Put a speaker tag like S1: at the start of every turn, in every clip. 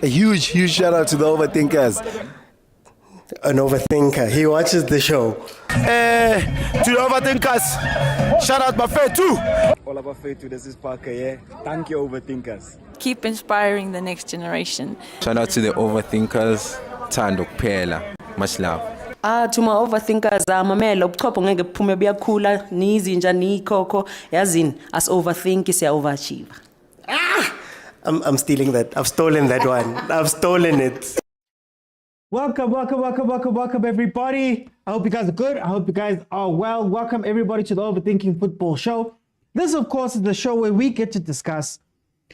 S1: A huge shout out to the overthinkers.
S2: An overthinker. He watches the show.
S1: To the overthinkers, shout out Buffet too.
S3: All about faith, this is Parker, yeah. Thank you, overthinkers.
S4: Keep inspiring the next generation.
S5: Shout out to the overthinkers. Thando kuphela. Much love.
S6: To my overthinkers, mamela ubuchopho ngeke buphume buyakhula nizinja nikhokho yazini as overthink siya overachieve.
S2: I'm stealing that. I've stolen that one. I've stolen it.
S7: Welcome, everybody. I hope you guys are good. I hope you guys are well. Welcome, everybody, to the Overthinking Football Show. This, of course, is the show where we get to discuss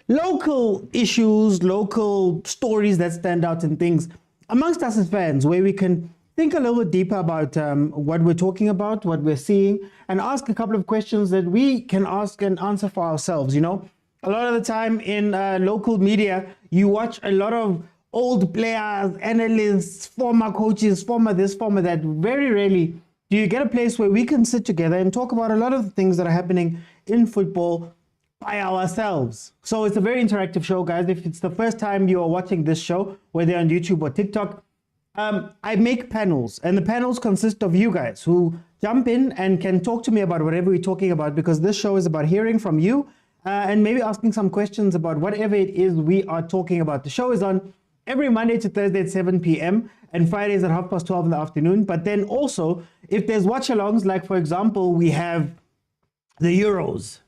S7: local issues, local stories that stand out and things amongst us as fans, where we can think a little bit deeper about what we're talking about, what we're seeing, and ask a couple of questions that we can ask and answer for ourselves. You know, a lot of the time in local media, you watch a lot of old players, analysts, former coaches, former this, former that. Very rarely do you get a place where we can sit together and talk about a lot of the things that are happening in football by ourselves. So it's a very interactive show, guys. If it's the first time you are watching this show, whether on YouTube or TikTok, I make panels, and the panels consist of you guys who jump in and can talk to me about whatever we're talking about, because this show is about hearing from you and maybe asking some questions about whatever it is we are talking about. The show is on every Monday to Thursday at 7 p.m. and Fridays at 12:30 in the afternoon. But then also, if there's watch-alongs, like for example, we have the Euros.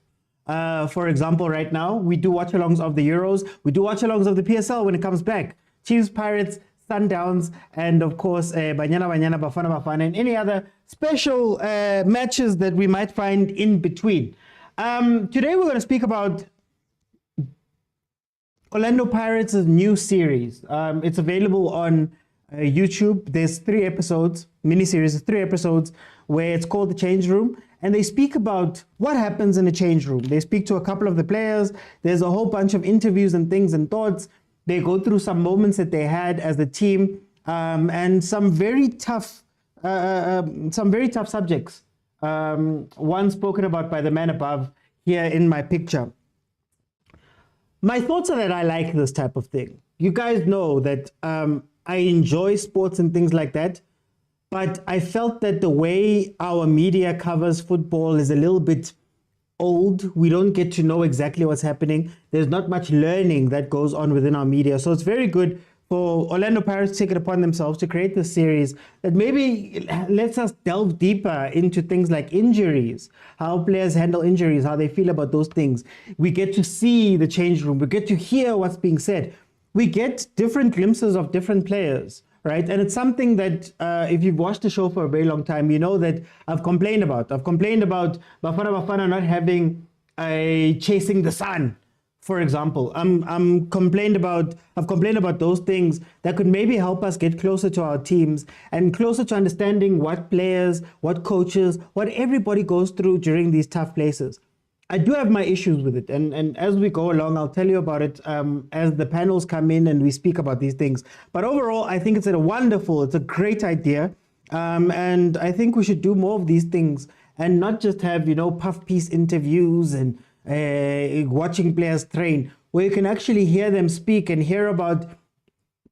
S7: For example, right now, we do watch-alongs of the Euros. We do watch-alongs of the PSL when it comes back. Chiefs, Pirates, Sundowns, and of course, Bafana, Bafana, and any other special matches that we might find in between. Today, we're going to speak about Orlando Pirates' new series. It's available on YouTube. There's 3 episodes, mini-series, 3 episodes, where it's called The Change Room. And they speak about what happens in a change room. They speak to a couple of the players. There's a whole bunch of interviews and things and thoughts. They go through some moments that they had as a team, and some very tough subjects. One spoken about by the man above here in my picture. My thoughts are that I like this type of thing. You guys know that I enjoy sports and things like that, but I felt that the way our media covers football is a little bit old. We don't get to know exactly what's happening. There's not much learning that goes on within our media. So it's very good for Orlando Pirates to take it upon themselves to create this series that maybe lets us delve deeper into things like injuries, how players handle injuries, how they feel about those things. We get to see the change room. We get to hear what's being said. We get different glimpses of different players, right? And it's something that if you've watched the show for a very long time, you know that I've complained about. I've complained about Bafana not having a chasing the sun, for example. I've complained about those things that could maybe help us get closer to our teams and closer to understanding what players, what coaches, what everybody goes through during these tough places. I do have my issues with it, and as we go along, I'll tell you about it as the panels come in and we speak about these things. But overall, I think it's a great idea, and I think we should do more of these things and not just have, puff piece interviews and watching players train, where you can actually hear them speak and hear about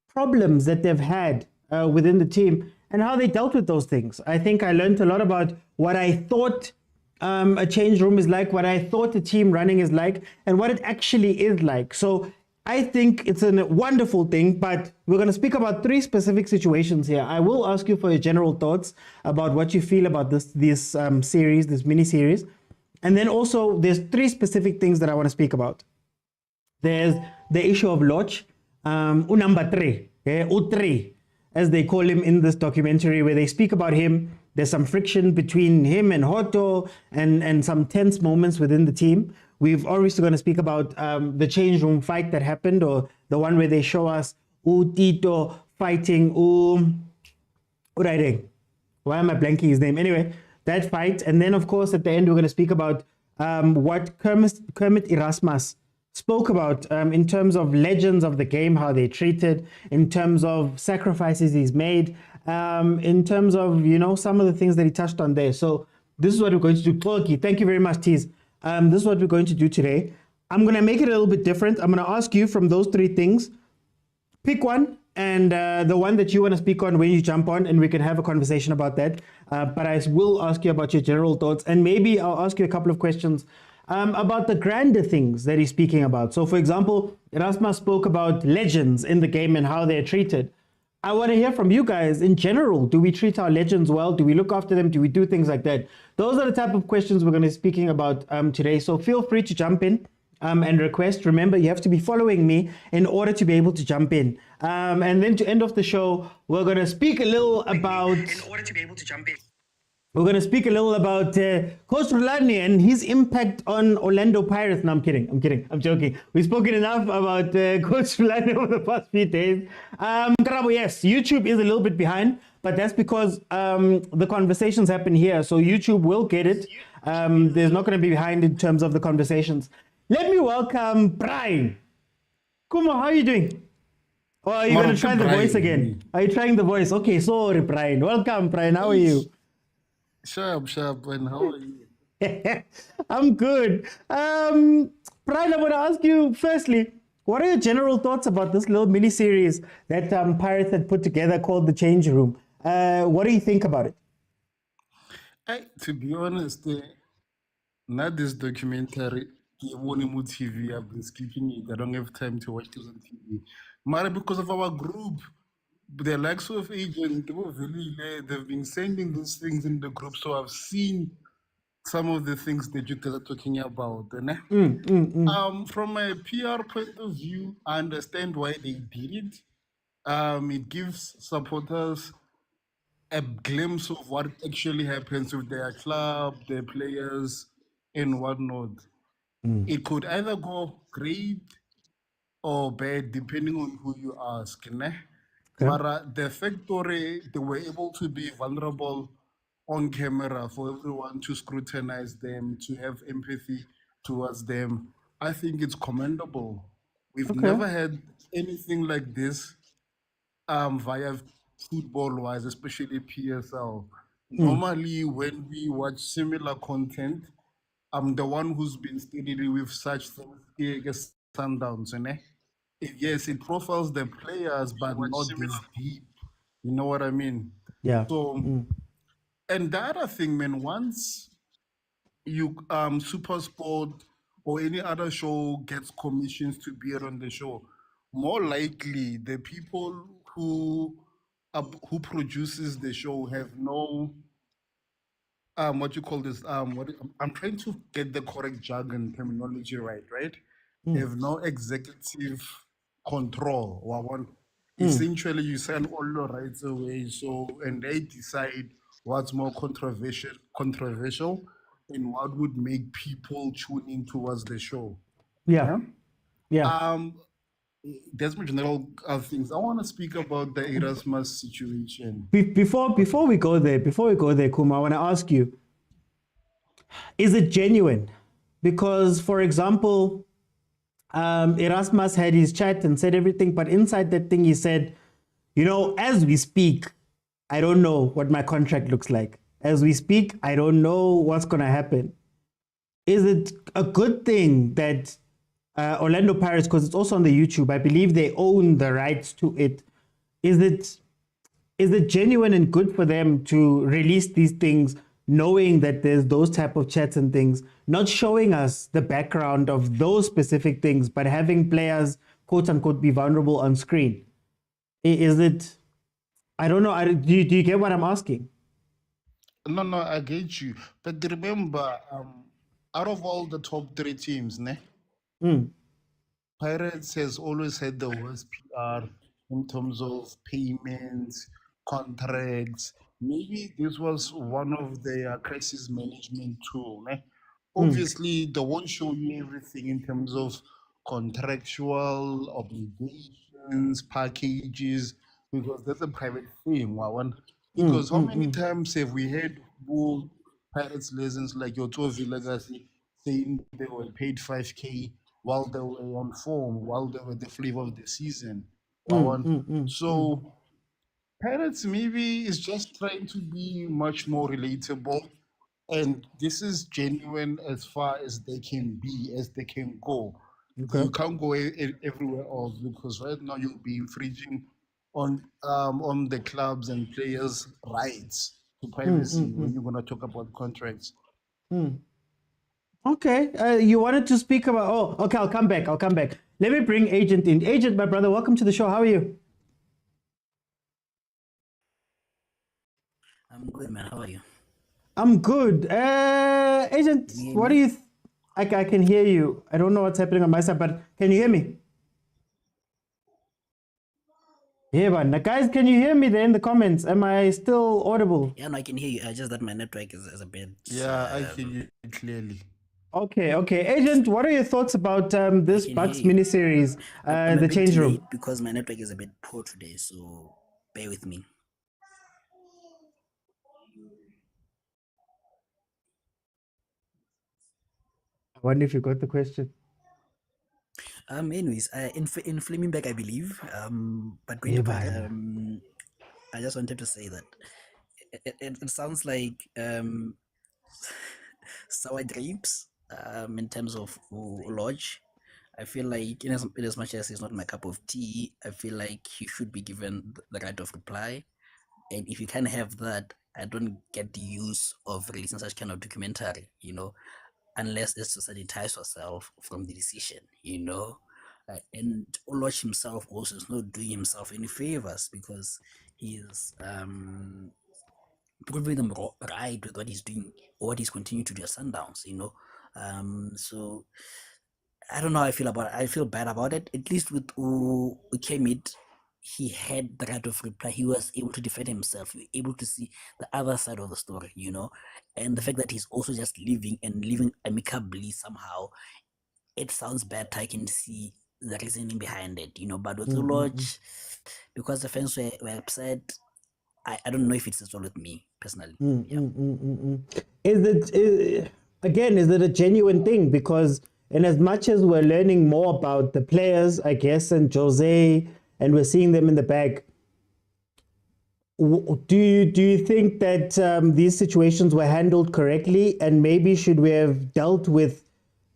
S7: problems that they've had within the team and how they dealt with those things. I think I learned a lot about what I thought a change room is like, what I thought a team running is like, and what it actually is like. So I think it's a wonderful thing, but we're going to speak about 3 specific situations here. I will ask you for your general thoughts about what you feel about this series, this mini-series. And then also there's 3 specific things that I want to speak about. There's the issue of Lodge, number 3, U3, as they call him in this documentary, where they speak about him. There's some friction between him and Hoto and some tense moments within the team. We've obviously going to speak about the change room fight that happened, or the one where they show us Tito fighting why am I blanking his name? Anyway, that fight. And then, of course, at the end, we're going to speak about what Kermit Erasmus spoke about in terms of legends of the game, how they're treated, in terms of sacrifices he's made, in terms of, some of the things that he touched on there. So this is what we're going to do. Kloki, thank you very much, Tees. This is what we're going to do today. I'm going to make it a little bit different. I'm going to ask you from those 3 things, pick one, and the one that you want to speak on when you jump on, and we can have a conversation about that. But I will ask you about your general thoughts, and maybe I'll ask you a couple of questions about the grander things that he's speaking about. So, for example, Erasmus spoke about legends in the game and how they're treated. I want to hear from you guys in general. Do we treat our legends well? Do we look after them? Do we do things like that? Those are the type of questions we're going to be speaking about today. So feel free to jump in and request. Remember, you have to be following me in order to be able to jump in. And then to end off the show, we're going to speak a little about... We're going to speak a little about Coach Rulani and his impact on Orlando Pirates. No, I'm kidding. I'm joking. We've spoken enough about Coach Rulani over the past few days. Karabo, yes, YouTube is a little bit behind, but that's because the conversations happen here. So YouTube will get it. There's not going to be behind in terms of the conversations. Let me welcome Brian. Kuma, how are you doing? Or are you going to try the voice again? Are you trying the voice? Okay, sorry, Brian. Welcome, Brian. How are you?
S8: Sharp, and how are you?
S7: I'm good. Brian, I want to ask you firstly, what are your general thoughts about this little mini series that Pirates had put together called The Change Room? What do you think about it?
S8: To be honest, not this documentary. TV, I've been skipping it. I don't have time to watch this on TV. Mara, because of our group, the likes of agent, they've been sending these things in the group. So I've seen some of the things that you guys are talking about. From a PR point of view, I understand why they did it. It gives supporters a glimpse of what actually happens with their club, their players, and whatnot. It could either go great or bad, depending on who you ask. But the factory, they were able to be vulnerable on camera for everyone to scrutinize them, to have empathy towards them. I think it's commendable. We've never had anything like this via football-wise, especially PSL. Normally, when we watch similar content, I'm the one who's been steadily with such things here as Sundowns. Yes, it profiles the players, but not this deep. You know what I mean?
S7: Yeah.
S8: So, and the other thing, man, once you Supersport or any other show gets commissions to be on the show, more likely the people who produces the show have no what you call this I'm trying to get the correct jargon terminology right? They have no executive control. Essentially, you send all your rights away, and they decide what's more controversial, and what would make people tune in towards the show.
S7: Yeah.
S8: There's my general things. I want to speak about the Erasmus situation.
S7: Before we go there, Kuma, I want to ask you, is it genuine? Because, for example, Erasmus had his chat and said everything, but inside that thing he said, as we speak, I don't know what my contract looks like. As we speak, I don't know what's going to happen. Is it a good thing that Orlando Pirates, because it's also on the YouTube, I believe they own the rights to it. Is it genuine and good for them to release these things, knowing that there's those type of chats and things, not showing us the background of those specific things, but having players, quote unquote, be vulnerable on screen? Is it, I don't know, do you get what I'm asking?
S8: No, I get you. But remember, out of all the top 3 teams, Pirates has always had the worst PR in terms of payments, contracts. Maybe this was one of their crisis management tool. Obviously, they won't show you everything in terms of contractual obligations, packages, because that's a private thing. Because how many times have we had Pirates legends like your Vilakazi saying they were paid 5K while they were on form, while they were the flavor of the season? So Pirates maybe is just trying to be much more relatable, and this is genuine as far as they can be, as they can go. You can't go everywhere else because right now you'll be infringing on the clubs and players' rights to privacy when you're gonna talk about contracts.
S7: Okay, you wanted to speak about. Oh, okay. I'll come back. Let me bring Agent in. Agent, my brother, welcome to the show. How are you?
S9: I'm good, man. How are you?
S7: I'm good. Agent, what do you? I can hear you. I don't know what's happening on my side, but can you hear me? Yeah, man. Guys, can you hear me there in the comments? Am I still audible?
S9: Yeah, no, I can hear you. Just that my network is a bit.
S8: Yeah, I hear you clearly.
S7: Okay. Agent, what are your thoughts about this Bucks miniseries,
S9: I'm a
S7: the
S9: bit
S7: change room?
S9: late because my network is a bit poor today, so bear with me.
S7: I wonder if you got the question.
S9: Anyways, in Flaming Back, I believe. But going back, I just wanted to say that it sounds like sour grapes. In terms of Lodge, I feel like in as much as it's not my cup of tea, I feel like he should be given the right of reply. And if you can have that, I don't get the use of releasing such kind of documentary, unless it's to sanitize yourself from the decision, and Oloch himself also is not doing himself any favors because he is proving them right with what he's doing or what he's continuing to do at Sundowns, so I don't know how I feel about it. I feel bad about it. At least with Ukemit, he had the right of reply. He was able to defend himself. You were able to see the other side of the story, and the fact that he's also just living amicably somehow, it sounds bad. I can see the reasoning behind it, but with Lodge, because the fans were upset, I don't know if it's all with me personally.
S7: Is it a genuine thing? Because in as much as we're learning more about the players, I guess, and Jose, and we're seeing them in the back, do you think that these situations were handled correctly, and maybe should we have dealt with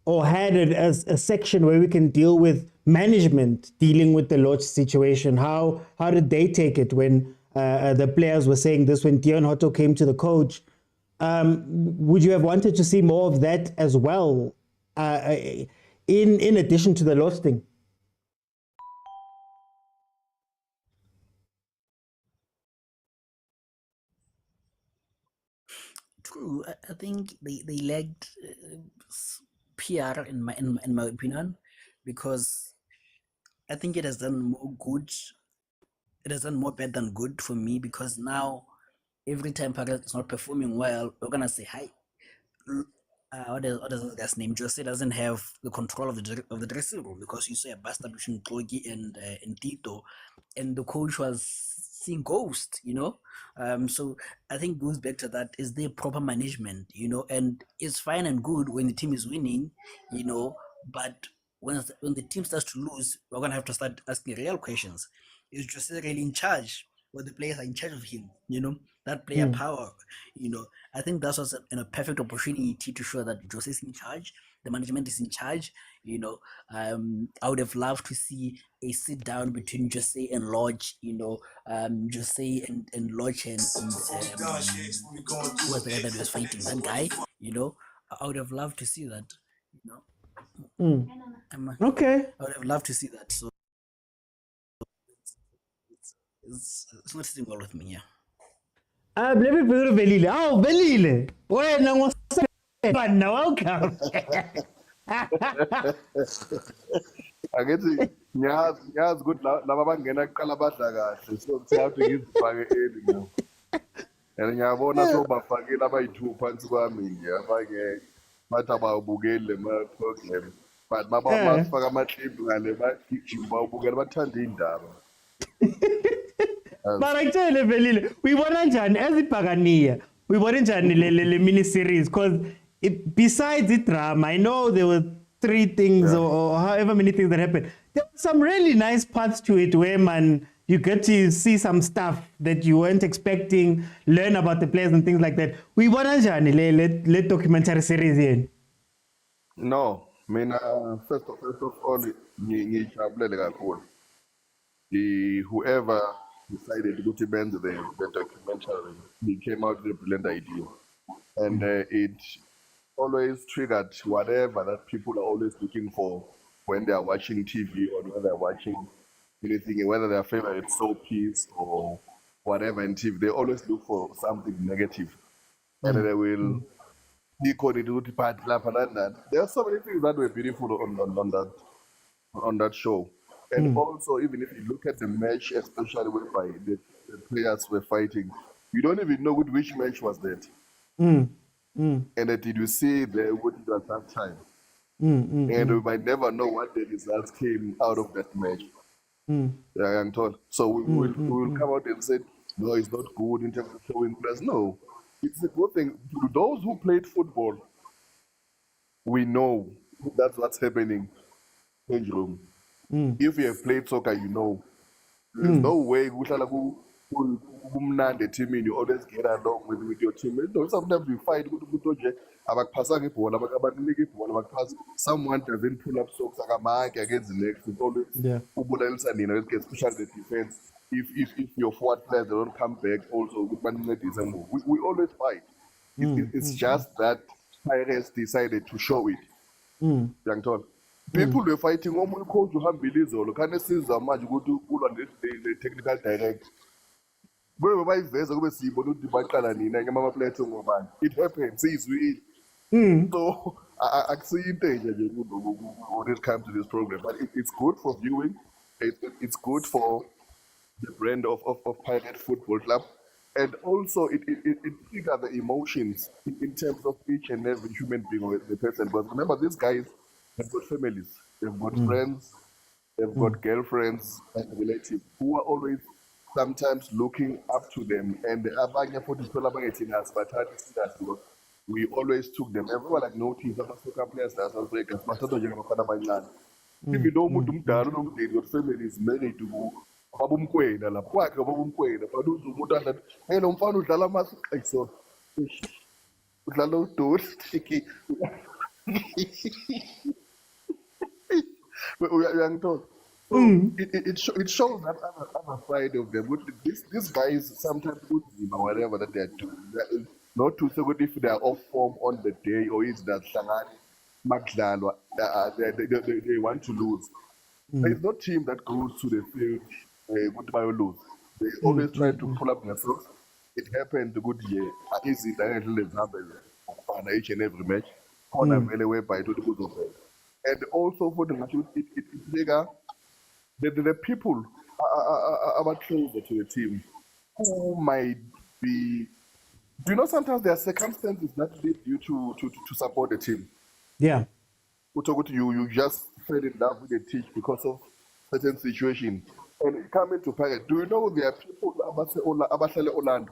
S7: or had it as a section where we can deal with management dealing with the Lodge situation? How did they take it when the players were saying this, when Dion Hotto came to the coach? Would you have wanted to see more of that as well, in addition to the Lodge thing?
S9: True. I think they lacked PR in my opinion, because I think it has done more good. It has done more bad than good for me, because now every time Pirates is not performing well, we're gonna say hi. What is this guy's name? Jose doesn't have the control of the dressing room, because you saw a bastard between Klogi and Tito, and the coach was seeing ghosts, so I think it goes back to that: is there proper management, and it's fine and good when the team is winning, but when the team starts to lose, we're gonna have to start asking real questions. Is Jose really in charge, or the players are in charge of him? That player power. I think that's was a perfect opportunity to show that Jose is in charge, the management is in charge. I would have loved to see a sit down between Jose and Lodge. Jose and Lodge and who was the guy that was fighting that guy. I would have loved to see that.
S7: Okay.
S9: I would have loved to see that. So it's not sitting well with me. Yeah.
S7: Let me put it Velile. Oh, Velile. Welcome.
S10: Angithi ngiyazi ukuthi laba bangena kuqala badla kahle, so siyaphi ngizifake early now. And ngiyabona sobafakile abayi-2 phansi kwami nje, abanye bathi abawubukeli ma program, but masifaka ama-clip ngale bagijima bawubukela, bathanda iy'ndaba.
S7: But I tell you, Velile, we want njani ezibhakaniya, we want njani le mini series, because besides the drama, I know there were 3 things or however many things that happened. There were some really nice parts to it where, man, you get to see some stuff that you weren't expecting, learn about the players and things like that. We want njani le documentary series here.
S10: No, Mina, first of all, ngijabulele kakhulu. Whoever decided to go to bend the documentary, he came out with a brilliant idea. And it always triggered whatever that people are always looking for when they are watching TV or when they're watching anything, whether their favorite soap piece or whatever in TV, they always look for something negative. And then they will decode it with part and that. There are so many things that were beautiful on that show. And also, even if you look at the match, especially whereby the players were fighting, you don't even know which match was that. And did you see what it was that time? And we might never know what the results came out of that match. I'm told. So we will come out and say, no, it's not good in terms of showing players. No, it's a good thing. To those who played football, we know that's what's happening in the room. If you have played soccer, you know. There's no way the team and you always get along with your team. No, sometimes you fight someone doesn't pull up socks against the next. It's always especially the defense. If your forward players don't come back, also we always fight. It's just that Pirates decided to show it. Young Tom. People were fighting almost coach to have Bilizolo. Can you see much go to pull on the technical direct? It happens, so I see danger when it comes to this program. But it's good for viewing, it's good for the brand of Pirate Football Club. And also it triggers the emotions in terms of each and every human being or the person. But remember, these guys have got families, they've got friends, they've got girlfriends and relatives who are always sometimes looking up to them. And we always took them. Everyone like noticed that soccer players that are breakers. If you don't move them down, your family is married to babumkwena la kwakhe babumkwena but uzumutana hey lo mfana udlala amaso udlala udoli uyangithola. It shows that other side of them. These guys sometimes or whatever that they are doing, not to say if they are off form on the day or is that they want to lose. There's no team that goes to the field goodbye or lose. They always try to pull up themselves. It happened a good year. Easy directly example on each and every match. On a way by to the good of it. And also for the match, it bigger. The people are closer to the team who might be. Do you know sometimes there are circumstances that lead you to support the team?
S7: Yeah.
S10: You just fell in love with the team because of certain situation. And coming to Pirate, do you know there are people Abasale Orlando?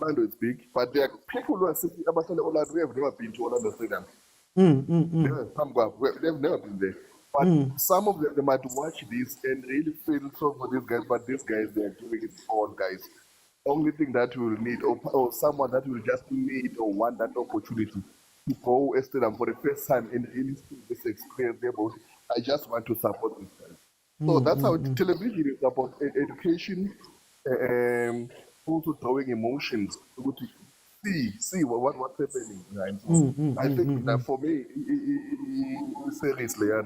S10: Orlando is big, but there are people who are sitting Abasale Orlando who have never been to Orlando Stadium. They've never been there. But some of them might watch this and really feel so for these guys, but these guys, they are doing it all, guys. Only thing that we will need, or someone that will just need or want that opportunity to go Stadium for the first time and really see this experience. I just want to support this guys. So that's how television is about education, also drawing emotions to see what's happening. Right? I think that for me, seriously, I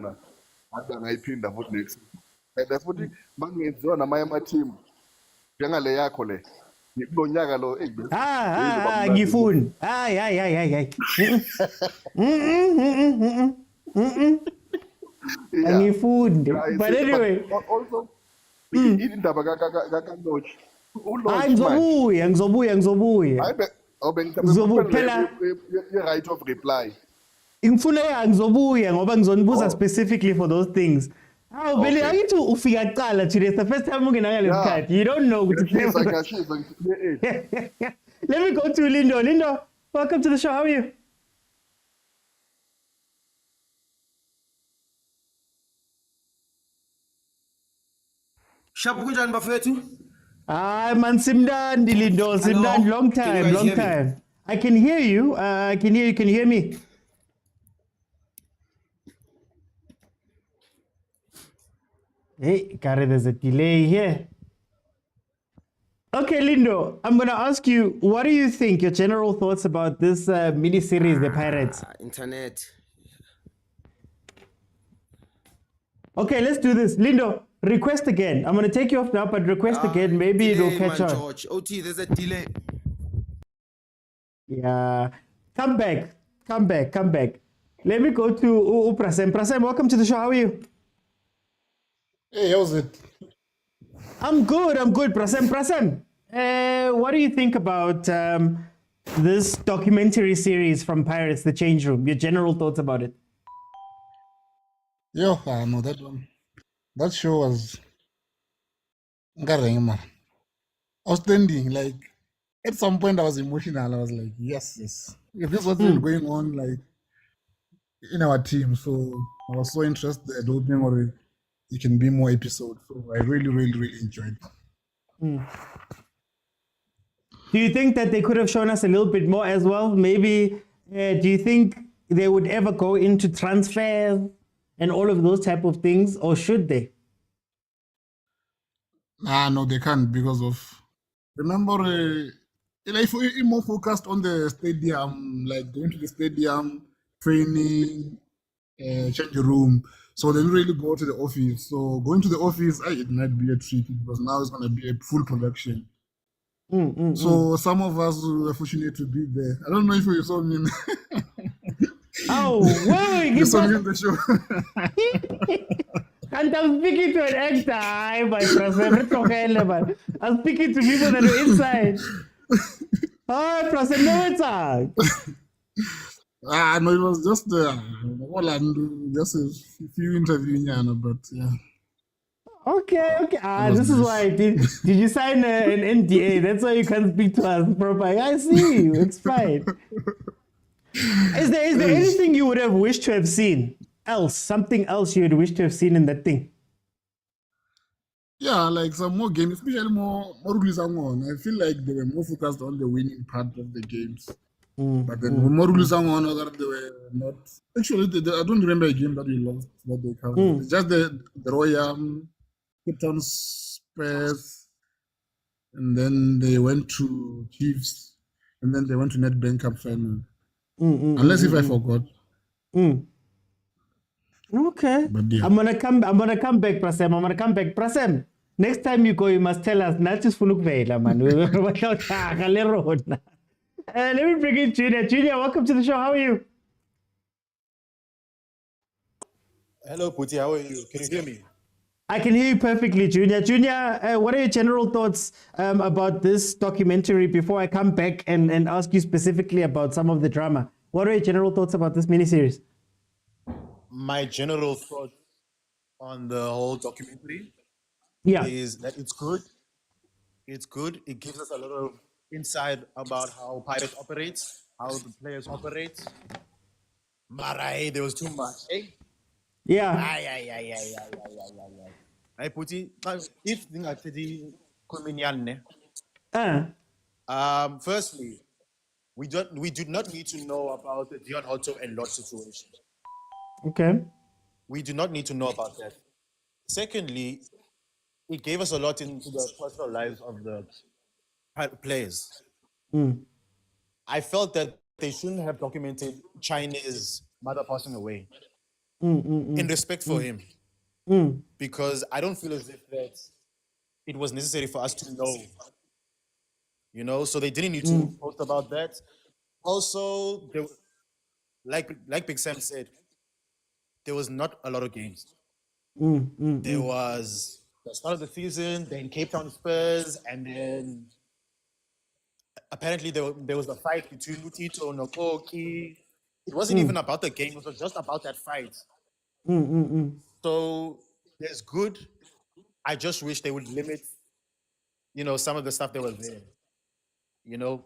S10: think that what next. And that's what my team.
S7: Ngifuni. Angifundi. But anyway.
S10: Also, indaba kaNochi.
S7: Ngizobuya.
S10: Phela right of reply.
S7: Ngifuna ngizobuya ngoba ngizonibuza specifically for those things. Oh, Billy, I need to ufika qala today. It's the first time ungenanga lesikhathi. You don't know. Let me go to Lindo. Lindo, welcome to the show. How are you?
S11: Shabu kunjani bafethu?
S7: Hi man, simnandi Lindo, simnandi. Long time. I can hear you. Can you hear me? Hey, Kare, there's a delay here. Okay, Lindo, I'm going to ask you, what do you think, your general thoughts about this mini-series, The Pirates?
S2: Internet.
S7: Okay, let's do this. Lindo, request again. I'm going to take you off now, but request again. Maybe it'll catch on.
S2: George. OT, there's a delay.
S7: Yeah. Come back. Let me go to Prasem. Prasem, welcome to the show. How are you?
S8: Hey, how's it?
S7: I'm good. Prasem, what do you think about this documentary series from Pirates, The Change Room? Your general thoughts about it?
S8: Yo, I know that one. That show was outstanding. Like, at some point I was emotional. I was like, yes. If this wasn't going on, like, in our team, so I was so interested, hoping or it can be more episodes. So I really enjoyed it.
S7: Do you think that they could have shown us a little bit more as well? Maybe, do you think they would ever go into transfers and all of those type of things, or should they?
S8: No, they can't because of. Remember, if we're more focused on the stadium, like going to the stadium, training, change the room. So they don't really go to the office. So going to the office, it might be a trick because now it's going to be a full production. So some of us were fortunate to be there. I don't know if you saw me.
S7: Oh, wait,
S8: You saw me in the show.
S7: And I'm speaking to an actor. Hi, my Prasem. I'm speaking to people that are inside. Hi, Prasem, no, it's
S8: No, it was just just a few interviews, but yeah.
S7: Okay. This is why. Did you sign an NDA? That's why you can't speak to us properly. I see you. It's fine. Is there anything you would have wished to have seen else? Something else you would wish to have seen in that thing?
S8: Yeah, like some more games, especially more rules on. I feel like they were more focused on the winning part of the games. But then more rules on other they were not. Actually, I don't remember a game that we lost that they covered. It's just the Royal Cape Town Spurs, and then they went to Chiefs, and then they went to Nedbank Cup final. Unless if I forgot.
S7: Okay.
S8: But yeah.
S7: I'm gonna come back, Prasem. Next time you go, you must tell us. Not just Funukvela, man. Let me bring in Junior. Junior, welcome to the show. How are you?
S1: Hello, Puti. How are you? Can you hear me?
S7: I can hear you perfectly, Junior. Junior, what are your general thoughts about this documentary before I come back and ask you specifically about some of the drama? What are your general thoughts about this miniseries?
S1: My general thought on the whole documentary is that it's good. It's good. It gives us a lot of insight about how Pirates operates, how the players operate. Mara, there was too much. Eh?
S7: Yeah.
S1: I put it. If the firstly, we do not need to know about the Dion Otto and Lot situation.
S7: Okay.
S1: We do not need to know about that. Secondly, it gave us a lot into the personal lives of the players. I felt that they shouldn't have documented China's mother passing away in respect for him. Because I don't feel as if that it was necessary for us to know. You know, so they didn't need to post about that. Also, like Big Sam said, there was not a lot of games. There was the start of the season, then Cape Town Spurs, and then apparently there was a fight between Lutito and Nokoki. It wasn't even about the game, it was just about that fight. So there's good. I just wish they would limit, some of the stuff that was there.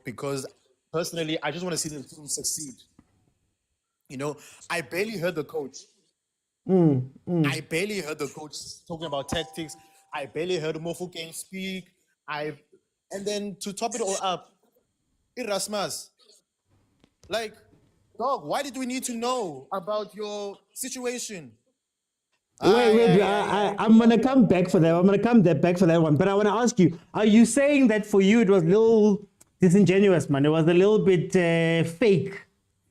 S1: Because personally, I just want to see the team succeed. I barely heard the coach. I barely heard the coach talking about tactics. I barely heard Mofu Game speak. And then to top it all up, Erasmus. Like, dog, why did we need to know about your situation?
S7: Wait,
S1: yeah.
S7: I'm gonna come back for that. I'm gonna come back for that one. But I want to ask you: are you saying that for you it was a little disingenuous, man? It was a little bit fake,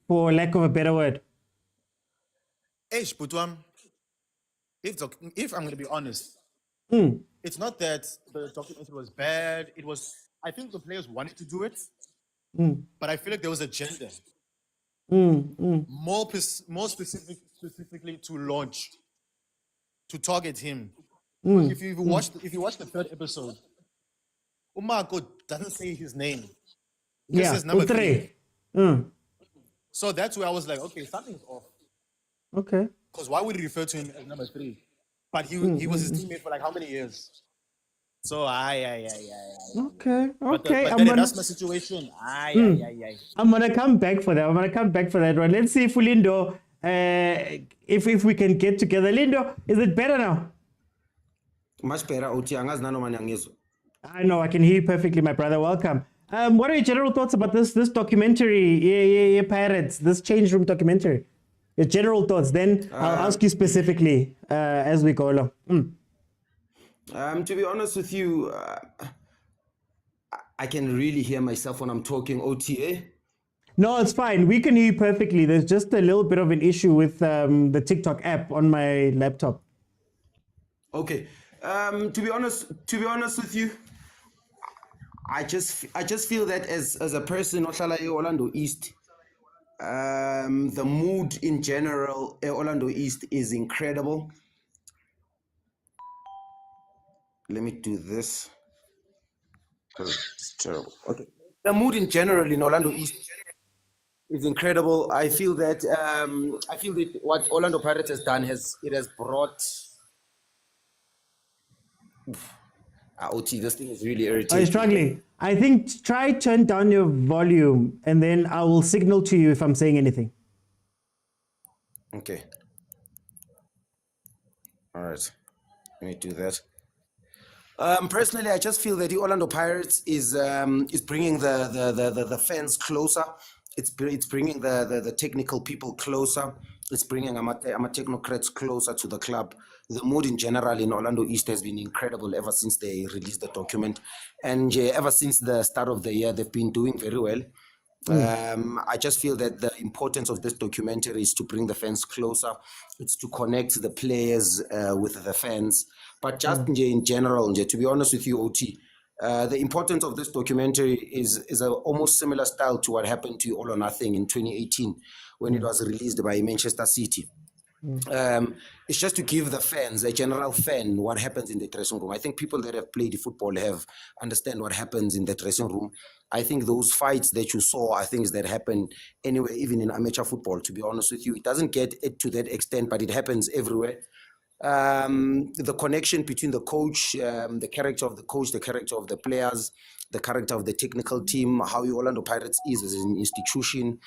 S7: for lack of a better word.
S1: Putwam, if I'm going to be honest, it's not that the documentary was bad. It was, I think the players wanted to do it, but I feel like there was agenda. More specifically to launch, to target him. If you watch the third episode, Umako doesn't say his name. He just says number 3. So that's where I was like, okay, something's off.
S7: Okay.
S1: Because why would he refer to him as number 3? But he was his teammate for like how many years? So
S7: Okay.
S1: But
S7: I'm
S1: then that's my situation.
S7: I'm gonna come back for that. I'm gonna come back for that one. Let's see if Lindo, if we can get together. Lindo, is it better now?
S11: Much better.
S7: I know, I can hear you perfectly, my brother. Welcome. What are your general thoughts about this documentary, Pirates, this change room documentary? Your general thoughts. Then I'll ask you specifically as we go along.
S11: To be honest with you, I can really hear myself when I'm talking OTA.
S7: No, it's fine. We can hear you perfectly. There's just a little bit of an issue with the TikTok app on my laptop.
S11: Okay. To be honest with you, I just feel that as a person ohlala Orlando East, the mood in general at Orlando East is incredible. Let me do this. It's terrible. Okay. The mood in general in Orlando East is incredible. I feel that what Orlando Pirates has done has brought. OT, this thing is really irritating.
S7: Are you struggling? I think try turn down your volume and then I will signal to you if I'm saying anything.
S11: Okay. All right. Let me do that. Personally, I just feel that the Orlando Pirates is bringing the fans closer. It's bringing the technical people closer. It's bringing our technocrats closer to the club. The mood in general in Orlando East has been incredible ever since they released the document. And ever since the start of the year, they've been doing very well. I just feel that the importance of this documentary is to bring the fans closer. It's to connect the players with the fans. But just in general, to be honest with you, OT, the importance of this documentary is a almost similar style to what happened to All or Nothing in 2018 when it was released by Manchester City. It's just to give the fans, a general fan, what happens in the dressing room. I think people that have played football understand what happens in the dressing room. I think those fights that you saw are things that happen anywhere, even in amateur football, to be honest with you. It doesn't get it to that extent, but it happens everywhere. The connection between the coach, the character of the coach, the character of the players, the character of the technical team, how Orlando Pirates is as an institution,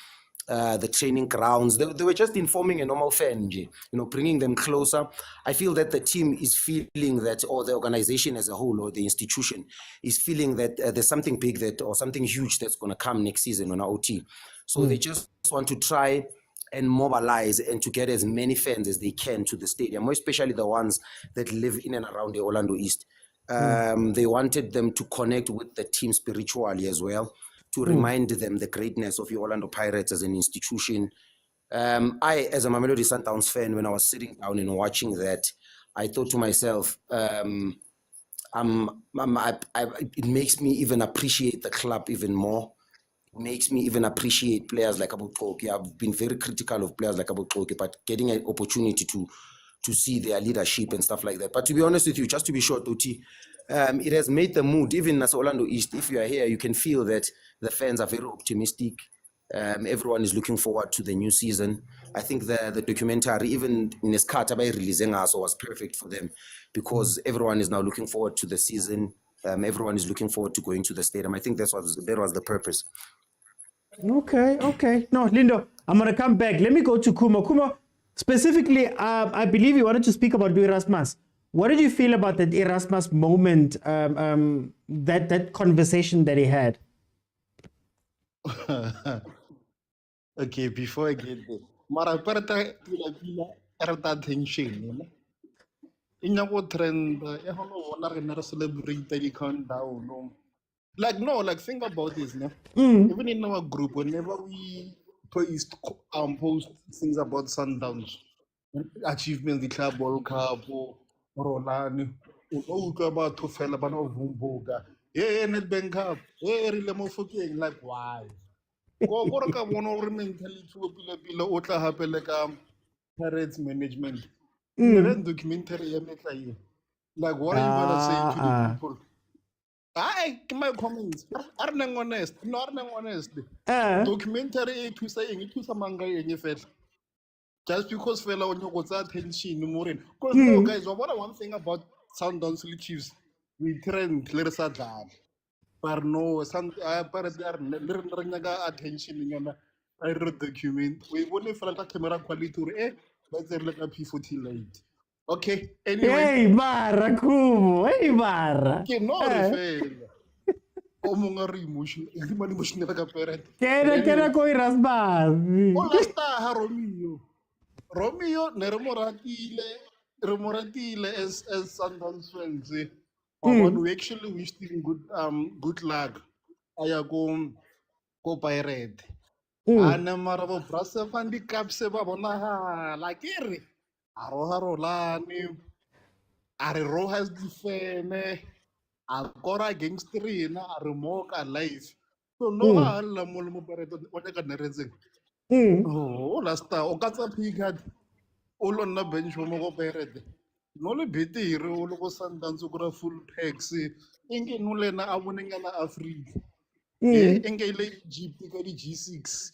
S11: the training grounds. They were just informing a normal fan, bringing them closer. I feel that the team is feeling that, or the organization as a whole, or the institution is feeling that there's something big or something huge that's going to come next season on our OT. So they just want to try and mobilize and to get as many fans as they can to the stadium, more especially the ones that live in and around the Orlando East. They wanted them to connect with the team spiritually as well, to remind them the greatness of the Orlando Pirates as an institution. I, as a Mamelodi Sundowns fan, when I was sitting down and watching that, I thought to myself, it makes me even appreciate the club even more. It makes me even appreciate players like Abutoki. I've been very critical of players like Abutoki, but getting an opportunity to see their leadership and stuff like that. But to be honest with you, just to be short, Oti, it has made the mood, even as Orlando East, if you are here, you can feel that the fans are very optimistic. Everyone is looking forward to the new season. I think the documentary, even in Eskata by releasing us, was perfect for them because everyone is now looking forward to the season. Everyone is looking forward to going to the stadium. I think that was the purpose.
S7: Okay. No, Lindo, I'm going to come back. Let me go to Kumo. Kumo, specifically, I believe you wanted to speak about Erasmus. What did you feel about that Erasmus moment, that conversation that he had?
S8: Okay, before I get there, Mara tension. in your trend, I don't know what celebrate the countdown. No. Like no, like think about this, no? Even in our group, whenever we post things about Sundowns, achievements, the Club World Cup, or rulani, about to fell about Vumboga, Nedbank Cup, really more like why? Go ka bona gore mentality o pila o tla hape le ka parents management. Documentary ya metla ye. Like what are you gonna say to the people? My comments. Are nang honest? No, are nang honest. Documentary to saying it was a manga in fela. Just because fella on your attention more. Because no guys, what one thing about Sundowns Chiefs, we trend let's that. But no, some but they are never attention in your I read the document. We only felt like camera quality let's say like a P40 late. Okay, anyway.
S7: Hey, Barra, Kumo. Hey, Barra.
S8: Que no refail. Como nga emotion, hindi man emotional ka parent.
S7: Kaya ko irasbas.
S8: Wala sta Romeo. Romeo remoratile as Sundowns friends. We actually wished him good luck. Aya go pirate. Ana marabo brasa fandi cup se ba bona la kere. Aroha rolani. Are Rojas defend. Akora against three na remoke alive. So no hala mo pareto o ka neretseng. Oh last o ka tsa picard o lo na bench mo go perete. No le betere o lo go Sundowns go ra full packs. Inge no le na a bonenga na Africa. Inge le Egypt ka di G6.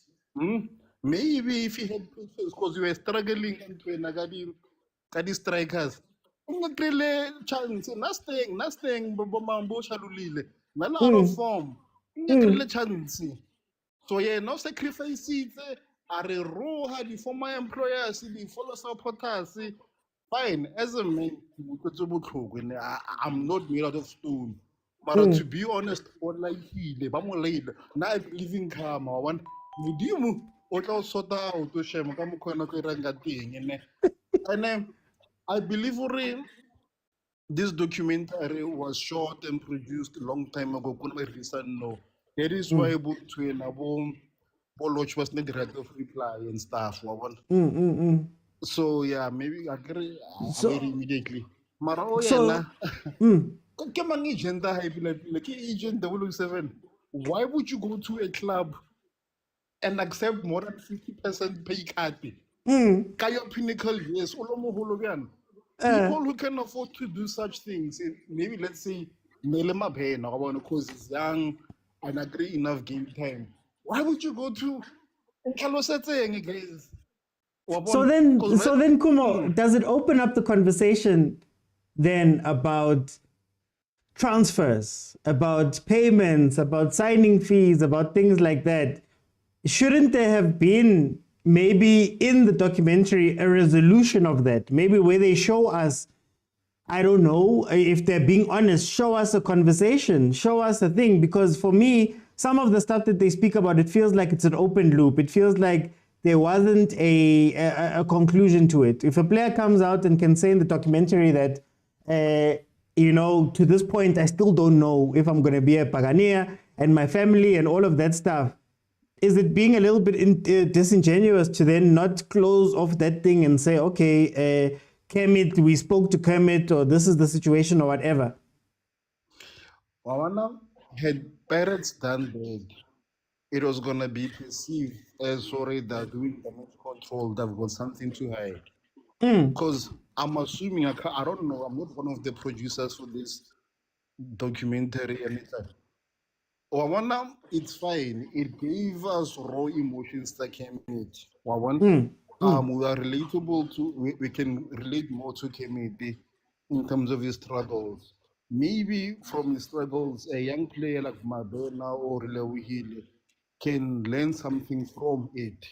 S8: Maybe if he had because you were struggling into ka di strikers. Really chance, nothing, Mambo Shalulile, none out of form, really chance. So, yeah, no sacrifice it. Are a roha the former employers, the follow supporters. Fine, as a man, I'm not made out of stone. But to be honest, online now I believe in karma. I want you or sort out to shame. And I believe this documentary was shot and produced a long time ago. No, that is why Paul was not ready to reply and stuff. So yeah, maybe I agree immediately. Marawa like agent 007. Why would you go to a club and accept more than 50% pay cut? Kayo pinnacle, yes, people who can afford to do such things, maybe let's say Melema Payne or because he's young and agree enough game time. Why would you go to guys?
S7: So then, Kumo, does it open up the conversation then about transfers, about payments, about signing fees, about things like that? Shouldn't there have been maybe in the documentary a resolution of that? Maybe where they show us, I don't know, if they're being honest, show us a conversation, show us a thing. Because for me, some of the stuff that they speak about, it feels like it's an open loop. It feels like there wasn't a conclusion to it. If a player comes out and can say in the documentary that, to this point, I still don't know if I'm going to be a Pagania and my family and all of that stuff, is it being a little bit disingenuous to then not close off that thing and say, okay, Kermit, we spoke to Kermit, or this is the situation, or whatever?
S8: Wawana, had parents done that, it was going to be perceived as sorry that doing damage control, they've got something to hide. Because I'm assuming, I don't know, I'm not one of the producers for this documentary and it's like, it's fine. It gave us raw emotions that came in it. We are relatable to, we can relate more to Kemedi in terms of his struggles. Maybe from his struggles, a young player like Mabena or Lewihile can learn something from it.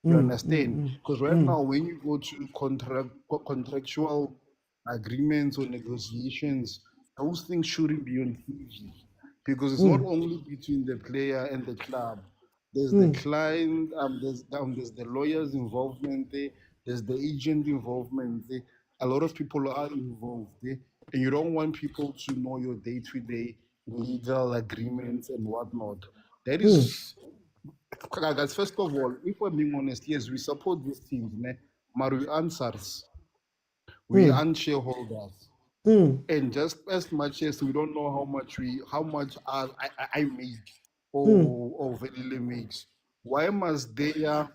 S8: You understand? Because right now, when you go to contractual agreements or negotiations, those things shouldn't be on TV. Because it's not only between the player and the club. There's the client, there's the lawyer's involvement, there's the agent involvement. a lot of people are involved, and you don't want people to know your day-to-day legal agreements and whatnot. That is, guys, first of all, if we're being honest, yes, we support these teams, but we answers, we aren't shareholders. And just as much as we don't know how much I make or Velile makes, why must their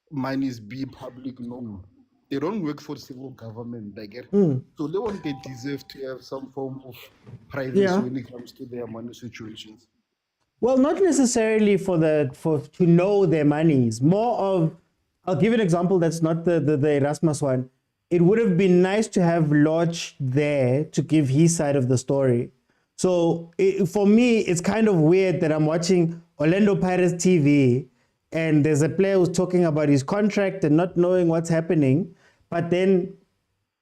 S8: monies be public known? They don't work for civil government, I get. So they won't get deserve to have some form of privacy when it comes to their money situations.
S7: Well, not necessarily for to know their monies. More of, I'll give you an example that's not the Erasmus one. It would have been nice to have Lodge there to give his side of the story. So for me, it's kind of weird that I'm watching Orlando Pirates TV and there's a player who's talking about his contract and not knowing what's happening, but then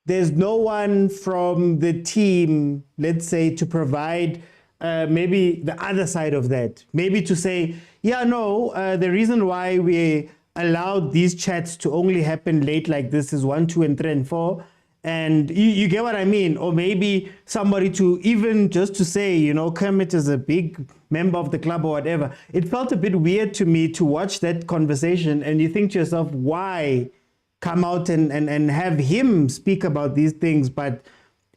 S7: there's no one from the team, let's say, to provide maybe the other side of that. Maybe to say, the reason why we allowed these chats to only happen late like this is 1, 2, and 3, and 4. And you get what I mean? Or maybe somebody to even just to say, Kermit is a big member of the club or whatever. It felt a bit weird to me to watch that conversation and you think to yourself, why come out and have him speak about these things? But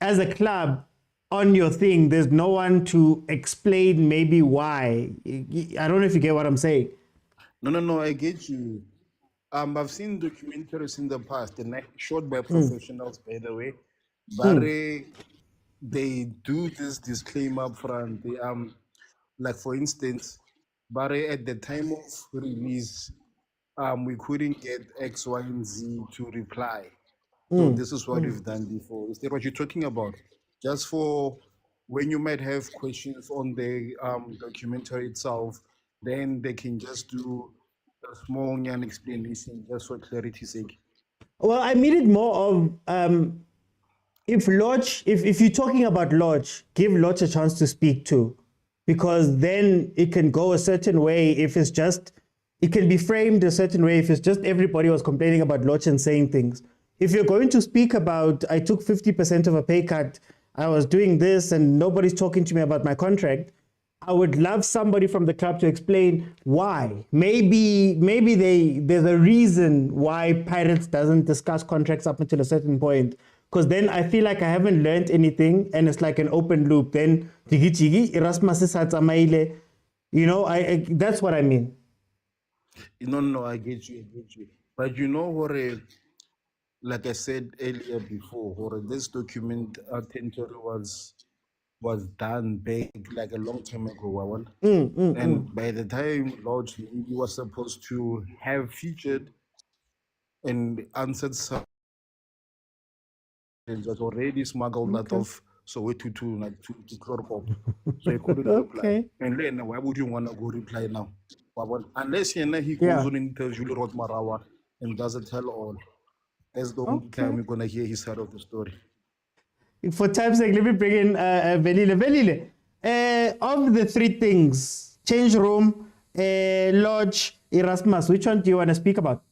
S7: as a club, on your thing, there's no one to explain maybe why. I don't know if you get what I'm saying.
S8: No, I get you. I've seen documentaries in the past, and shot by professionals, by the way. But they do this disclaimer up front. They, like for instance, but at the time of release, we couldn't get X, Y, and Z to reply. So this is what we've done before. Is that what you're talking about? Just for when you might have questions on the documentary itself, then they can just do a small explanation just for clarity's sake.
S7: Well, I mean it more of if you're talking about Lodge, give Lodge a chance to speak too, because then it can go a certain way. If it's just, it can be framed a certain way if it's just everybody was complaining about Lodge and saying things. If you're going to speak about, I took 50% of a pay cut, I was doing this and nobody's talking to me about my contract, I would love somebody from the club to explain why. Maybe there's a reason why Pirates doesn't discuss contracts up until a certain point. Because then I feel like I haven't learned anything and it's like an open loop. Then Erasmus is that's what I mean.
S8: No, I get you. But what, like I said earlier before, this document tentory was done back like a long time ago. And by the time Lodge was supposed to have featured and answered some, it was already smuggled out of Soweto to Clorpop. So he couldn't reply. And then why would you want to go reply now? Unless he goes on and tells you about Marawa and doesn't tell all. That's the only time we're going to hear his side of the story.
S7: For time's sake, let me bring in Velile. Of the three things, change room, Lodge, Erasmus, which one do you want to speak about?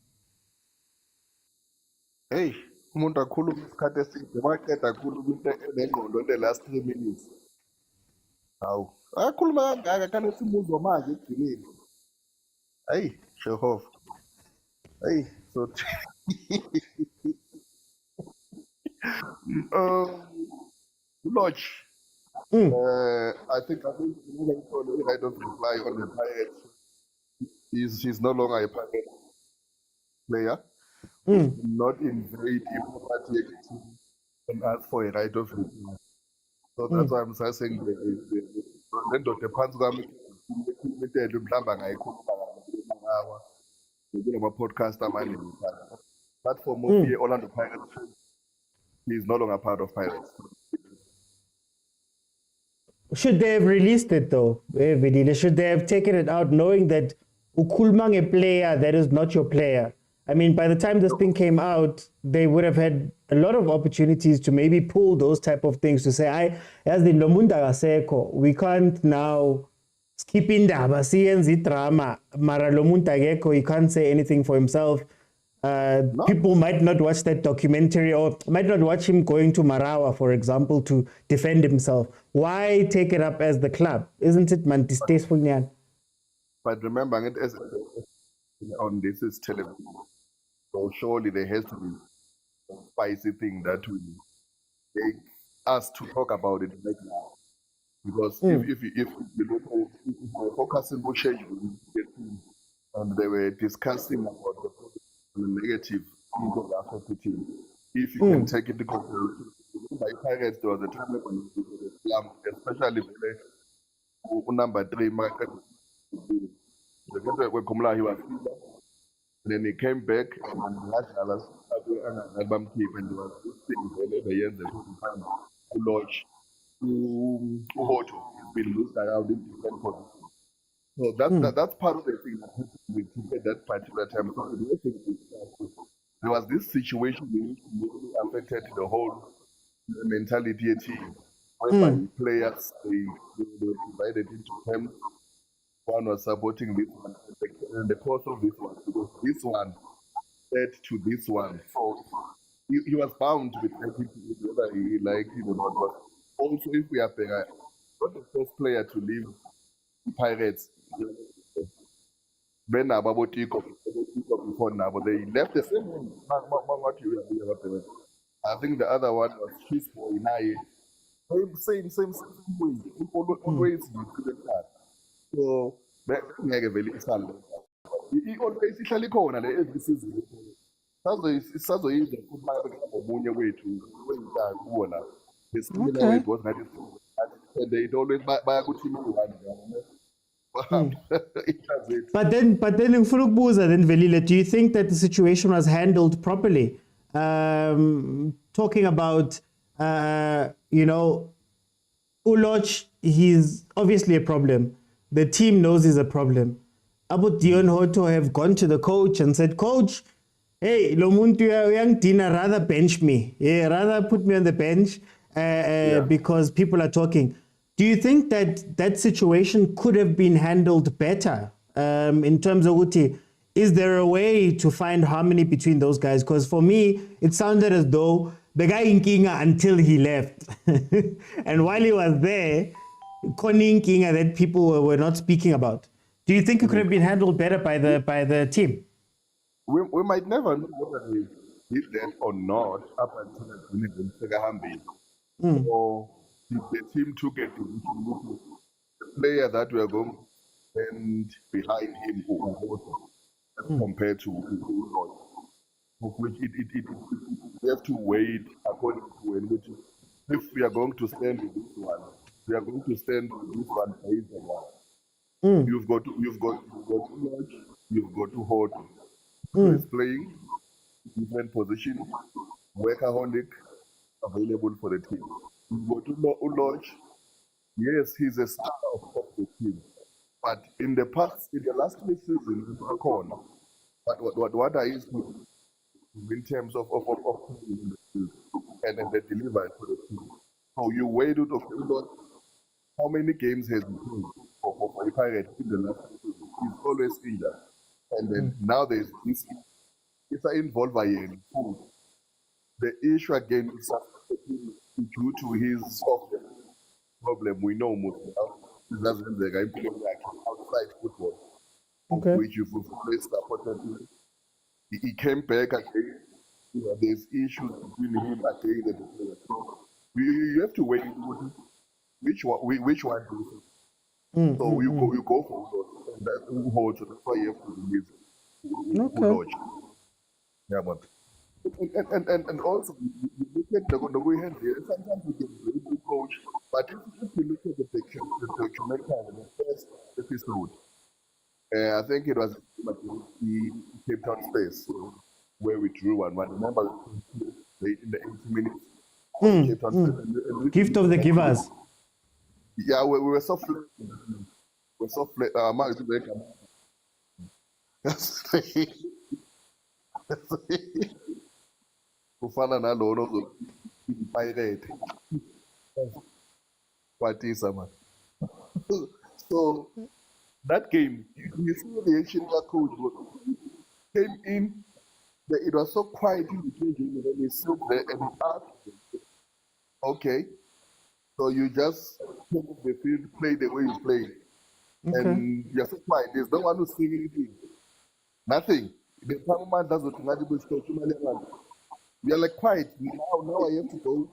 S10: Hey, umuntu akhuluma isikhathi eside maqeda akhuluma nengqondo the last 3 minutes. Hawu, akhuluma kangaka kana simuzwa manje ekugcineni. Hey, Jehova. Hey, so Lodge. I think I don't reply on the Pirates. He's no longer a Pirate player. Not in very diplomatic and ask for a right of reply. So that's why I'm saying the pants but for Mofi, Orlando Pirates, he's no longer part of Pirates.
S7: Should they have released it though? Should they have taken it out knowing that Ukulmang a player that is not your player? I mean, by the time this thing came out, they would have had a lot of opportunities to maybe pull those type of things to say, as the Lomunda Seko, we can't now skip in the drama. Mara Lomunta Geko, he can't say anything for himself.
S10: No.
S7: People might not watch that documentary or might not watch him going to Marawa, for example, to defend himself. Why take it up as the club? Isn't it man distasteful, Nyan?
S10: But remember, as on this is television, so surely there has to be a spicy thing that will make us to talk about it right now. Because if you look at it, if we're focusing on change, and they were discussing about the negative things of the African team. If you can take it to consideration, by Pirates, there was a time when the slump, especially number 3, market. He was, then he came back and Lajalas album keep and was lodge Hoto. He's been looked around in different positions. So that's part of the thing that happened with at that particular time. There was this situation which really affected the whole mentality of the team. Whereby players they were divided into camps. One was supporting this one, and the course of this one, because this one led to this one. So he was bound with everything, whether he liked it or not. But also, if we are not the first player to leave the Pirates, Ben Ababotiko before now, but they left the same way. I think the other one was his boy Nai. Same way. Always so ngeke vele isale always ihlala ikhona le every season sazoyiza futhi omunye wethu wenzani kuona lesikile way because ngathi and they always bayakuthi one.
S7: But then ngifuna ukubuza then Velile, do you think that the situation was handled properly? Talking about Uloch, he's obviously a problem. The team knows he's a problem. Abu Dion Hoto have gone to the coach and said, Coach, hey, Lomuntu Yang Dina, rather bench me. Yeah, rather put me on the bench because people are talking. Do you think that that situation could have been handled better in terms of Uti? Is there a way to find harmony between those guys? Because for me, it sounded as though the guy in Kinga until he left. And while he was there, Conning Kinga that people were not speaking about. Do you think it could have been handled better by the team?
S10: We might never know whether he did that or not up until the Segahambi. Or the team took a decision, the player that we are going to stand behind him compared to which we have to wait according to which if we are going to stand with this one, we are going to stand with this one based on one. You've got Lodge, you've got to hold. He's playing different positions, workaholic, available for the team. You've got to Lodge. Yes, he's a star of the team. But in the last 2 seasons, he's a corner. But what are his in terms of and then they deliver to the team? So you wait out of how many games has he played for the Pirates in the last 2 seasons? He's always injured. And then now there's this, it's involved by him. The issue again is due to his software problem. We know most now. This doesn't the guy playing like outside football, which you've always supported. He came back again. There's issues between him again and the player. So you have to wait. Which one do you think? So you go for that who holds. That's why you have to release. Yeah, but and also you look at the way ahead here. Sometimes you get a very good coach, but if you look at the documentary, the first episode, I think it was the Cape Town space where we drew one. Remember, in the 80 minutes, Cape Town space,
S7: Gift of the givers.
S10: Yeah, we were so flat. We're so flat. Kufana na lono pirate. What is man? So that game, you see the action coach came in, It was so quiet in the changing room. They stood there and asked, okay, so you just take the field, play the way you play. And you're so quiet. There's no one who's saying anything. Nothing. The government does what we are like quiet. Now I have to go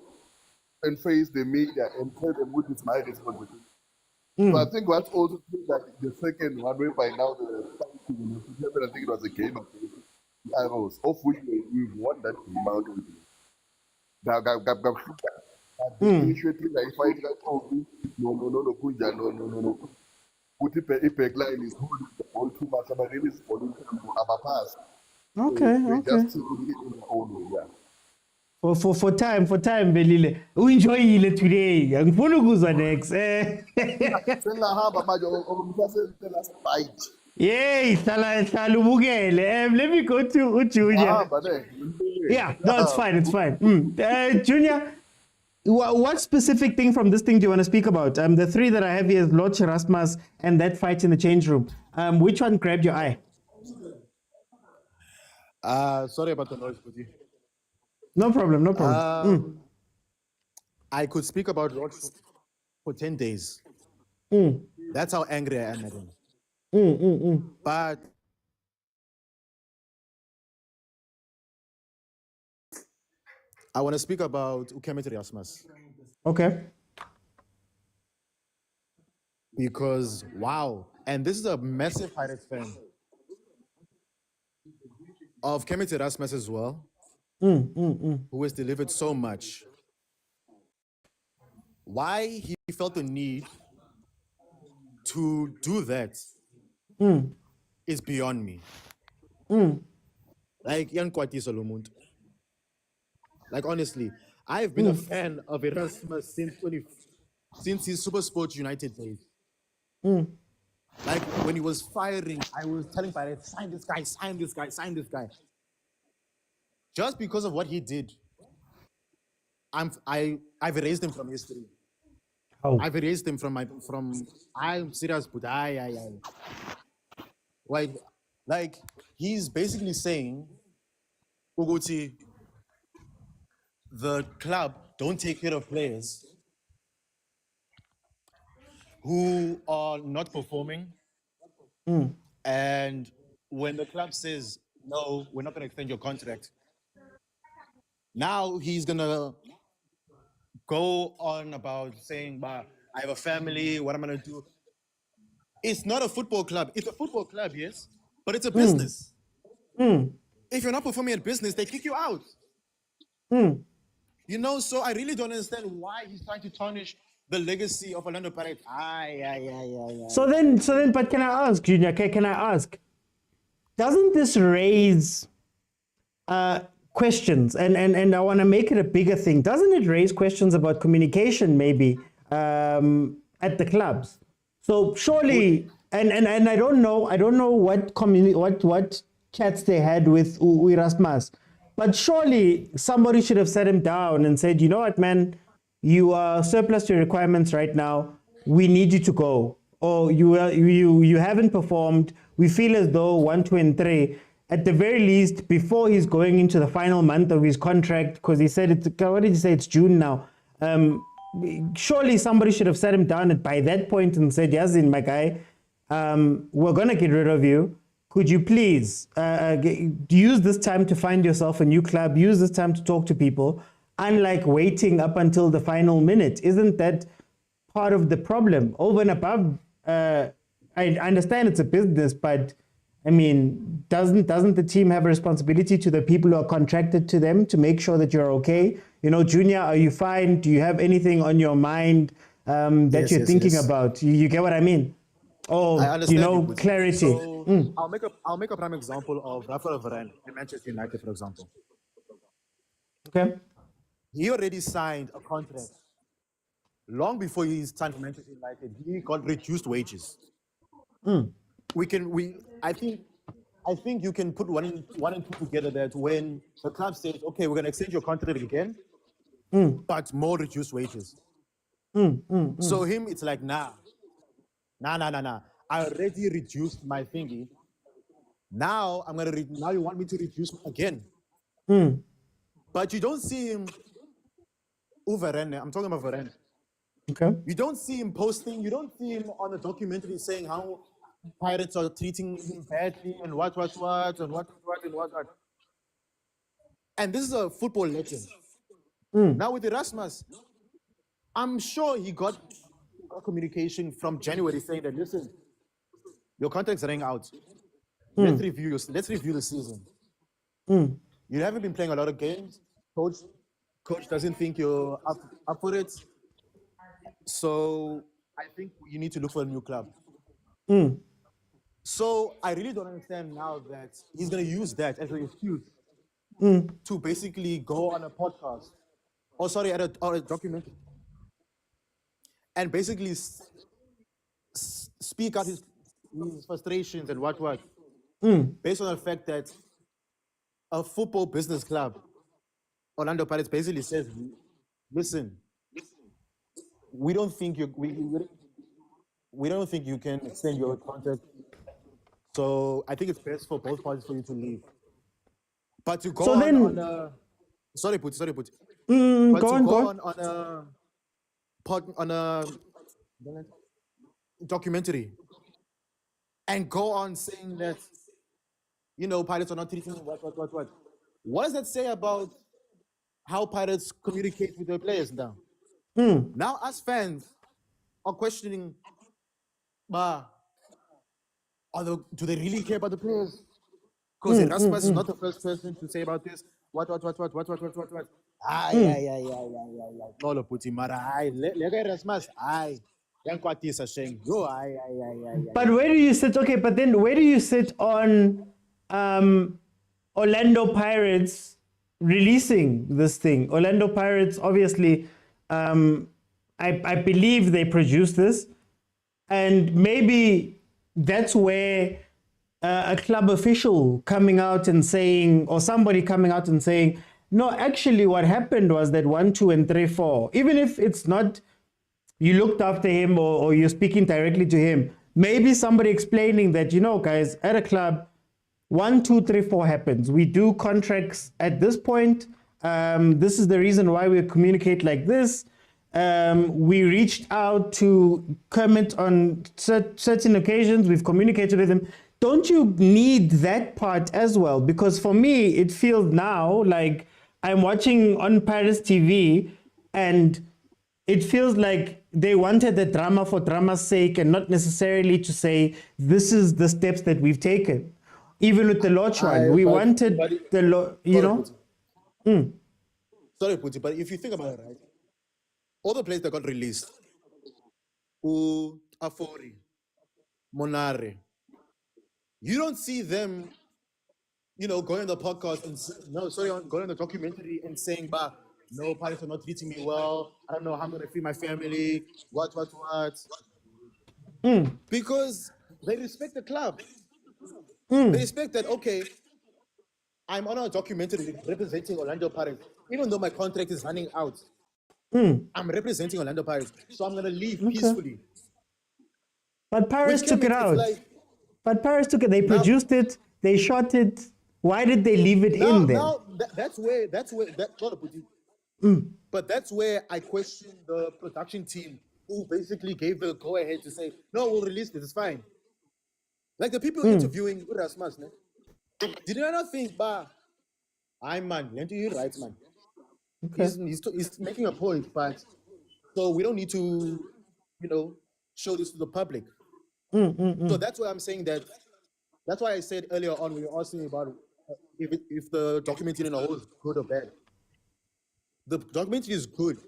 S10: and face the media and tell them what is my responsibility. So I think what's also true that the second one, whereby now I think it was a game of arrows, of which we've won that game out. Initiative I fight that no. Put the line is holding the ball too much, but really is holding our pass.
S7: Okay.
S10: Just in our own way, yeah.
S7: For time, Belile. We enjoy it today. Angifuna ukuzwa next.
S10: Sengahamba manje last fight.
S7: Yay, hlala ubukele. Let me go to Junior. Yeah, no, it's fine. Junior, what specific thing from this thing do you want to speak about? The three that I have here is Lord Erasmus and that fight in the change room. Which one grabbed your eye?
S1: Sorry about the noise, buddy.
S7: No problem.
S1: I could speak about Roach for 10 days. That's how angry I am at him. But I want to speak about Ukemete Erasmus.
S7: Okay.
S1: Because, wow. And this is a massive Pirates fan of Kemete Erasmus as well, who has delivered so much. Why he felt the need to do that is beyond me. Like, like, honestly, I've been a fan of Erasmus since his Super Sport United days. Like, when he was firing, I was telling Pirates, sign this guy. Just because of what he did, I've erased him from history.
S7: Oh.
S1: I've erased him I'm serious, but like he's basically saying, Uguti, the club don't take care of players who are not performing. And when the club says, no, we're not going to extend your contract, now he's going to go on about saying, I have a family, what am I going to do? It's not a football club. It's a football club, yes, but it's a business. If you're not performing at business, they kick you out. You know, so I really don't understand why he's trying to tarnish the legacy of Orlando Pirates.
S7: So then, but can I ask, Junior, can I ask, doesn't this raise questions? And I want to make it a bigger thing. Doesn't it raise questions about communication maybe at the clubs? So surely, and I don't know what chats they had with Erasmus, but surely somebody should have sat him down and said, you know what, man, you are surplus to requirements right now. We need you to go. Or you haven't performed. We feel as though 1, 2, and 3, at the very least, before he's going into the final month of his contract, because he said what did he say? It's June now. Surely somebody should have sat him down by that point and said, Yazin, my guy, we're going to get rid of you. Could you please use this time to find yourself a new club, use this time to talk to people, unlike waiting up until the final minute? Isn't that part of the problem? Over and above, I understand it's a business, but I mean, doesn't the team have a responsibility to the people who are contracted to them to make sure that you're okay? You know, Junior, are you fine? Do you have anything on your mind that you're thinking about? You get what I mean? Oh, you know, clarity.
S1: So I'll make a prime example of Rafael Varane in Manchester United, for example.
S7: Okay.
S1: He already signed a contract long before he signed for Manchester United. He got reduced wages. I think you can put one and two together, that when the club says, okay, we're going to extend your contract again, but more reduced wages. So him, it's like, nah. I already reduced my thingy. Now now you want me to reduce again. But you don't see him Overren. I'm talking about Veren.
S7: Okay.
S1: You don't see him posting, you don't see him on the documentary saying how Pirates are treating him badly and what and what. And this is a football legend. Now with Erasmus, I'm sure he got communication from January saying that, listen, your contract's running out. Let's review the season. You haven't been playing a lot of games. Coach doesn't think you're up for it. So I think you need to look for a new club. So I really don't understand now that he's going to use that as an excuse to basically go on a podcast, or a documentary, and basically speak out his frustrations and what, based on the fact that a football business club, Orlando Pirates, basically says, listen, we don't think we don't think you can extend your contract. So I think it's best for both parties for you to leave. But to go sorry, Puti. But to go on a documentary and go on saying that, Pirates are not treating what. What does that say about how Pirates communicate with their players now? Now us fans are questioning, do they really care about the players? Because Erasmus is not the first person to say about this. What? No, Puti, mara, Erasmus,
S7: But where do you sit? Okay, but then where do you sit on Orlando Pirates releasing this thing? Orlando Pirates, obviously, I believe they produced this, and maybe that's where a club official coming out and saying, or somebody coming out and saying, no, actually what happened was that 1, 2, and 3, 4, even if it's not you looked after him or you're speaking directly to him, maybe somebody explaining that, guys, at a club, 1, 2, 3, 4 happens. We do contracts at this point. This is the reason why we communicate like this. We reached out to comment on certain occasions. We've communicated with them. Don't you need that part as well? Because for me, it feels now like I'm watching on Paris TV and it feels like they wanted the drama for drama's sake and not necessarily to say, this is the steps that we've taken. Even with the Lodge one, we wanted the
S1: Sorry, Puti, but if you think about it, right, all the players that got released, Afori, Monare, you don't see them, going on the podcast and going on the documentary and saying, no, Pirates are not treating me well. I don't know how I'm going to feed my family. What. Because they respect the club. They respect that, okay, I'm on a documentary representing Orlando Pirates. Even though my contract is running out, I'm representing Orlando Pirates. So I'm going to leave peacefully.
S7: But Paris took it out. They produced it. They shot it. Why did they leave it in there?
S1: But that's where I question the production team who basically gave the go-ahead to say, no, we'll release this, it's fine. Like the people interviewing Erasmus, did I not think, I'm man, you're right, man. Okay. He's making a point, but so we don't need to, show this to the public. So that's why I'm saying that. That's why I said earlier on when you were asking me about if the documentary in a whole is good or bad. The documentary is good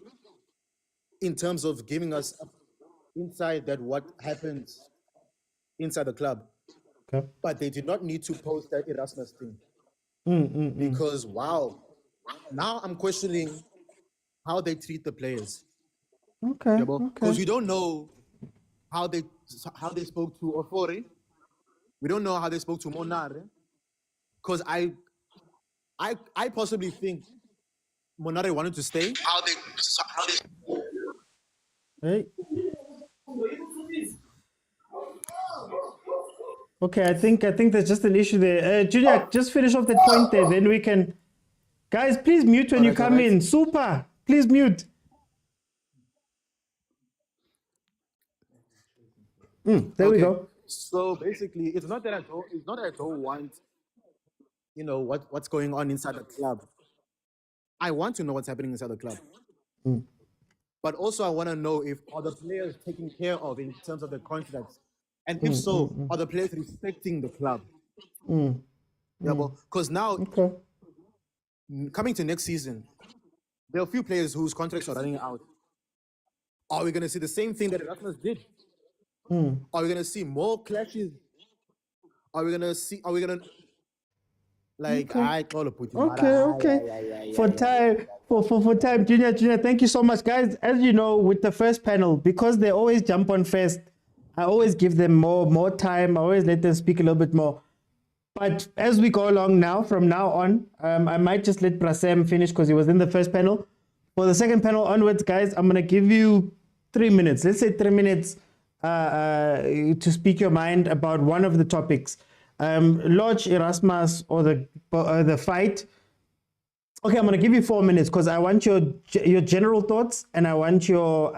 S1: in terms of giving us insight that what happens inside the club. Okay. But they did not need to post that Erasmus thing. Because wow, now I'm questioning how they treat the players.
S7: Okay.
S1: Because we don't know how they spoke to Ofori. We don't know how they spoke to Monare. Because I possibly think Monare wanted to stay.
S7: Hey. Okay, I think there's just an issue there. Junior, just finish off that point there, then we can. Guys, please mute when you come in. Super, please mute. There we go.
S1: So basically, it's not that I don't want, what's going on inside the club. I want to know what's happening inside the club. But also I want to know if are the players taken care of in terms of the contracts. And if so, are the players respecting the club? Because now, coming to next season, there are a few players whose contracts are running out. Are we going to see the same thing that Erasmus did? Are we going to see more clashes? Are we going to like I call it
S7: Okay. For time, Junior, thank you so much, guys. As you know, with the first panel, because they always jump on first, I always give them more time. I always let them speak a little bit more. But as we go along now, from now on, I might just let Prasem finish because he was in the first panel. For the second panel onwards, guys, I'm gonna give you 3 minutes. Let's say 3 minutes to speak your mind about one of the topics. Lodge, Erasmus, or the fight. Okay, I'm gonna give you 4 minutes because I want your general thoughts and I want your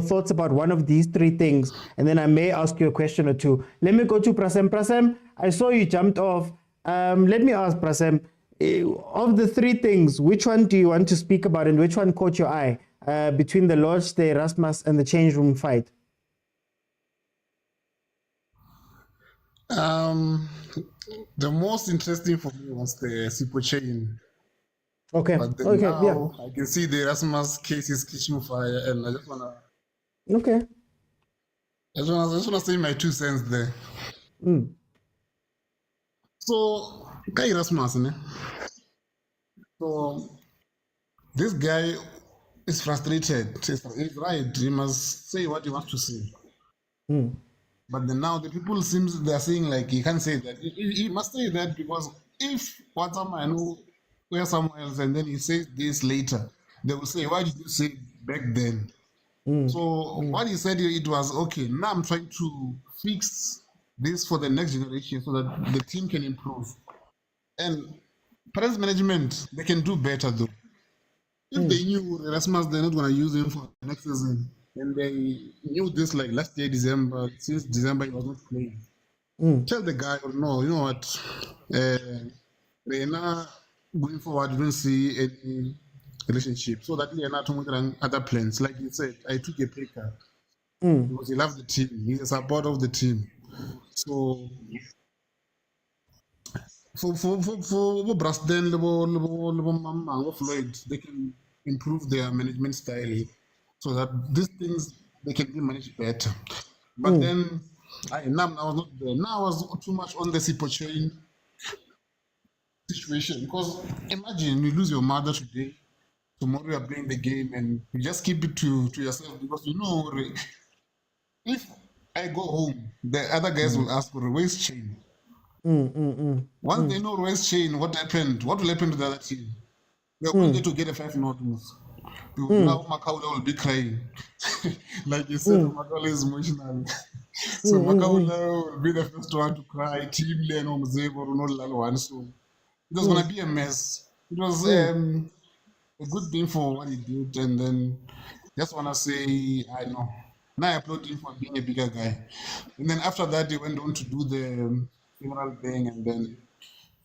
S7: thoughts about one of these 3 things, and then I may ask you a question or two. Let me go to Prasem. Prasem, I saw you jumped off. Let me ask Prasem, of the 3 things, which one do you want to speak about and which one caught your eye between the Lodge, the Erasmus, and the change room fight?
S8: The most interesting for me was the Super chain.
S7: Okay.
S8: But then
S7: Okay.
S8: now
S7: Yeah.
S8: I can see the Erasmus case is catching fire, and I just wanna.
S7: Okay.
S8: I just wanna say my 2 cents there. So, guy Erasmus, ne? So this guy is frustrated. He's right. He must say what he wants to say. But then now the people seems they're saying like he can't say that. He must say that because if I know where somewhere else and then he says this later, they will say, why did you say back then? So what he said, it was okay. Now I'm trying to fix this for the next generation so that the team can improve. And parents management, they can do better though. If they knew Erasmus, they're not going to use him for the next season. And they knew this like last year, December, since December he was not playing. Tell the guy, no, you know what, we're not going forward, we don't see any relationship. So that we're not talking other plans. Like you said, I took a pay cut because he loves the team. He's a supporter of the team. So for Brasden, Floyd, they can improve their management style so that these things they can be managed better. But then I was not there. Now I was too much on the Sipo chain situation because imagine you lose your mother today, tomorrow you are playing the game and you just keep it to yourself because you know if I go home, the other guys will ask for a waist chain. Once they know race chain, what happened? What will happen to the other team? They're going to get a 5-0 lose. Now Makaula will be crying. Like you said, Makaula is emotional. So Makaula will be the first one to cry. Team Len or Mazembe or not Lalo. So it was going to be a mess. It was a good thing for what he did. And then just want to say, I know. Now I applaud him for being a bigger guy. And then after that, he went on to do the funeral thing, and then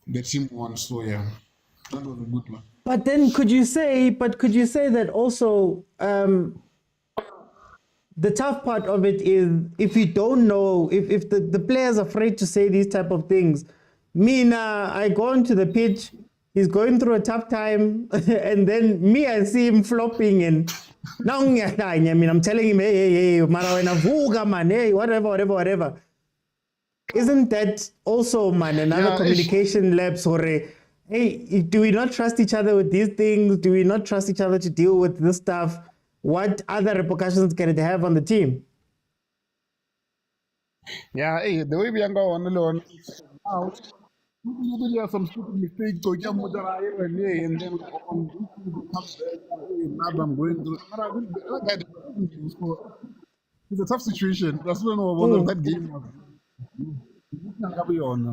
S8: the team won. So yeah, that was a good one.
S7: But then could you say that also the tough part of it is if you don't know, if the player's afraid to say these type of things. I go onto the pitch, he's going through a tough time, and then I see him flopping and now I'm telling him, hey, marawa man, hey, whatever. Isn't that also, man, another communication lapse? Or, hey, do we not trust each other with these things? Do we not trust each other to deal with this stuff? What other repercussions can it have on the team?
S8: Yeah, hey, the way we are going alone now, you have some stupid mistakes, so you and then I'm going through. It's a tough situation. That's when that game was.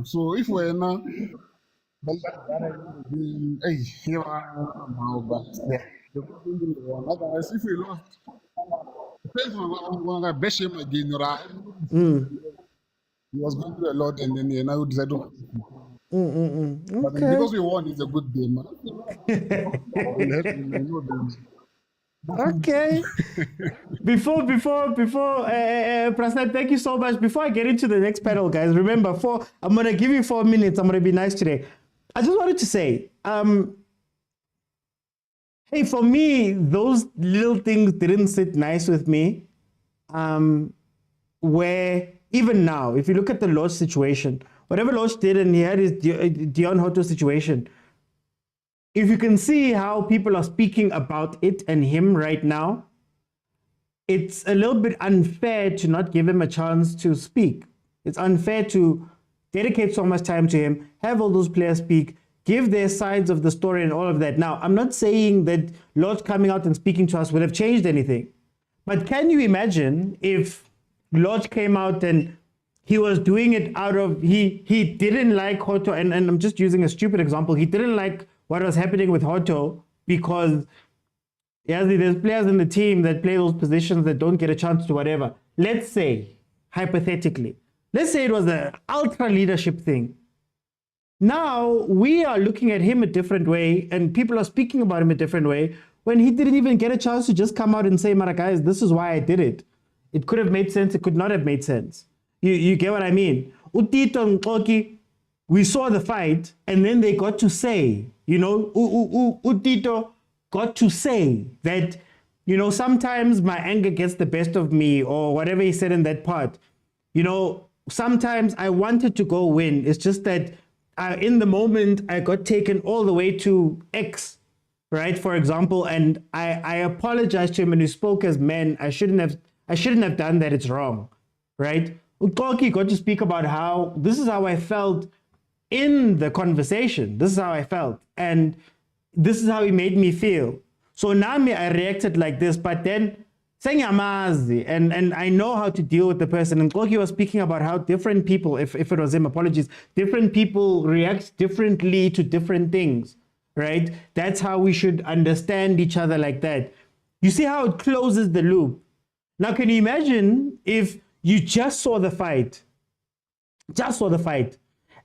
S8: So if we're not, hey, otherwise, if we lost, depends on the best game again, right? He was going through a lot, and then now decided to. But then because we won, it's a good game.
S7: Okay. Before, Prasad, thank you so much. Before I get into the next panel, guys, remember, I'm gonna give you 4 minutes. I'm gonna be nice today. I just wanted to say, hey, for me, those little things didn't sit nice with me. Where even now, if you look at the Lodge situation, whatever Lodge did, and he had his Dion Hoto situation. If you can see how people are speaking about it and him right now, it's a little bit unfair to not give him a chance to speak. It's unfair to dedicate so much time to him, have all those players speak, give their sides of the story and all of that. Now, I'm not saying that Lodge coming out and speaking to us would have changed anything. But can you imagine if Lodge came out and he was doing it out of, he didn't like Hoto, and I'm just using a stupid example. He didn't like what was happening with Hoto because there's players in the team that play those positions that don't get a chance to whatever. Let's say, hypothetically, let's say it was an ultra leadership thing. Now we are looking at him a different way and people are speaking about him a different way when he didn't even get a chance to just come out and say, Mara guys, this is why I did it. It could have made sense, it could not have made sense. You get what I mean? Utito and Koki, we saw the fight and then they got to say, Utito got to say that, sometimes my anger gets the best of me or whatever he said in that part. Sometimes I wanted to go win. It's just that in the moment I got taken all the way to X, right? For example, and I apologized to him and he spoke as men. I shouldn't have done that. It's wrong, right? Ukoki got to speak about how this is how I felt in the conversation. This is how I felt. And this is how he made me feel. So now I reacted like this, but then and I know how to deal with the person. And Koki was speaking about how different people, if it was him, apologies, different people react differently to different things, right? That's how we should understand each other like that. You see how it closes the loop. Now, can you imagine if you just saw the fight,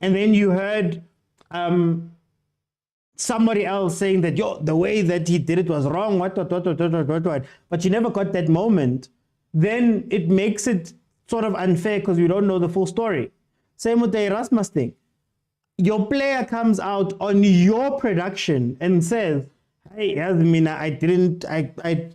S7: and then you heard somebody else saying that, the way that he did it was wrong, what, but you never got that moment, then it makes it sort of unfair because you don't know the full story. Same with the Erasmus thing. Your player comes out on your production and says, hey,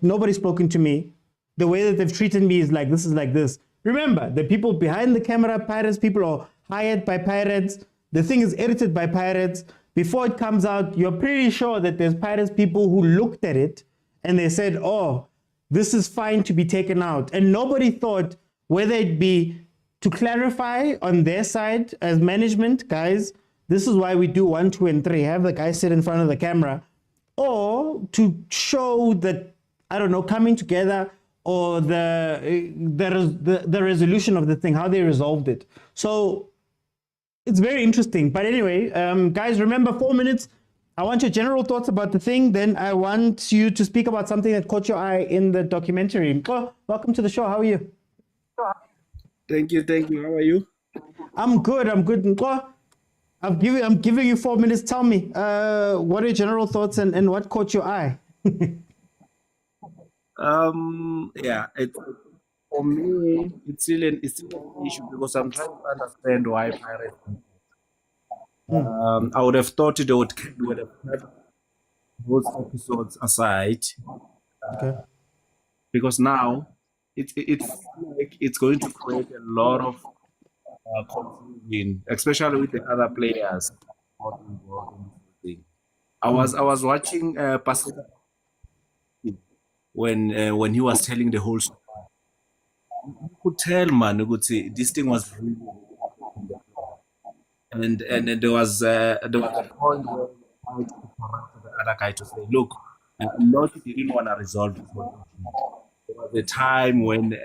S7: nobody's spoken to me. The way that they've treated me is like this, is like this. Remember, the people behind the camera, Pirates, people are hired by Pirates. The thing is edited by Pirates. Before it comes out, you're pretty sure that there's Pirates people who looked at it and they said, oh, this is fine to be taken out. And nobody thought whether it be to clarify on their side as management, guys, this is why we do 1, 2, and 3. Have the guy sit in front of the camera, or to show that, I don't know, coming together or the resolution of the thing, how they resolved it. So it's very interesting. But anyway, guys, remember 4 minutes. I want your general thoughts about the thing. Then I want you to speak about something that caught your eye in the documentary. Oh, welcome to the show. How are you?
S3: Thank you. How are you?
S7: I'm good. I'm giving you 4 minutes. Tell me, what are your general thoughts and what caught your eye?
S3: For me, it's still an issue because I'm trying to understand why Pirates. I would have thought they would have kept those episodes aside, because now it's like it's going to create a lot of confusion, especially with the other players. I was watching Pascal when he was telling the whole story. You could tell, man, you could see this thing was really, and there was a point where I had to correct the other guy to say, look, Lottie didn't want to resolve this. There was a time when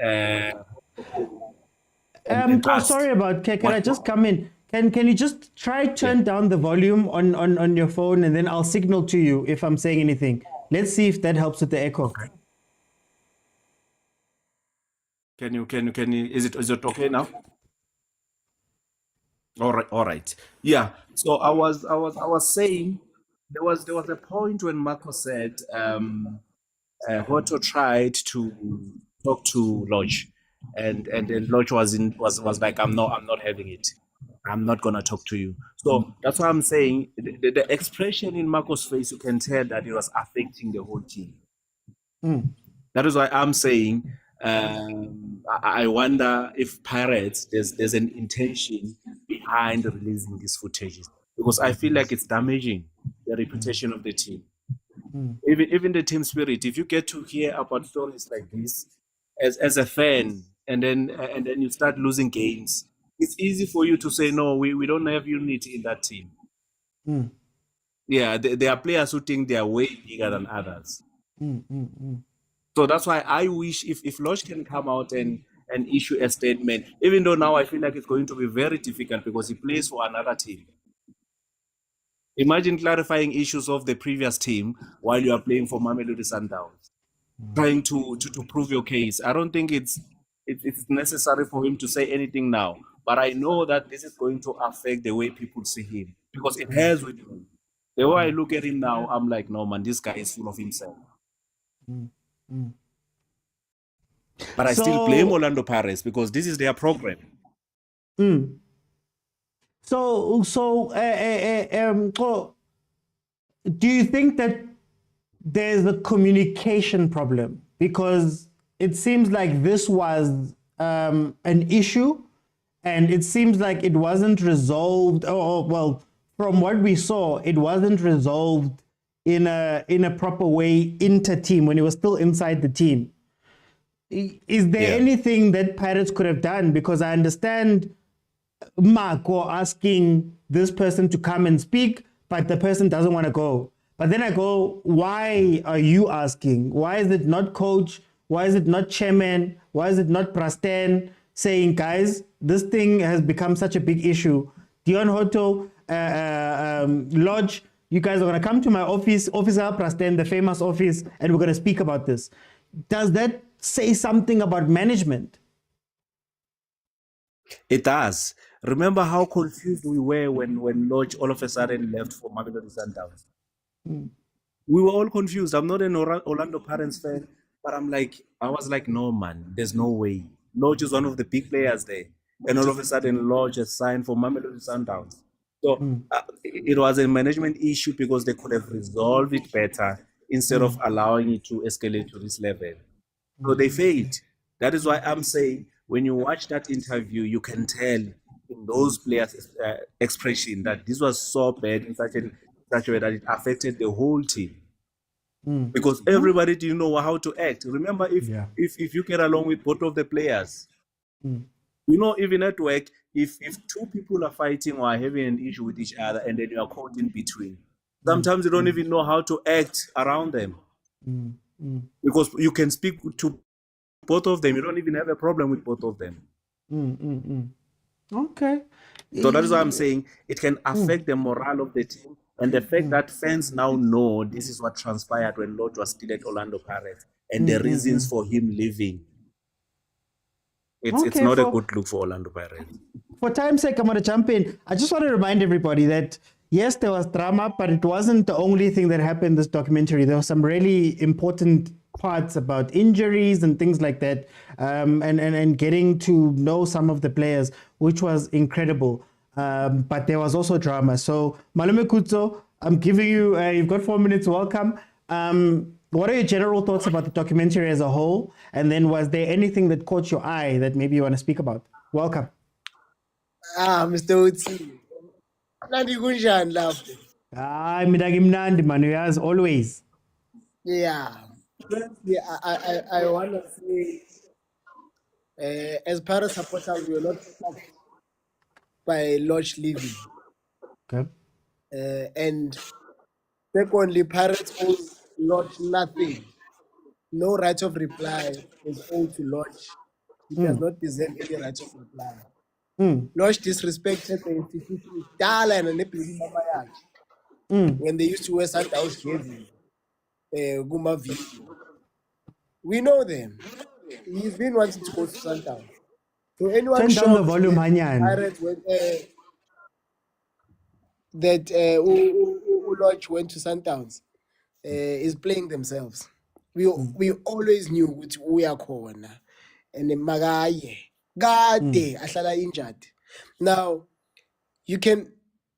S3: and asked.
S7: Sorry about. Can I just come in? Can you just try turn down the volume on your phone, and then I'll signal to you if I'm saying anything. Let's see if that helps with the echo.
S3: Okay. Can you? Is it okay now? All right. Yeah. So I was saying there was a point when Marco said Hoto tried to talk to Lodge, and then Lodge was like, I'm not having it. I'm not gonna talk to you. So that's why I'm saying the expression in Marco's face, you can tell that it was affecting the whole team. That is why I'm saying I wonder if Pirates there's an intention behind releasing these footages, because I feel like it's damaging the reputation of the team. Even the team spirit. If you get to hear about stories like this as a fan, and then you start losing games, it's easy for you to say, no, we don't have unity in that team. Yeah, there are players who think they are way bigger than others. So that's why I wish if Lodge can come out and issue a statement, even though now I feel like it's going to be very difficult because he plays for another team. Imagine clarifying issues of the previous team while you are playing for Mamelodi Sundowns, trying to prove your case. I don't think it's necessary for him to say anything now, but I know that this is going to affect the way people see him, because it has with me. The way I look at him now, I'm like, no man, this guy is full of himself. But I still blame Orlando Pirates because this is their program.
S7: So, do you think that there's a communication problem? Because it seems like this was an issue, and it seems like it wasn't resolved. Well, from what we saw, it wasn't resolved in a proper way inter-team when he was still inside the team. Is there anything that Pirates could have done? Because I understand Marco asking this person to come and speak, but the person doesn't want to go. But then I go, why are you asking? Why is it not coach? Why is it not chairman? Why is it not Prasten saying, guys, this thing has become such a big issue. Dion Hoto, Lodge, you guys are going to come to my office, Officer Prasten, the famous office, and we're going to speak about this. Does that say something about management?
S3: It does. Remember how confused we were when Lodge all of a sudden left for Mamelodi Sundowns. We were all confused. I'm not an Orlando Pirates fan, but I was like, no man, there's no way. Lodge is one of the big players there, and all of a sudden Lodge has signed for Mamelodi Sundowns. So it was a management issue because they could have resolved it better instead of allowing it to escalate to this level. So they failed. That is why I'm saying when you watch that interview, you can tell in those players' expression that this was so bad in such a way that it affected the whole team. Because everybody didn't know how to act. Remember, if you get along with both of the players, you know, even at work, if two people are fighting or are having an issue with each other and then you are caught in between, sometimes you don't even know how to act around them. Because you can speak to both of them. You don't even have a problem with both of them.
S7: Okay.
S3: So that is why I'm saying it can affect the morale of the team. And the fact that fans now know this is what transpired when Lodge was still at Orlando Pirates and the reasons for him leaving. It's not a good look for Orlando Pirates.
S7: For time's sake, I'm going to jump in. I just want to remind everybody that, yes, there was drama, but it wasn't the only thing that happened in this documentary. There were some really important parts about injuries and things like that, and getting to know some of the players, which was incredible. But there was also drama. So, Malume Kutso, I'm giving you, you've got 4 minutes. Welcome. What are your general thoughts about the documentary as a whole? And then was there anything that caught your eye that maybe you want to speak about? Welcome.
S12: Mr. Utsi. Nandi kunjani lapho?
S7: Mina ngimnandi man, as always.
S12: Yeah. I want to say, as Pirates supporters, we are not shocked by Lodge leaving.
S7: Okay.
S12: And secondly, Pirates owes Lodge nothing. No right of reply is owed to Lodge. He does not deserve any right of reply. Lodge disrespected the institution dala and nebhilini mama yakhe when they used to wear Sundowns jerseys kuma-video. We know them. He's been wanting to go to Sundowns. So anyone
S7: Turn down the
S12: shocked
S7: volume,
S12: that
S7: Hanyan.
S12: Pirates went, Lodge went to Sundowns is playing themselves. We always knew which we are corner and the magaye gade ahlala injured. Now you can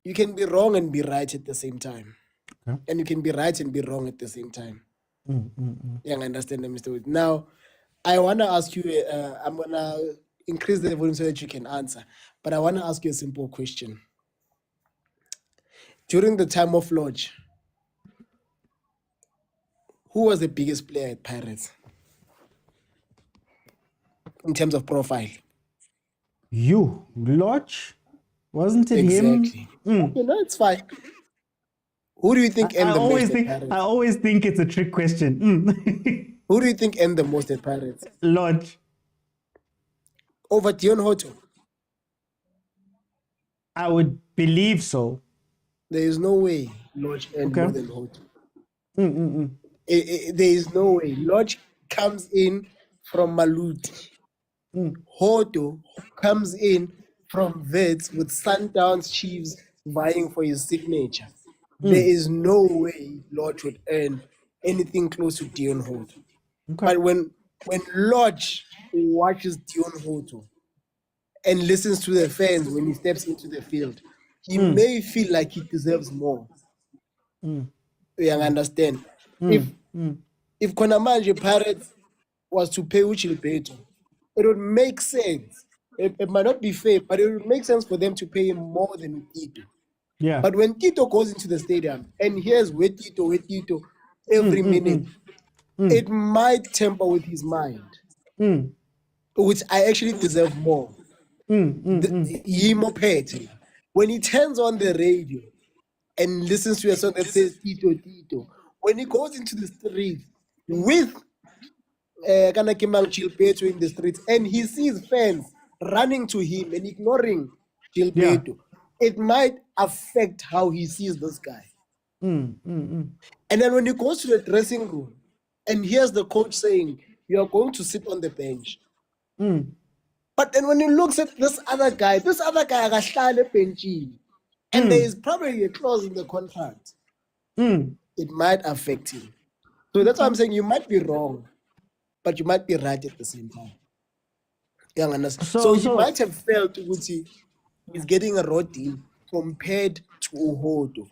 S12: be wrong and be right at the same time, and you can be right and be wrong at the same time. Yeah, I understand that, Mr. Wood. Now I want to ask you. I'm gonna increase the volume so that you can answer, but I want to ask you a simple question. During the time of Lodge, who was the biggest player at Pirates in terms of profile?
S7: You, Lodge? Wasn't it
S12: Exactly.
S7: him?
S12: You know, it's fine. Who do you think earned the most at Pirates?
S7: I always think it's a trick question.
S12: Who do you think earned the most at Pirates?
S7: Lodge.
S12: Over Dion Hoto?
S7: I would believe so.
S12: There is no way Lodge earned more than Hoto. There is no way. Lodge comes in from Maluti. Hoto comes in from Vets with Sundowns Chiefs vying for his signature. There is no way Lodge would earn anything close to Dion Hoto. But when Lodge watches Dion Hoto and listens to the fans when he steps into the field, he may feel like he deserves more. You understand? If Konamanje Pirates was to pay Uchilbeto, it would make sense. It might not be fair, but it would make sense for them to pay him more than Tito.
S7: Yeah.
S12: But when Tito goes into the stadium and hears with Tito every minute, it might temper with his mind, which I actually deserve more. When he turns on the radio and listens to a song that says Tito, Tito, when he goes into the street with Kanakimang Gilberto in the streets and he sees fans running to him and ignoring Gilberto, it might affect how he sees this guy. And then when he goes to the dressing room and hears the coach saying, you are going to sit on the bench. But then when he looks at this other guy akahlale benchini, and there is probably a clause in the contract, it might affect him. So that's why I'm saying you might be wrong, but you might be right at the same time. So he might have felt he's getting a raw deal compared to Uhodo.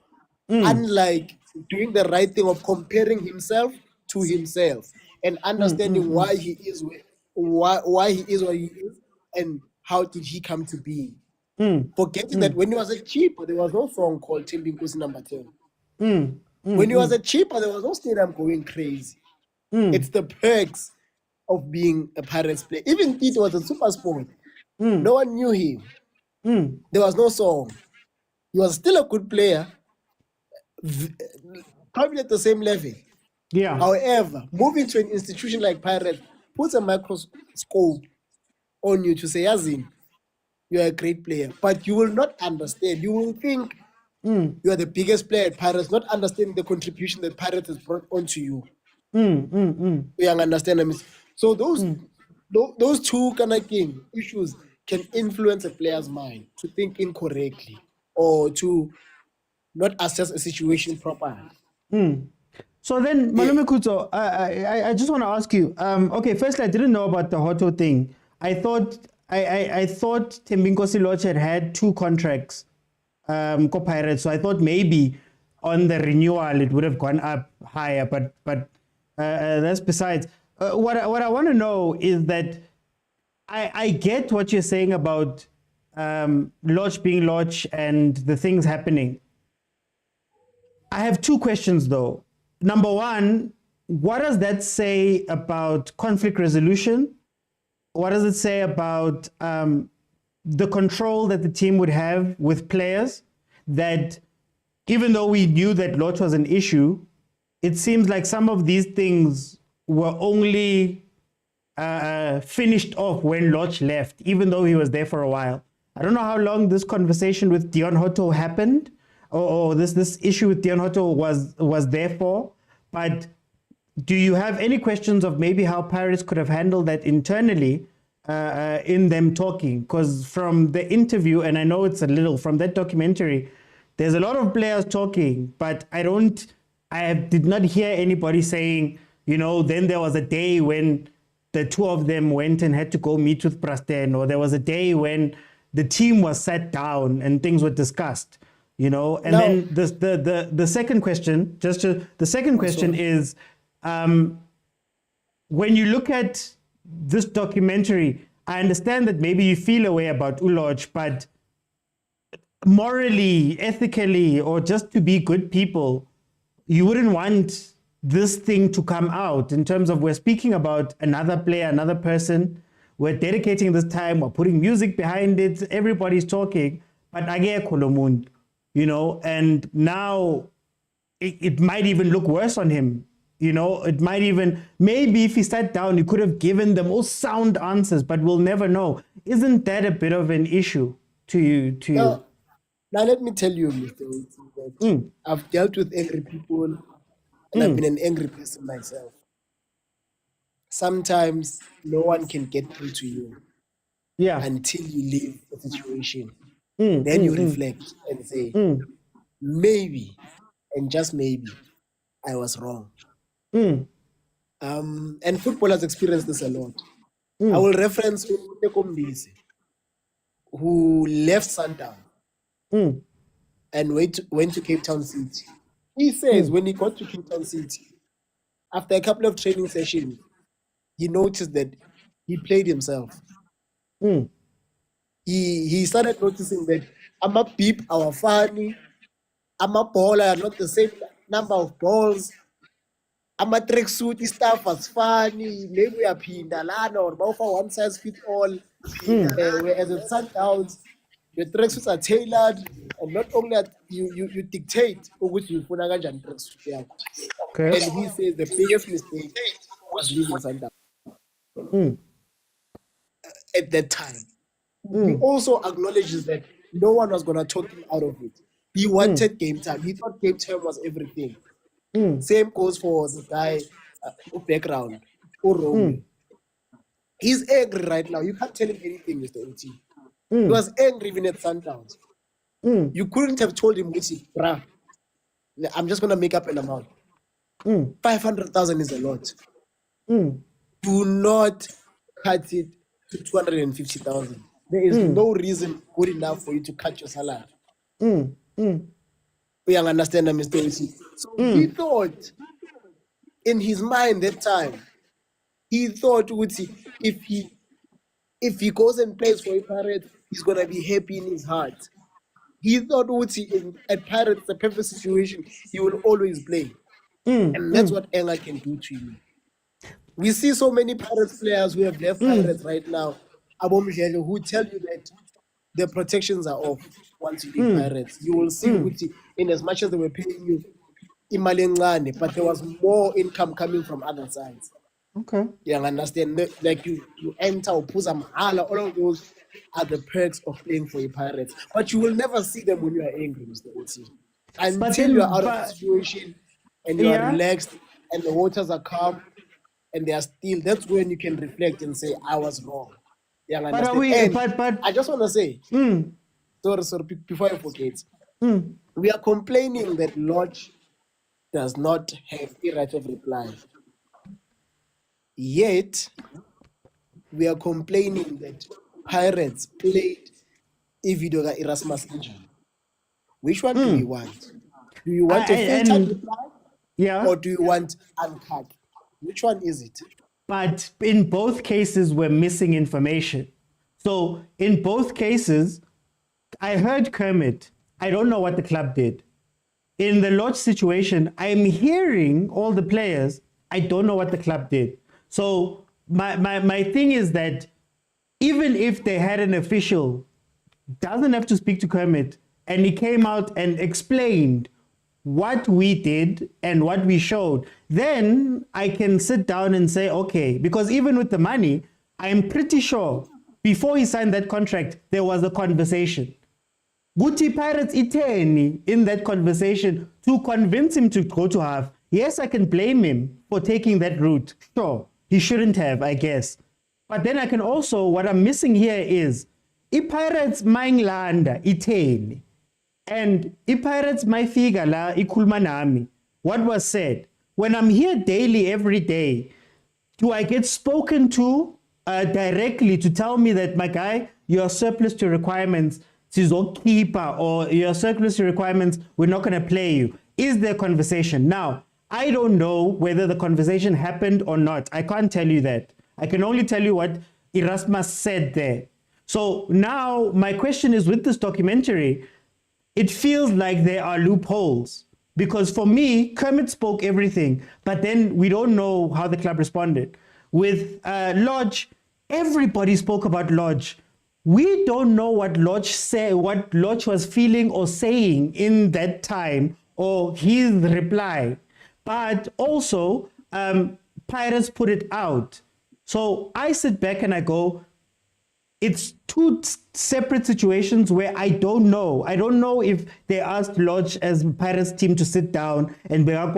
S12: Unlike doing the right thing of comparing himself to himself and understanding why he is why he is what he is and how did he come to be. Forgetting that when he was a cheaper, there was no song called Timbinkusi number 10. When he was a cheaper, there was no stadium going crazy. It's the perks of being a Pirates player. Even Tito was a super sport. No one knew him. There was no song. He was still a good player, probably at the same level.
S7: Yeah.
S12: However, moving to an institution like Pirates puts a microscope on you to say, Yazin, you're a great player, but you will not understand. You will think you are the biggest player at Pirates, not understanding the contribution that Pirates has brought onto you. You understand me? So those two kind of issues can influence a player's mind to think incorrectly or to not assess a situation properly.
S7: So then, Malume Kuto, I just want to ask you. Okay, firstly, I didn't know about the Hoto thing. I thought Tembinkosi Lodge had 2 contracts, co-Pirates. So I thought maybe on the renewal it would have gone up higher. But that's besides. What I want to know is that I get what you're saying about Lodge being Lodge and the things happening. I have 2 questions though. Number one, what does that say about conflict resolution? What does it say about the control that the team would have with players? That even though we knew that Lodge was an issue, it seems like some of these things were only finished off when Lodge left, even though he was there for a while. I don't know how long this conversation with Dion Hotto happened, or this issue with Dion Hotto was there for, but do you have any questions of maybe how Pirates could have handled that internally in them talking? Because from the interview, and I know it's a little from that documentary, there's a lot of players talking, but I did not hear anybody saying, then there was a day when the two of them went and had to go meet with Prasten, or there was a day when the team was sat down and things were discussed, and then the second question, is, when you look at this documentary, I understand that maybe you feel a way about Uloj, but morally, ethically, or just to be good people, you wouldn't want this thing to come out in terms of we're speaking about another player, another person, we're dedicating this time, we're putting music behind it, everybody's talking, but and now it might even look worse on him. It might even, maybe if he sat down, he could have given the most sound answers, but we'll never know. Isn't that a bit of an issue to you?
S12: Now, let me tell you, Mr. Oti, that I've dealt with angry people, and I've been an angry person myself. Sometimes no one can get through to you until you leave the situation. Then you reflect and say, maybe, and just maybe, I was wrong. And football has experienced this a lot. I will reference Utekombisi, who left Sundowns and went to Cape Town City. He says when he got to Cape Town City, after a couple of training sessions, he noticed that he played himself. He started noticing that I'm a beep, our funny, I'm a baller, not the same number of balls. I'm a tracksuit stuff was funny. Maybe we are pindalana or for one size fits all. Whereas at Sundowns, the tracksuits are tailored, and not only that you dictate which you put a tracksuit. And he says the biggest mistake was leaving Sundowns at that time. He also acknowledges that no one was going to talk him out of it. He wanted game time. He thought game time was everything. Same goes for the guy background, Romeo. He's angry right now. You can't tell him anything, Mr. OT. He was angry even at Sundowns. You couldn't have told him, bruh, I'm just going to make up an amount. 500,000 is a lot. Do not cut it to 250,000. There is no reason good enough for you to cut your salary. We understand that, Mr. OT. So he thought, in his mind that time, he thought, if he goes and plays for a Pirate, he's gonna be happy in his heart. He thought, at Pirates, the perfect situation, he will always play, and that's what anger can do to you. We see so many Pirates players who have left Pirates right now, who tell you that the protections are off once you leave Pirates. You will see, in as much as they were paying you imali encane, but there was more income coming from other sides.
S7: Okay.
S12: You understand? Like you enter or puza mahala, all of those are the perks of playing for a Pirates. But you will never see them when you are angry, Mr. Oti. Until you are out of the situation and you are relaxed and the waters are calm and they are still, that's when you can reflect and say, I was wrong. You understand? But I just want to say, sorry, before I forget, we are complaining that Lodge does not have a right of reply. Yet, we are complaining that Pirates played Ividoga Erasmus injury. Which one do you want? Do you want a filtered reply? Or do you want uncut? Which one is it?
S7: But in both cases, we're missing information. So in both cases, I heard Kermit. I don't know what the club did. In the Lodge situation, I'm hearing all the players. I don't know what the club did. So my thing is that even if they had an official, doesn't have to speak to Kermit, and he came out and explained what we did and what we showed, then I can sit down and say, okay, because even with the money, I'm pretty sure before he signed that contract, there was a conversation. Guti Pirates iteni in that conversation to convince him to go to half. Yes, I can blame him for taking that route. Sure, he shouldn't have, I guess. But then I can also, what I'm missing here is, Pirates mainglanda iteni. And Pirates my figure la ikulmanami. What was said? When I'm here daily, every day, do I get spoken to directly to tell me that, my guy, you're surplus to requirements, keeper, or you're surplus to requirements, we're not going to play you? Is there conversation? Now, I don't know whether the conversation happened or not. I can't tell you that. I can only tell you what Erasmus said there. So now my question is, with this documentary, it feels like there are loopholes. Because for me, Kermit spoke everything, but then we don't know how the club responded. With Lodge, everybody spoke about Lodge. We don't know what Lodge said, what Lodge was feeling or saying in that time, or his reply. But also, Pirates put it out. So I sit back and I go, it's two separate situations where I don't know. I don't know if they asked Lodge as Pirates team to sit down and I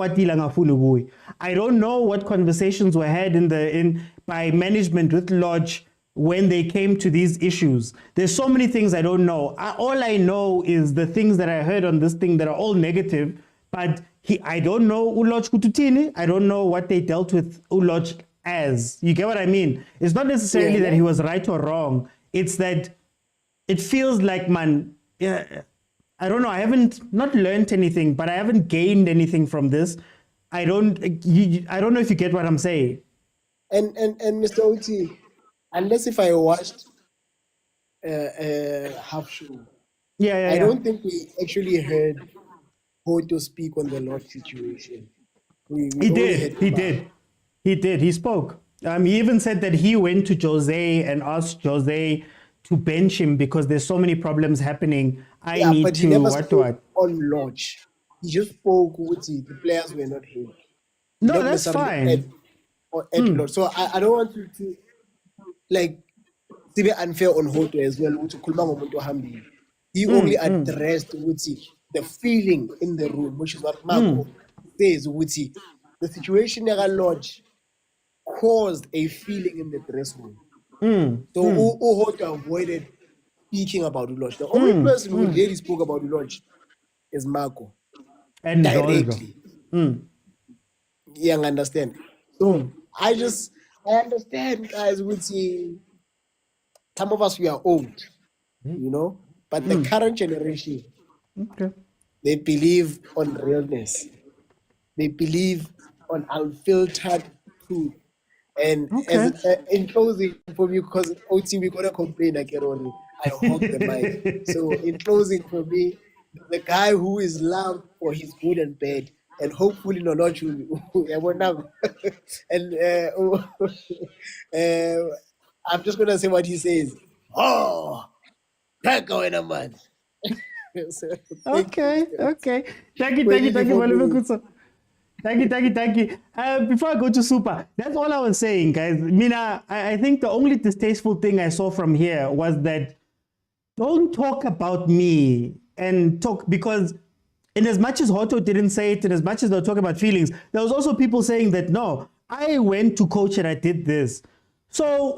S7: don't know what conversations were had by management with Lodge when they came to these issues. There's so many things I don't know. All I know is the things that I heard on this thing that are all negative, but I don't know Lodge Kututini. I don't know what they dealt with Lodge as. You get what I mean? It's not necessarily that he was right or wrong. It's that it feels like, man, I don't know. I haven't not learned anything, but I haven't gained anything from this. I don't know if you get what I'm saying.
S12: And Mr. Oti, unless if I watched half show, I don't think we actually heard Hoto speak on the Lord situation.
S7: He did. He spoke. He even said that he went to Jose and asked Jose to bench him because there's so many problems happening.
S12: But he never spoke on Lodge. He just spoke with the players were not here.
S7: No, that's fine.
S12: Lodge. So I don't want to be unfair on Hoto as well. He only addressed the feeling in the room, which is what Marco says. The situation at Lodge caused a feeling in the dressing room. So Hoto avoided speaking about the Lodge. The only person who really spoke about the Lodge is Marco.
S7: And
S12: directly. Yeah, I understand. So I understand, guys, some of us, we are old, but the current generation, they believe on realness. They believe on unfiltered truth. And in closing, for me, because OT, we got to complain like Eroni, I hog the mic. So in closing, for me, the guy who is loved for his good and bad, and hopefully not you. And I'm just gonna say what he says. Oh, that going a man.
S7: Okay. Thank you. Thank you. Before I go to Super, that's all I was saying, guys. Mina, I think the only distasteful thing I saw from here was that don't talk about me and talk, because in as much as Hoto didn't say it, and as much as they were talking about feelings, there was also people saying that, no, I went to coach and I did this. So,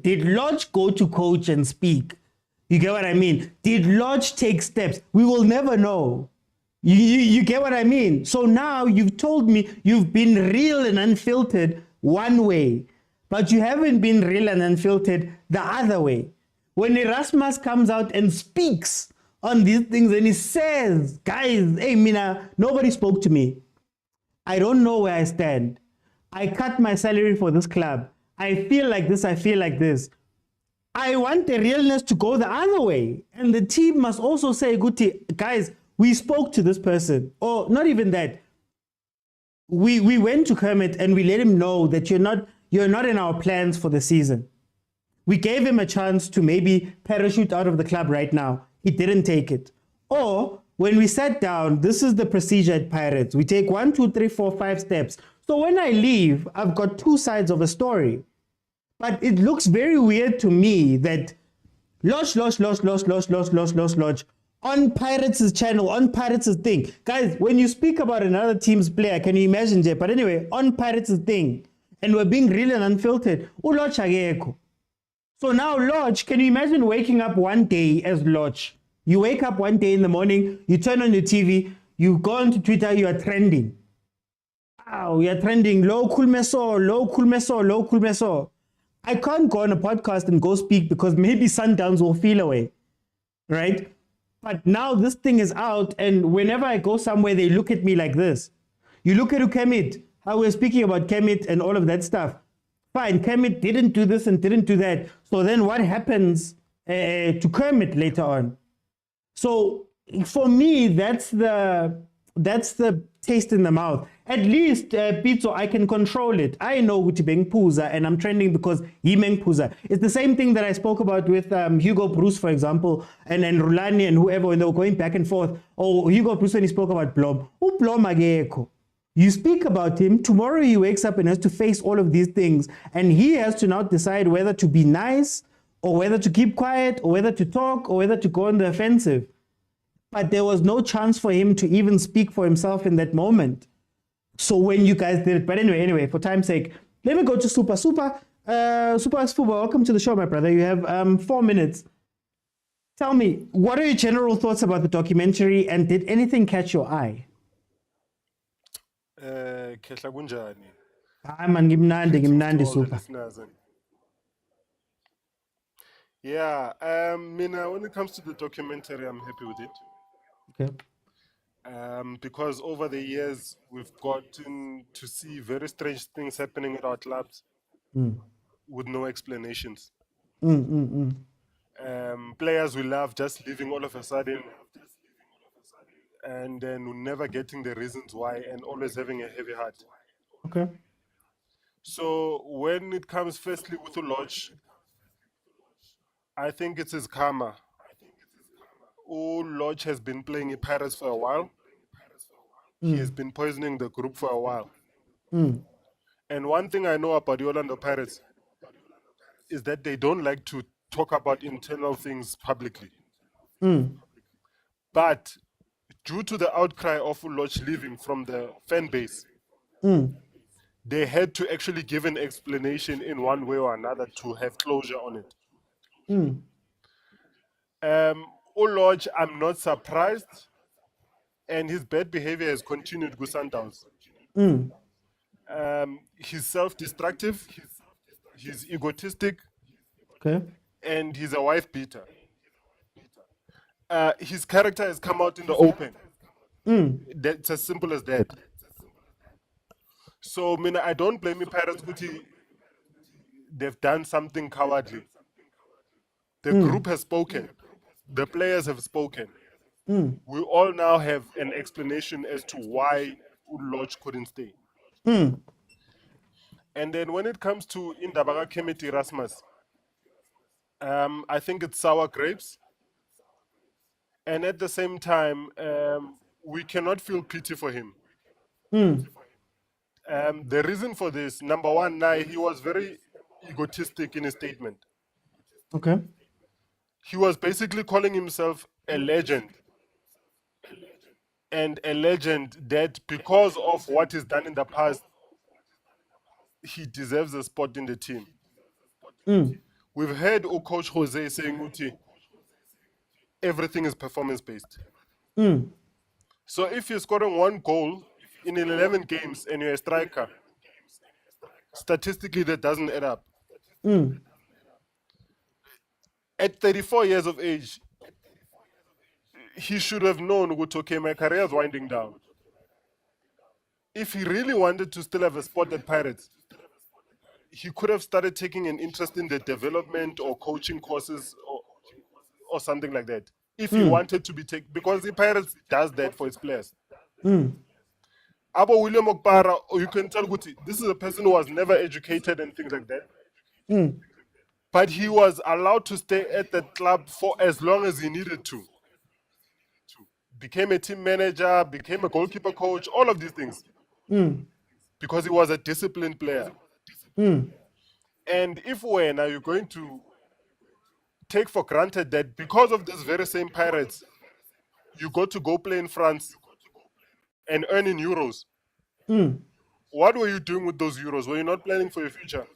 S7: did Lodge go to coach and speak? You get what I mean? Did Lodge take steps? We will never know. You get what I mean? So now you've told me you've been real and unfiltered one way, but you haven't been real and unfiltered the other way. When Erasmus comes out and speaks on these things and he says, guys, hey, Mina, nobody spoke to me. I don't know where I stand. I cut my salary for this club. I feel like this. I feel like this. I want the realness to go the other way. And the team must also say, guys, we spoke to this person. Or not even that. We went to Kermit and we let him know that you're not in our plans for the season. We gave him a chance to maybe parachute out of the club right now. He didn't take it. Or when we sat down, this is the procedure at Pirates. We take 1, 2, 3, 4, 5 steps. So when I leave, I've got two sides of a story. But it looks very weird to me that Lodge on Pirates' channel, on Pirates' thing. Guys, when you speak about another team's player, can you imagine, Jay? But anyway, on Pirates' thing, and we're being real and unfiltered. Lodge ageko. So now Lodge, can you imagine waking up one day as Lodge? You wake up one day in the morning, you turn on your TV, you go onto Twitter, you are trending. Wow, you're trending. Low cool meso. I can't go on a podcast and go speak because maybe Sundowns will feel away, right? But now this thing is out, and whenever I go somewhere, they look at me like this. You look at Kermit, how we're speaking about Kermit and all of that stuff. Fine, Kermit didn't do this and didn't do that. So then what happens to Kermit later on? So for me, that's the taste in the mouth. At least, Pitso, I can control it. I know Guti Beng Puza, and I'm trending because he Meng Puza. It's the same thing that I spoke about with Hugo Bruce, for example, and Rulani and whoever, when they were going back and forth. Oh, Hugo Bruce, when he spoke about Blom. Oh, Blom ageko. You speak about him, tomorrow he wakes up and has to face all of these things, and he has to now decide whether to be nice, or whether to keep quiet, or whether to talk, or whether to go on the offensive. But there was no chance for him to even speak for himself in that moment. So when you guys did it, but anyway, for time's sake, let me go to Super Sfuba. Welcome to the show, my brother. You have 4 minutes. Tell me, what are your general thoughts about the documentary, and did anything catch your eye?
S13: Khehla kunjani?
S7: Hayi man, ngimnandi Super.
S13: Yeah, Mina, when it comes to the documentary, I'm happy with it.
S7: Okay.
S13: Because over the years, we've gotten to see very strange things happening at our clubs with no explanations. Players we love just leaving all of a sudden, and then never getting the reasons why, and always having a heavy heart.
S7: Okay.
S13: So when it comes firstly with Lodge, I think it's his karma. Lodge has been playing Pirates for a while. He has been poisoning the group for a while. And one thing I know about the Orlando Pirates is that they don't like to talk about internal things publicly. But due to the outcry of Lodge leaving from the fan base, they had to actually give an explanation in one way or another to have closure on it. Lodge, I'm not surprised, and his bad behavior has continued with Sundowns. He's self-destructive, he's egotistic,
S7: okay,
S13: and he's a wife beater. His character has come out in the open. That's as simple as that. So, I don't blame the Pirates. They've done something cowardly. The group has spoken. The players have spoken. We all now have an explanation as to why Lodge couldn't stay. And then when it comes to Indaba Kemeti Rasmus, I think it's sour grapes. And at the same time, we cannot feel pity for him. The reason for this, number one, he was very egotistic in his statement.
S7: Okay.
S13: He was basically calling himself a legend. And a legend that because of what he's done in the past, he deserves a spot in the team. We've heard Coach Jose saying, Uti, everything is performance-based. So if you're scoring 1 goal in 11 games and you're a striker, statistically that doesn't add up. At 34 years of age, he should have known, okay, my career is winding down. If he really wanted to still have a spot at Pirates, he could have started taking an interest in the development or coaching courses or something like that. If he wanted to be taken, because the Pirates does that for its players. Abo William Okpara, you can tell Guti, this is a person who was never educated and things like that. But he was allowed to stay at the club for as long as he needed to. Became a team manager, became a goalkeeper coach, all of these things. Because he was a disciplined player. And if you're going to take for granted that because of this very same Pirates, you got to go play in France and earn in euros. What were you doing with those euros? Were you not planning for your future?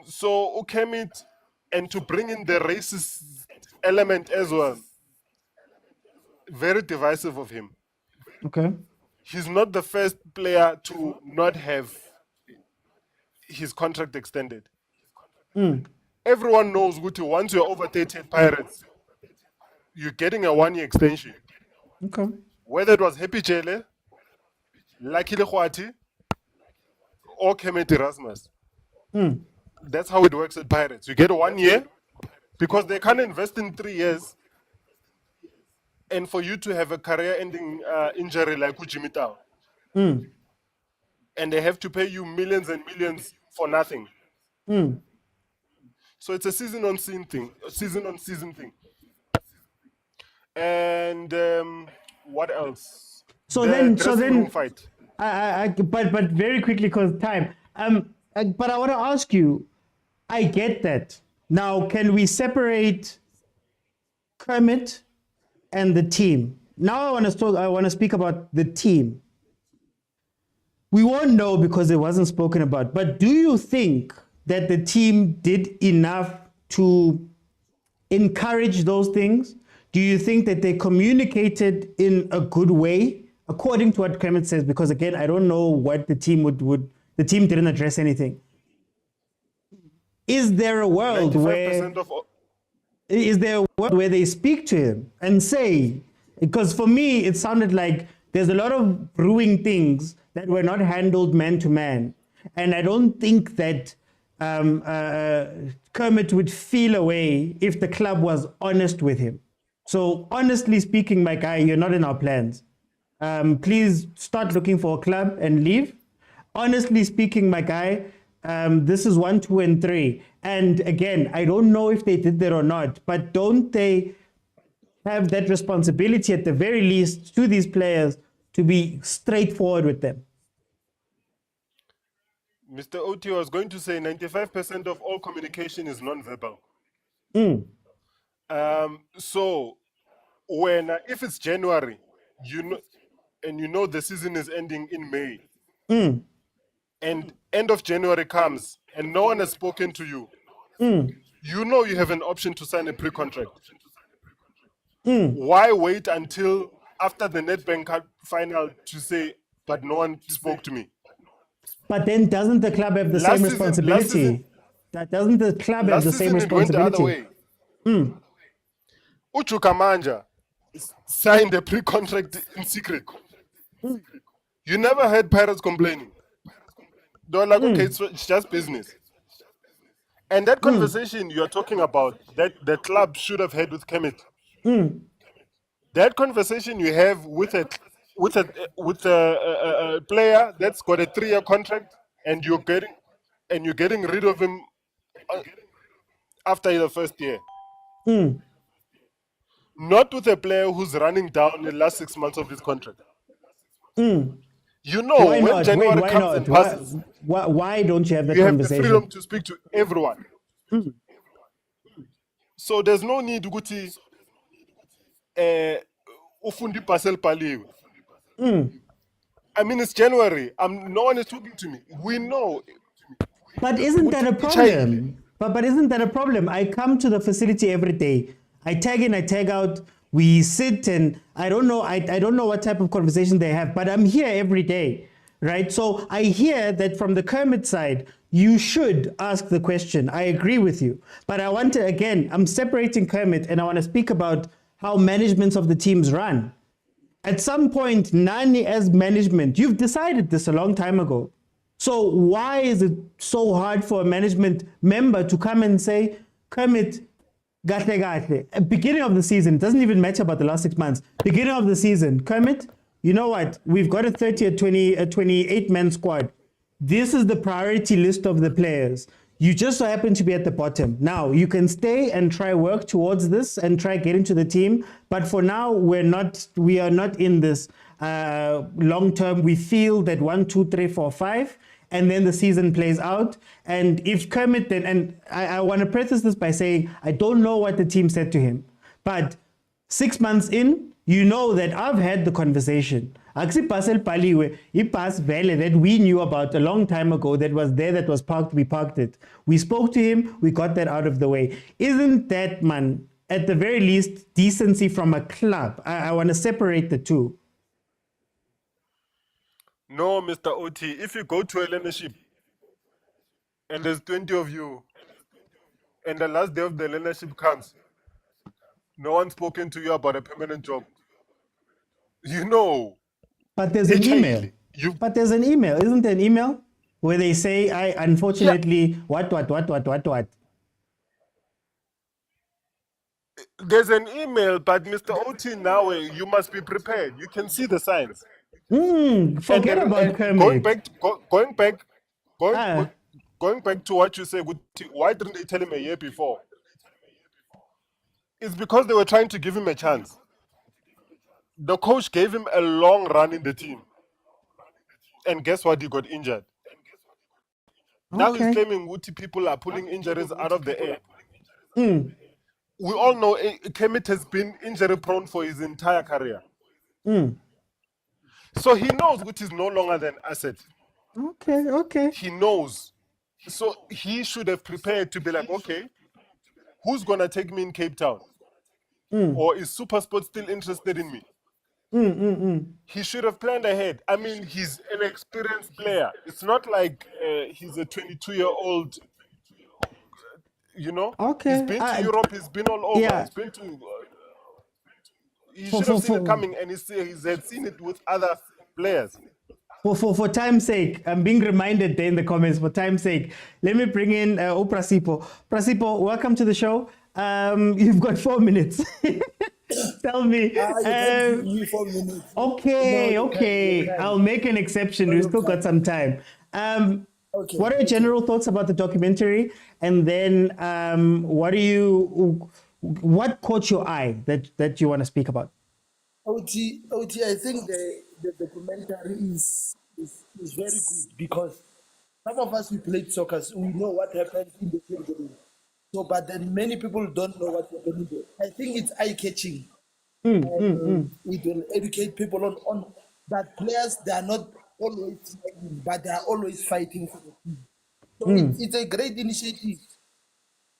S13: So Ukemit, and to bring in the racist element as well, very divisive of him.
S7: Okay.
S13: He's not the first player to not have his contract extended. Everyone knows, Guti, once you're over 30 Pirates, you're getting a 1-year extension.
S7: Okay.
S13: Whether it was Happy Jele, Lucky Lekhwati, or Kemet Erasmus. That's how it works at Pirates. You get 1 year because they can't invest in 3 years. And for you to have a career-ending injury like Ujimitao. And they have to pay you millions and millions for nothing. So it's a season-on-season thing. And what else?
S7: So
S13: The
S7: then,
S13: dressing room fight.
S7: but very quickly because time. But I want to ask you. I get that. Now, can we separate Kermit and the team? Now I want to speak about the team. We won't know because it wasn't spoken about. But do you think that the team did enough to encourage those things? Do you think that they communicated in a good way, according to what Kermit says? Because again, I don't know what the team would. The team didn't address anything. Is there a world where they speak to him and say? Because for me, it sounded like there's a lot of brewing things that were not handled man to man, and I don't think that Kermit would feel away if the club was honest with him. So honestly speaking, my guy, you're not in our plans. Please start looking for a club and leave. Honestly speaking, my guy, this is 1, 2, and 3. And again, I don't know if they did that or not, but don't they have that responsibility at the very least to these players to be straightforward with them?
S13: Mr. Oti, I was going to say 95% of all communication is non-verbal. So if it's January, you know the season is ending in May, and end of January comes and no one has spoken to you, you know you have an option to sign a pre-contract. Why wait until after the Nedbank Cup final to say, but no one spoke to me?
S7: But then doesn't the club have the same responsibility? Doesn't the club have the same responsibility?
S13: It went the other way. Uchuka Manja signed a pre-contract in secret. You never heard Pirates complaining. They were like, okay, it's just business. And that conversation you're talking about, that the club should have had with Kemet, that conversation you have with a player that's got a 3-year contract, and you're getting rid of him after the first year. Not with a player who's running down the last 6 months of his contract. You know,
S7: why
S13: when
S7: not?
S13: January
S7: Why
S13: comes
S7: not?
S13: and passes,
S7: why don't you have that
S13: you
S7: conversation?
S13: have the freedom to speak to everyone. So there's no need, Guti, ufundi parcel paliwe. I mean, it's January. No one is talking to me. We know.
S7: But isn't that a problem? But isn't that a problem? I come to the facility every day. I tag in, I tag out. We sit and I don't know. I don't know what type of conversation they have. But I'm here every day, right? So I hear that from the Kermit side, you should ask the question. I agree with you. But I want to, again, I'm separating Kermit and I want to speak about how managements of the teams run. At some point, Nani as management, you've decided this a long time ago. So why is it so hard for a management member to come and say, Kermit, gahle gahle. At beginning of the season, it doesn't even matter about the last 6 months. Beginning of the season, Kermit, you know what? We've got a 28-man squad. This is the priority list of the players. You just so happen to be at the bottom. Now, you can stay and try work towards this and try get into the team. But for now, we are not in this long term. We feel that 1, 2, 3, 4, 5. and then the season plays out. And if Kermit then, and I want to preface this by saying, I don't know what the team said to him, but 6 months in, you know that I've had the conversation. Parcel Paliwe, pass vele that we knew about a long time ago that was there, that was parked, we parked it. We spoke to him, we got that out of the way. Isn't that, man, at the very least, decency from a club? I want to separate the two.
S13: No, Mr. OT, if you go to a learnership and there's 20 of you and the last day of the learnership comes, no one's spoken to you about a permanent job. You know.
S7: But there's an email. But there's an email. Isn't there an email where they say, I unfortunately, what?
S13: There's an email, but Mr. OT, now you must be prepared. You can see the signs.
S7: Forget about Kermit.
S13: Going back to what you said, why didn't they tell him a year before? It's because they were trying to give him a chance. The coach gave him a long run in the team. And guess what? He got injured. Now he's claiming Wuti people are pulling injuries out of the air. We all know Kermit has been injury prone for his entire career. So he knows Wuti is no longer an asset.
S7: Okay.
S13: He knows. So he should have prepared to be like, okay, who's going to take me in Cape Town? Or is Supersport still interested in me? He should have planned ahead. I mean, he's an experienced player. It's not like he's a 22-year-old, you know? He's been to Europe, he's been all over.
S7: Yeah.
S13: He's been to... He should have seen it coming, and he had seen it with other players.
S7: For time's sake, I'm being reminded there in the comments, for time's sake, let me bring in Prasipo. Prasipo, welcome to the show. You've got 4 minutes. Tell me.
S12: You 4 minutes.
S7: Okay. I'll make an exception. We've still got some time. What are your general thoughts about the documentary? And then what caught your eye that you want to speak about?
S12: OT, I think the documentary is very good because some of us, we played soccer, so we know what happens in the field. So, but then many people don't know what happened there. I think it's eye-catching. It will educate people on that players, they are not always fighting, but they are always fighting for the team. So it's a great initiative.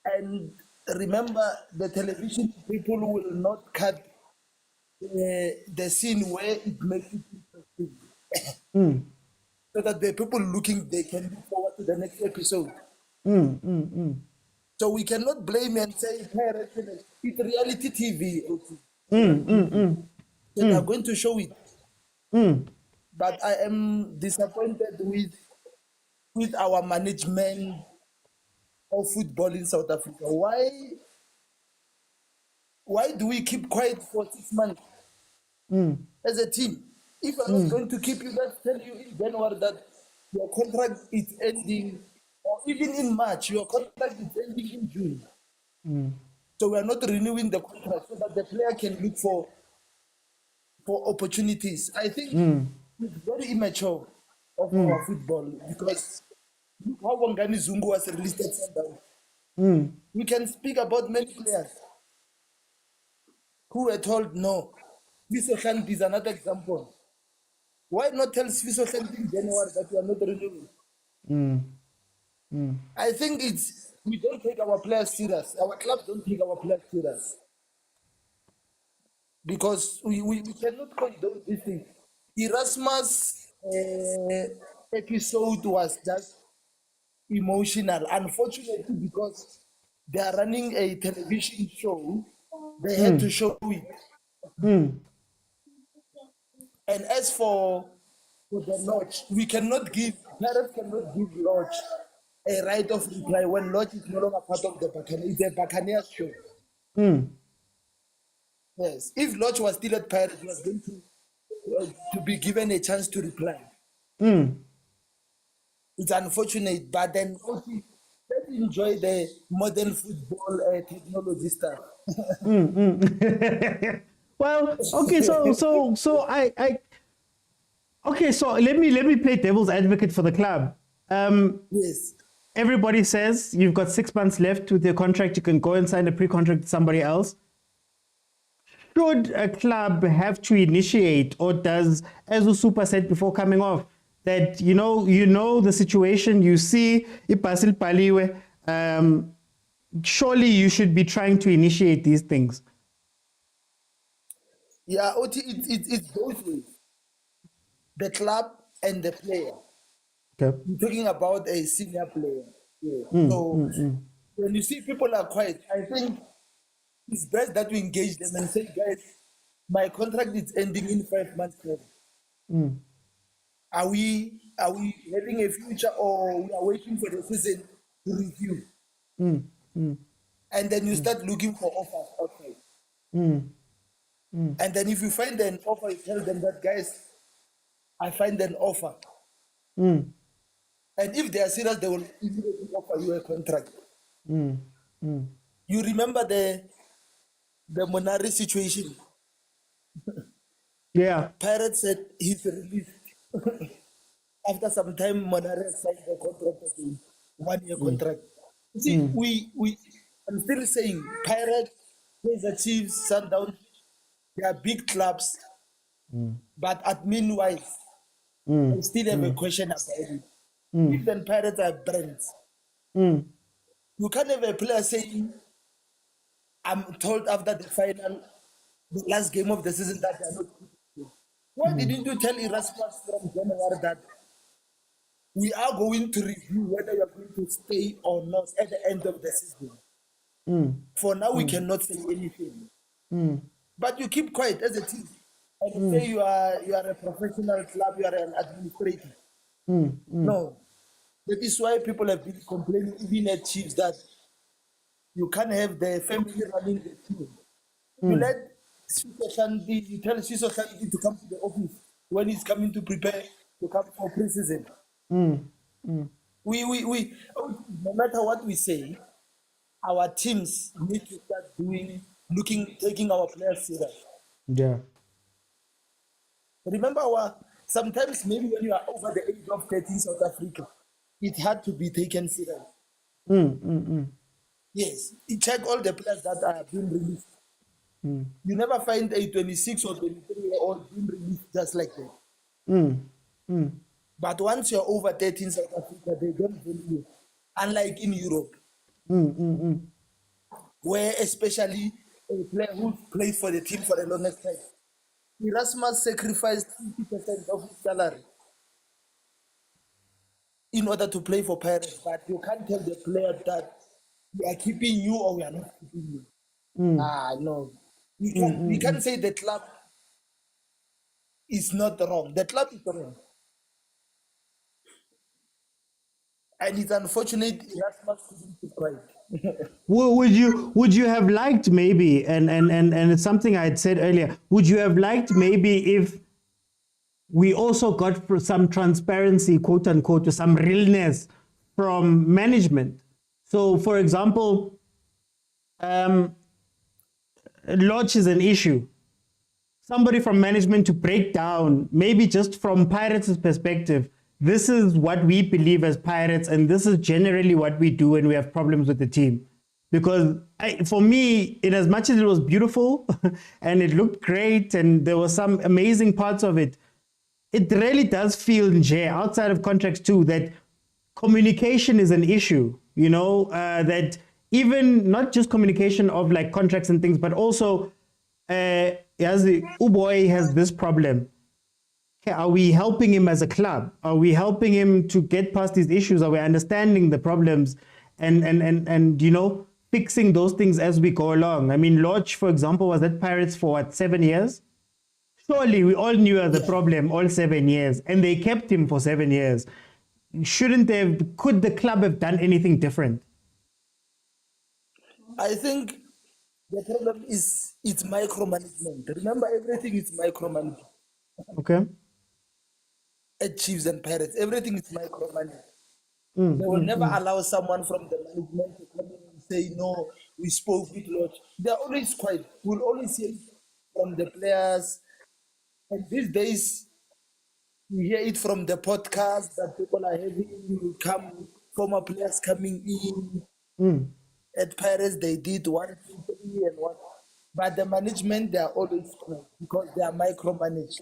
S12: And remember, the television people will not cut the scene where it makes it interesting. So that the people looking, they can look forward to the next episode. So we cannot blame and say, it's reality TV. They are going to show it. But I am disappointed with our management of football in South Africa. Why do we keep quiet for 6 months as a team? If I'm not going to keep you, let's tell you in January that your contract is ending, or even in March, your contract is ending in June. So we are not renewing the contract so that the player can look for opportunities. I think it's very immature of our football because look how Wangani Zungu was released at Sundowns. We can speak about many players who were told no. Sfiso Khan is another example. Why not tell Sfiso Khan in January that we are not renewing? I think we don't take our players serious. Our clubs don't take our players serious. Because we cannot condone this thing. Erasmus' episode was just emotional. Unfortunately, because they are running a television show, they had to show it. And as for the Lodge, parents cannot give Lodge a right of reply when Lodge is no longer part of the Buccaneers. It's a Buccaneers show. Yes, if Lodge was still at Pirates, he was going to be given a chance to reply. It's unfortunate, but then let's enjoy the modern football technology stuff.
S7: Well, okay, so let me play devil's advocate for the club.
S12: Yes.
S7: Everybody says you've got 6 months left with your contract. You can go and sign a pre-contract with somebody else. Should a club have to initiate, or does, as Usupa said before coming off, that you know the situation, you see ipasil paliwe, surely you should be trying to initiate these things.
S12: Yeah, it's both ways. The club and the player.
S7: Okay.
S12: You're talking about a senior player. Yeah. When you see people are quiet, I think it's best that we engage them and say, guys, my contract is ending in 5 months. Are we having a future, or we are waiting for the season to review? And then you start looking for offers outside. And then if you find an offer, you tell them that, guys, I find an offer. And if they are serious, they will immediately offer you a contract. You remember the Monari situation?
S7: Yeah.
S12: Pirates said he's released. After some time, Monari signed the contract again, 1 year contract. You see, I'm still saying Pirates, Kaizer Chiefs, Sundowns, they are big clubs, but admin-wise, I still have a question about it. Even Pirates are brands. You can't have a player saying, I'm told after the final, the last game of the season, that they are not good. Why didn't you tell Erasmus from January that we are going to review whether you are going to stay or not at the end of the season? For now, we cannot say anything. But you keep quiet as a team. And you say you are a professional club, you are an administrator. No. That is why people have been complaining, even at Chiefs, that you can't have the family running the team. You let you tell Siso Shanti to come to the office when he's coming to prepare to come for pre-season. We no matter what we say, our teams need to start taking our players serious.
S7: Yeah.
S12: Remember, sometimes maybe when you are over the age of 30 in South Africa, it had to be taken serious. Yes, you check all the players that are being released. You never find a 26 or 23-year-old being released just like that. But once you're over 30 in South Africa, they don't value you. Unlike in Europe, where especially a player who plays for the team for the longest time, Erasmus sacrificed 50% of his salary in order to play for Pirates, but you can't tell the player that we are keeping you or we are not keeping you. No. We can't say the club is not wrong. The club is wrong. And it's unfortunate Erasmus couldn't keep quiet.
S7: Would you have liked maybe, and it's something I had said earlier, would you have liked maybe if we also got some transparency, quote unquote, or some realness from management? So, for example, Lodge is an issue. Somebody from management to break down, maybe just from Pirates' perspective, this is what we believe as Pirates, and this is generally what we do when we have problems with the team. Because for me, in as much as it was beautiful and it looked great and there were some amazing parts of it, it really does feel, outside of contracts too, that communication is an issue, that even not just communication of like contracts and things, but also Uboy has this problem. Are we helping him as a club? Are we helping him to get past these issues? Are we understanding the problems and fixing those things as we go along? I mean, Lodge, for example, was at Pirates for 7 years? Surely we all knew the problem all 7 years, and they kept him for 7 years. Could the club have done anything different?
S12: I think the problem is it's micromanagement. Remember, everything is micromanagement.
S7: Okay.
S12: At Chiefs and Pirates, everything is micromanagement. They will never allow someone from the management to come in and say, no, we spoke with Lodge. They're always quiet. We'll always hear from the players. And these days,
S14: You hear it from the podcast that people are having, former players coming in. At Pirates, they did 1, 2, 3, and what. But the management, they are always strong because they are micromanaged.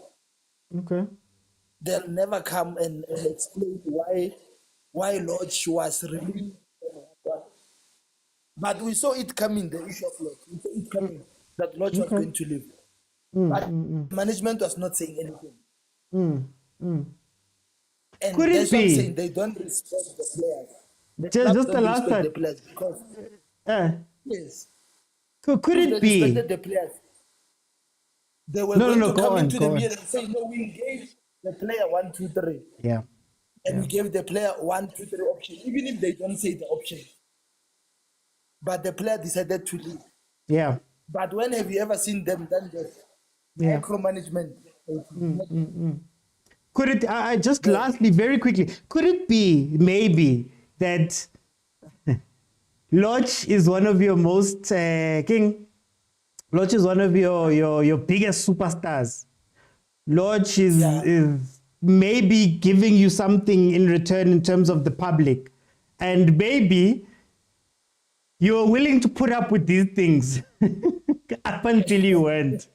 S7: Okay.
S14: They'll never come and explain why Lodge was released. But we saw it coming, the issue of Lodge. We saw it coming, that Lodge was
S7: Okay.
S14: going to leave. But management was not saying anything. And
S7: Could it
S14: that's what I'm
S7: be?
S14: saying. They don't respect the players. The
S7: Just
S14: club
S7: the
S14: don't
S7: last
S14: respect the
S7: part.
S14: players because, yes.
S7: Could
S14: If
S7: it
S14: they respected
S7: be?
S14: the players, they were
S7: No,
S14: going
S7: no,
S14: to
S7: go
S14: come
S7: on,
S14: into the
S7: go on.
S14: media and say, no, we gave the player 1, 2, 3.
S7: Yeah.
S14: And we gave the player 1, 2, 3 option, even if they don't say the option. But the player decided to leave.
S7: Yeah.
S14: But when have you ever seen them done this?
S7: Yeah.
S14: Micromanagement.
S7: Could it, I just lastly, very quickly, could it be maybe that Lodge is one of your most, Lodge is one of your biggest superstars? Lodge is maybe giving you something in return in terms of the public. And maybe you're willing to put up with these things up until you weren't.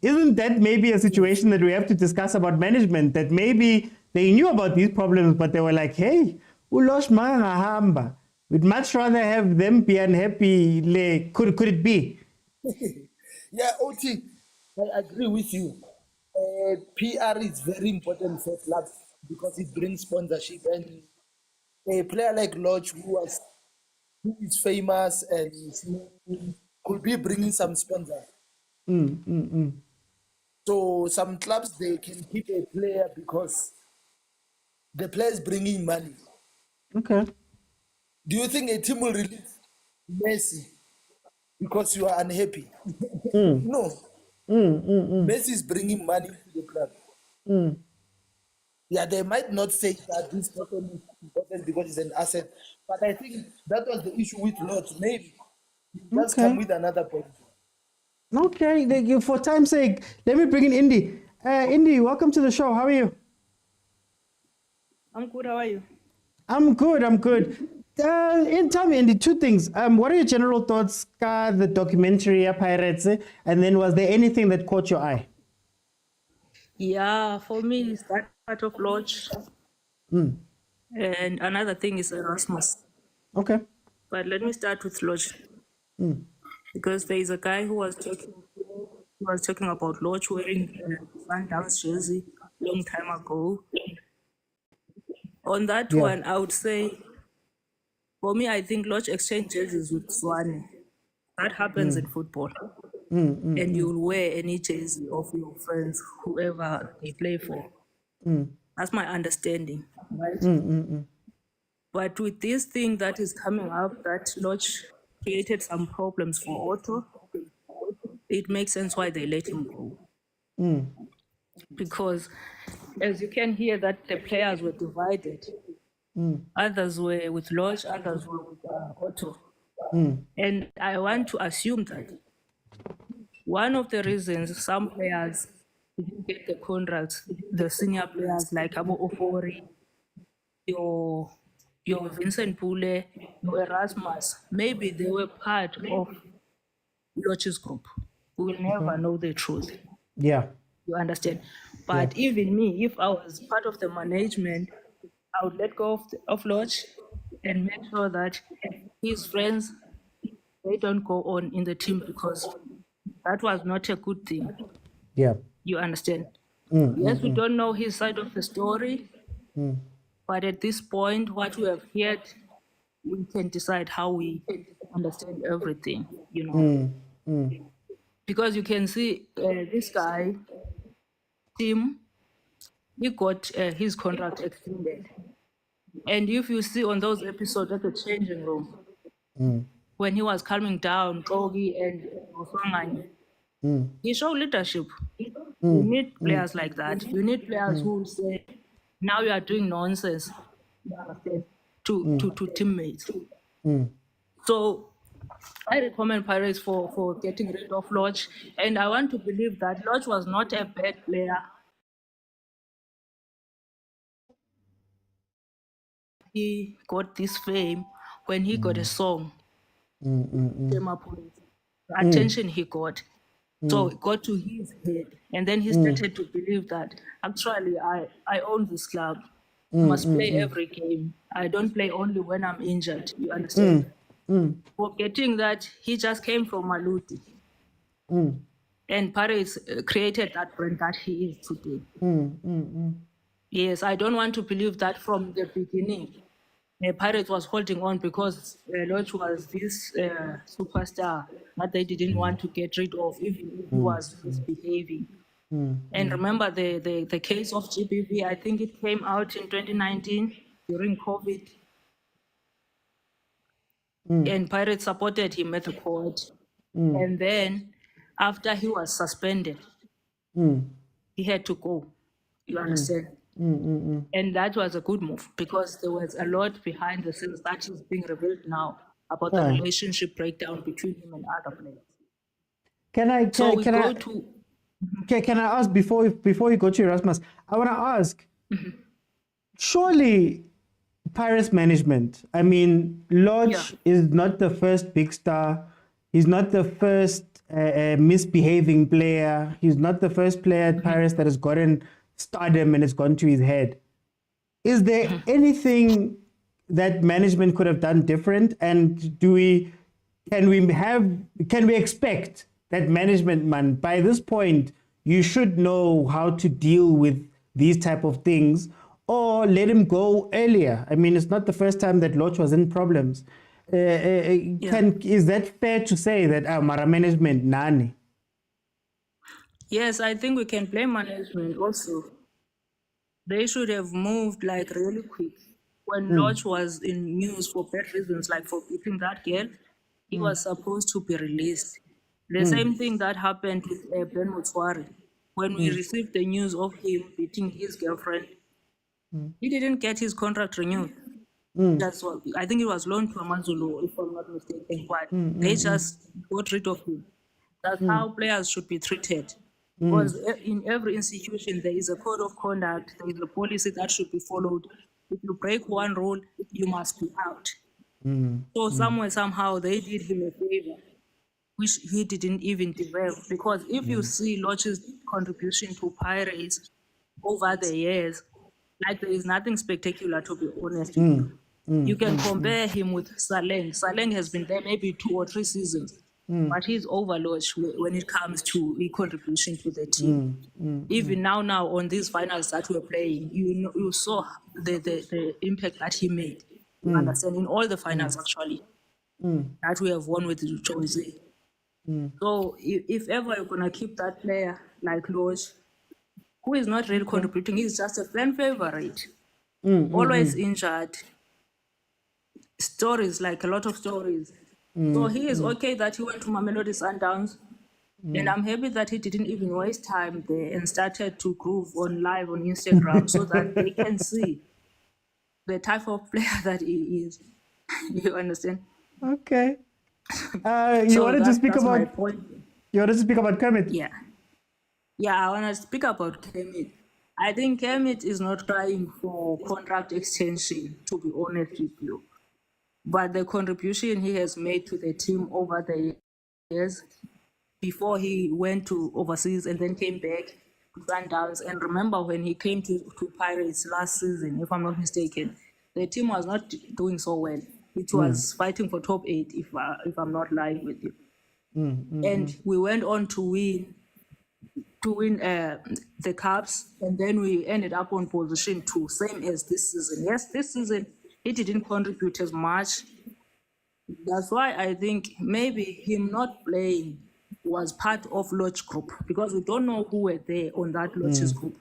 S7: Isn't that maybe a situation that we have to discuss about management? That maybe they knew about these problems, but they were like, hey, ulosh hamba. We'd much rather have them be unhappy. Could it be?
S14: Yeah, OT, I agree with you. PR is very important for clubs because it brings sponsorship. And a player like Lodge, who is famous and could be bringing some sponsors. So some clubs, they can keep a player because the player is bringing money.
S7: Okay.
S14: Do you think a team will release Messi because you are unhappy? No. Messi is bringing money to the club. Yeah, they might not say that this person is important because it's an asset, but I think that was the issue with Lodge. Maybe just come with another point.
S7: Okay, thank you. For time's sake, let me bring in Indy. Indy, welcome to the show. How are you?
S15: I'm good. How are you?
S7: I'm good. Tell me, Indy, two things. What are your general thoughts, the documentary Pirates, and then was there anything that caught your eye?
S15: Yeah, for me, it's that part of Lodge. And another thing is Erasmus.
S7: Okay.
S15: But let me start with Lodge. Because there is a guy who was talking about Lodge wearing a Sundowns jersey long time ago. On that one, I would say, for me, I think Lodge exchange jerseys with Swane. That happens in football. And you'll wear any jersey of your friends, whoever they play for. That's my understanding, right? But with this thing that is coming up, that Lodge created some problems for Otto, it makes sense why they let him go. Because as you can hear that the players were divided. Others were with Lodge, others were with Otto. And I want to assume that one of the reasons some players didn't get the contracts, the senior players like Abu Ofori, your Vincent Pule, your Erasmus, maybe they were part of Lodge's group. We will never know the truth.
S7: Yeah.
S15: You understand? But even me, if I was part of the management, I would let go of Lodge and make sure that his friends, they don't go on in the team because that was not a good thing.
S7: Yeah.
S15: You understand? Yes, we don't know his side of the story, but at this point, what we have heard, we can decide how we understand everything, you know. Because you can see this guy, Tim, he got his contract extended. And if you see on those episodes at the changing room, when he was calming down, Kogi and Khanye, he showed leadership. You need players like that. You need players who will say, now you are doing nonsense to teammates. So I recommend Pirates for getting rid of Lodge. And I want to believe that Lodge was not a bad player. he got this fame when he got a song. The attention he got. So it got to his head. And then he started to believe that actually I own this club. I must play every game. I don't play only when I'm injured. You understand? Forgetting that he just came from Mamelodi. And Paris created that brand that he is today. Yes, I don't want to believe that from the beginning. Pirates was holding on because Lodge was this superstar that they didn't want to get rid of, even if he was misbehaving. And remember the case of GBV, I think it came out in 2019 during COVID. And Pirates supported him at the court. And then after he was suspended, he had to go. You understand? And that was a good move because there was a lot behind the scenes that is being revealed now about the relationship breakdown between him and other players.
S7: Can I ask before you go to Erasmus? I want to ask. Surely, Pirates management. I mean, Lodge is not the first big star. He's not the first misbehaving player. He's not the first player at Pirates that has gotten stardom and it's gone to his head. Is there anything that management could have done different? And can we expect that management, man, by this point, you should know how to deal with these type of things, or let him go earlier? I mean, it's not the first time that Lodge was in problems. Is that fair to say that Mara management, nani?
S15: Yes, I think we can blame management also. They should have moved like really quick. When Lodge was in news for bad reasons, like for beating that girl, he was supposed to be released. The same thing that happened with Ben Motswari. When we received the news of him beating his girlfriend, he didn't get his contract renewed. That's what I think it was loaned to Amazulu, if I'm not mistaken. But they just got rid of him. That's how players should be treated. Because in every institution, there is a code of conduct, there is a policy that should be followed. If you break one rule, you must be out. So somewhere, somehow, they did him a favor, which he didn't even deserve. Because if you see Lodge's contribution to Pirates over the years, like there is nothing spectacular, to be honest with you. You can compare him with Saleng. Saleng has been there maybe 2 or 3 seasons. But he's over Lodge when it comes to his contribution to the team. Even now on these finals that we're playing, you saw the impact that he made. You understand? In all the finals, actually, that we have won with Jose. So if ever you're going to keep that player like Lodge, who is not really contributing, he's just a fan favorite, always injured, stories, like a lot of stories. So he is okay that he went to Mamelodi Sundowns, and I'm happy that he didn't even waste time there and started to groove on live on Instagram so that they can see the type of player that he is. You understand?
S7: Okay. You wanted to speak about Kermit?
S15: Yeah, I want to speak about Kermit. I think Kermit is not trying for contract extension, to be honest with you. But the contribution he has made to the team over the years, before he went to overseas and then came back to Sundowns, and remember when he came to Pirates last season, if I'm not mistaken, the team was not doing so well. It was fighting for top 8, if I'm not lying with you. And we went on to win the Cups, and then we ended up on position 2, same as this season. Yes, this season he didn't contribute as much. That's why I think maybe him not playing was part of Lodge group, because we don't know who were there on that Lodge's group.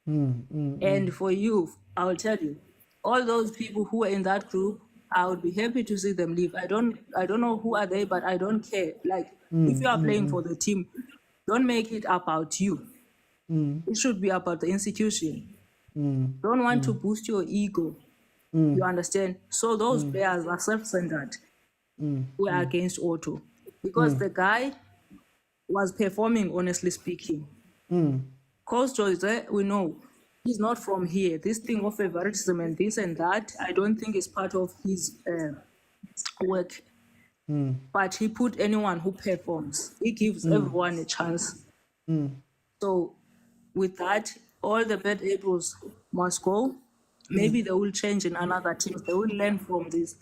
S15: And for you, I will tell you, all those people who were in that group, I would be happy to see them leave. I don't know who are they, but I don't care. Like, if you are playing for the team, don't make it about you. It should be about the institution. Don't want to boost your ego. You understand? So those players are self-centered. We are against Otto. Because the guy was performing, honestly speaking. Coach Jose, we know. he's not from here. This thing of favoritism and this and that, I don't think is part of his work. But he put anyone who performs. He gives everyone a chance. So with that, all the bad apples must go. Maybe they will change in another team. They will learn from this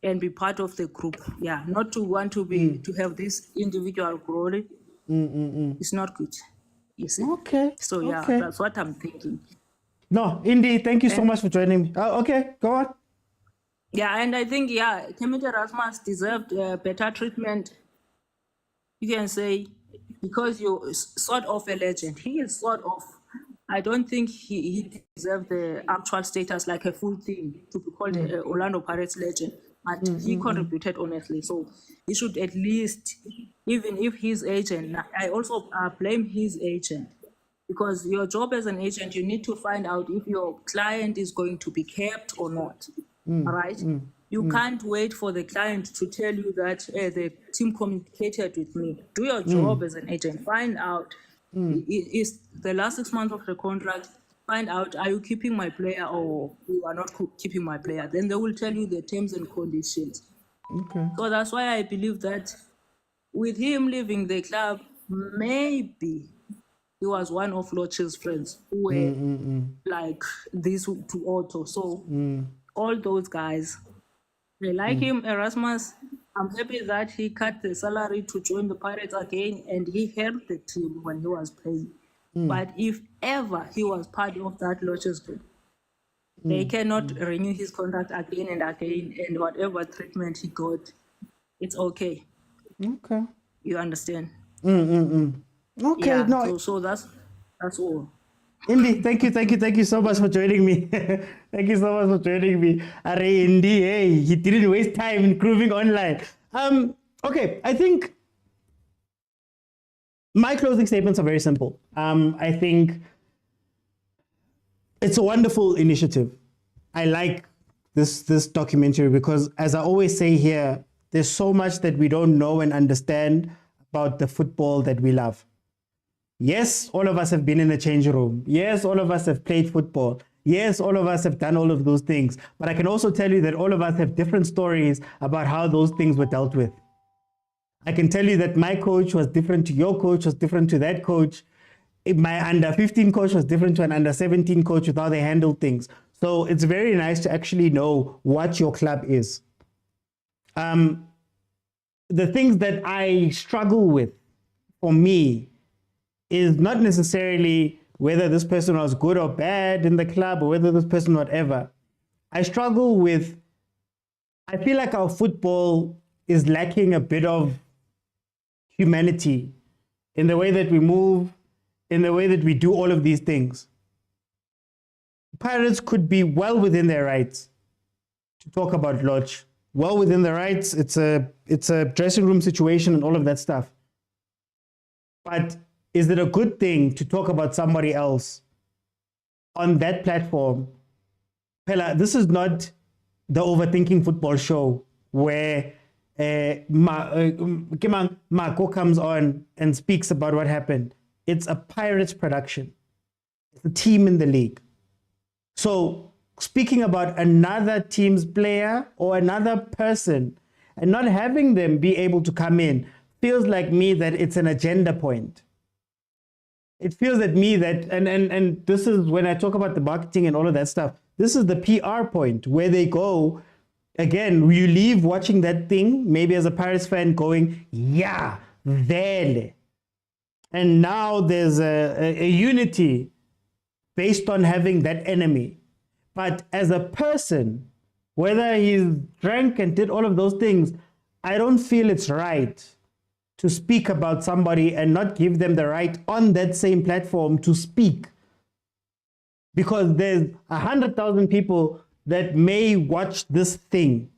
S15: and be part of the group. Yeah, not to want to be to have this individual glory. It's not good. You see?
S7: Okay.
S15: So yeah,
S7: okay.
S15: that's what I'm thinking.
S7: No, indeed. Thank you so much for joining me. Okay, go on.
S15: Yeah, and I think Kemete Rasmus deserved better treatment. You can say because you're sort of a legend. He is sort of. I don't think he deserved the actual status like a full thing to be called a Orlando Pirates legend. But he contributed honestly, so he should at least, even if his agent, I also blame his agent, because your job as an agent, you need to find out if your client is going to be kept or not. All right? You can't wait for the client to tell you that the team communicated with me. Do your job as an agent. Find out, is the last 6 months of the contract, find out, are you keeping my player or you are not keeping my player? Then they will tell you the terms and conditions.
S7: Okay.
S15: So that's why I believe that with him leaving the club, maybe he was one of Loche's friends who were like this to Otto. So all those guys, they like him. Erasmus, I'm happy that he cut the salary to join the Pirates again, and he helped the team when he was playing. But if ever he was part of that Loche's group, they cannot renew his contract again and again, and whatever treatment he got, it's okay.
S7: Okay.
S15: You understand?
S7: Okay,
S15: Yeah,
S7: no.
S15: so that's all.
S7: Indy, thank you so much for joining me. Thank you so much for joining me. Are Indy, hey, he didn't waste time improving online. Okay, I think my closing statements are very simple. I think it's a wonderful initiative. I like this documentary because, as I always say here, there's so much that we don't know and understand about the football that we love. Yes, all of us have been in the change room. Yes, all of us have played football. Yes, all of us have done all of those things. But I can also tell you that all of us have different stories about how those things were dealt with. I can tell you that my coach was different to your coach, was different to that coach. My under 15 coach was different to an under 17 coach with how they handled things. So it's very nice to actually know what your club is. The things that I struggle with, for me, is not necessarily whether this person was good or bad in the club or whether this person whatever. I struggle with, I feel like our football is lacking a bit of humanity in the way that we move, in the way that we do all of these things. Pirates could be well within their rights to talk about Lodge. Well within their rights. It's a dressing room situation and all of that stuff. But is it a good thing to talk about somebody else on that platform? Pella, this is not the Overthinking football show where Marco comes on and speaks about what happened. It's a Pirates production. It's a team in the league. So speaking about another team's player or another person and not having them be able to come in feels like me that it's an agenda point. It feels at me that, and this is when I talk about the marketing and all of that stuff, this is the PR point where they go, again, you leave watching that thing, maybe as a Pirates fan going, yeah, vele. And now there's a unity based on having that enemy. But as a person, whether he's drank and did all of those things, I don't feel it's right to speak about somebody and not give them the right on that same platform to speak. Because there's 100,000 people that may watch this thing.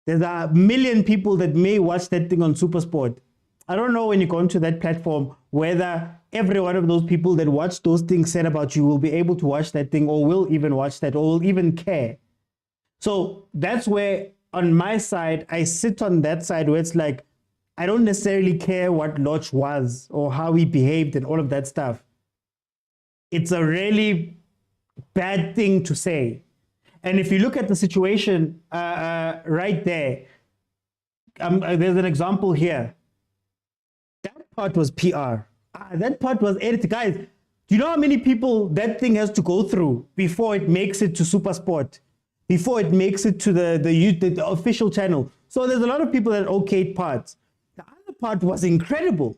S7: There's 1 million people that may watch that thing on Supersport. I don't know when you go onto that platform whether every one of those people that watch those things said about you will be able to watch that thing or will even watch that or will even care. So that's where on my side, I sit on that side where it's like, I don't necessarily care what Lodge was or how he behaved and all of that stuff. it's a really bad thing to say. And if you look at the situation right there, there's an example here. That part was PR. That part was edited. Guys, do you know how many people that thing has to go through before it makes it to Supersport? Before it makes it to the official channel? So there's a lot of people that okayed parts. The other part was incredible.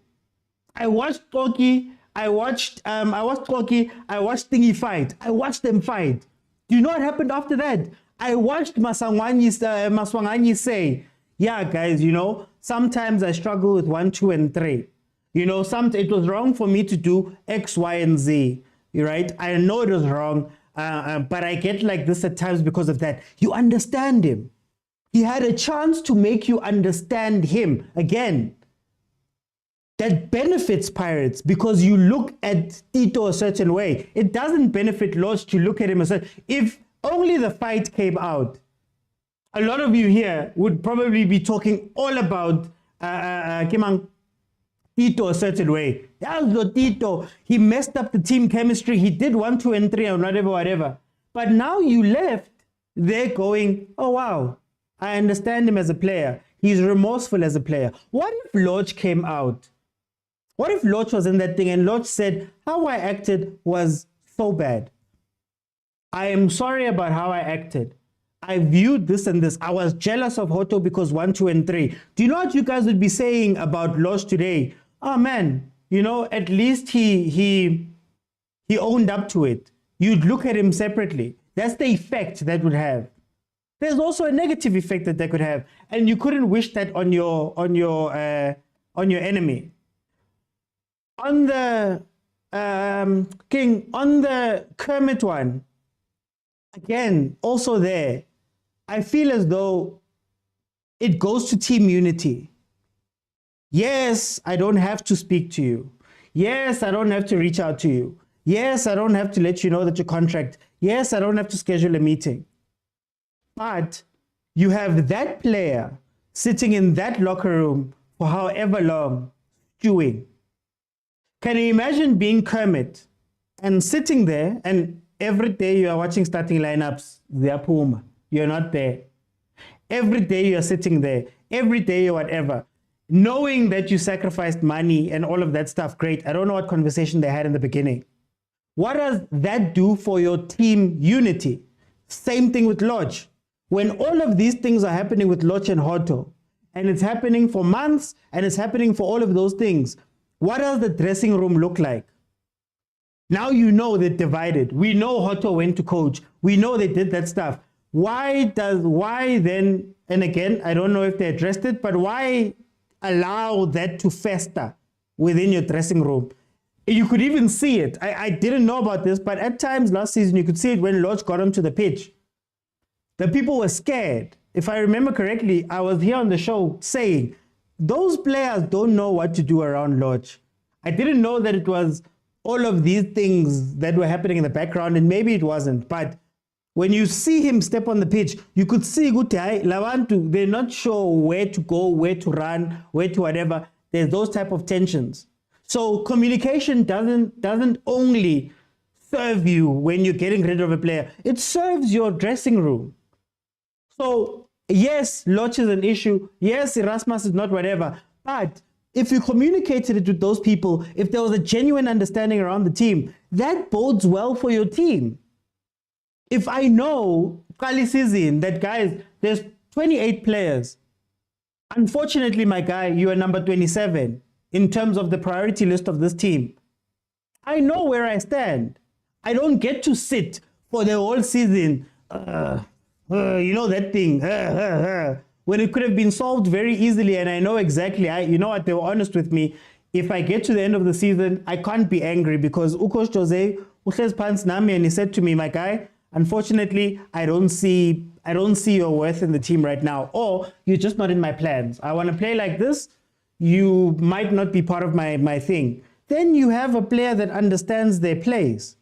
S7: I watched Toki, I watched Toki, I watched Thingy fight. I watched them fight. Do you know what happened after that? I watched Maswanganyi say, yeah, guys, you know, sometimes I struggle with 1, 2, and 3. You know, it was wrong for me to do X, Y, and Z. Right? I know it was wrong, but I get like this at times because of that. You understand him. He had a chance to make you understand him. Again, that benefits Pirates because you look at Tito a certain way. It doesn't benefit Lodge to look at him a certain. If only the fight came out, a lot of you here would probably be talking all about Tito a certain way. That was Tito. He messed up the team chemistry. He did 1, 2, and 3 and whatever. But now you left there going, oh, wow, I understand him as a player. He's remorseful as a player. What if Lodge came out? What if Lodge was in that thing and Lodge said, how I acted was so bad. I am sorry about how I acted. I viewed this and this. I was jealous of Hoto because 1, 2, and 3. Do you know what you guys would be saying about Lodge today? Oh man, you know, at least he owned up to it. You'd look at him separately. That's the effect that would have. There's also a negative effect that could have, and you couldn't wish that on your enemy. On the King, on the Kermit one, again, also there, I feel as though it goes to team unity. Yes, I don't have to speak to you. Yes, I don't have to reach out to you. Yes, I don't have to let you know that your contract. Yes, I don't have to schedule a meeting. But you have that player sitting in that locker room for however long, stewing. Can you imagine being Kermit and sitting there and every day you are watching starting lineups, they are Puma. You're not there. Every day you're sitting there. Every day you're whatever. Knowing that you sacrificed money and all of that stuff, great. I don't know what conversation they had in the beginning. What does that do for your team unity? Same thing with Lodge. When all of these things are happening with Lodge and Hoto, and it's happening for months, and it's happening for all of those things, what does the dressing room look like? Now you know they're divided. We know Hoto went to coach. We know they did that stuff. Why then, and again, I don't know if they addressed it, but why allow that to fester within your dressing room? You could even see it. I didn't know about this, but at times last season, you could see it when Lodge got onto the pitch. The people were scared. If I remember correctly, I was here on the show saying, those players don't know what to do around Lodge. I didn't know that it was all of these things that were happening in the background, and maybe it wasn't, but when you see him step on the pitch, you could see they're not sure where to go, where to run, where to whatever. There's those type of tensions. So communication doesn't only serve you when you're getting rid of a player. It serves your dressing room. So yes, Lodge is an issue. Yes, Erasmus is not whatever. But if you communicated it with those people, if there was a genuine understanding around the team, that bodes well for your team. If I know, Kali season, that guys, there's 28 players. Unfortunately, my guy, you are number 27 in terms of the priority list of this team. I know where I stand. I don't get to sit for the whole season. You know that thing. When it could have been solved very easily, and I know exactly, you know what, they were honest with me. If I get to the end of the season, I can't be angry because Ukos Jose, Ukles Pants Nami, and he said to me, my guy, unfortunately, I don't see your worth in the team right now, or you're just not in my plans. I want to play like this. You might not be part of my thing. Then you have a player that understands their plays.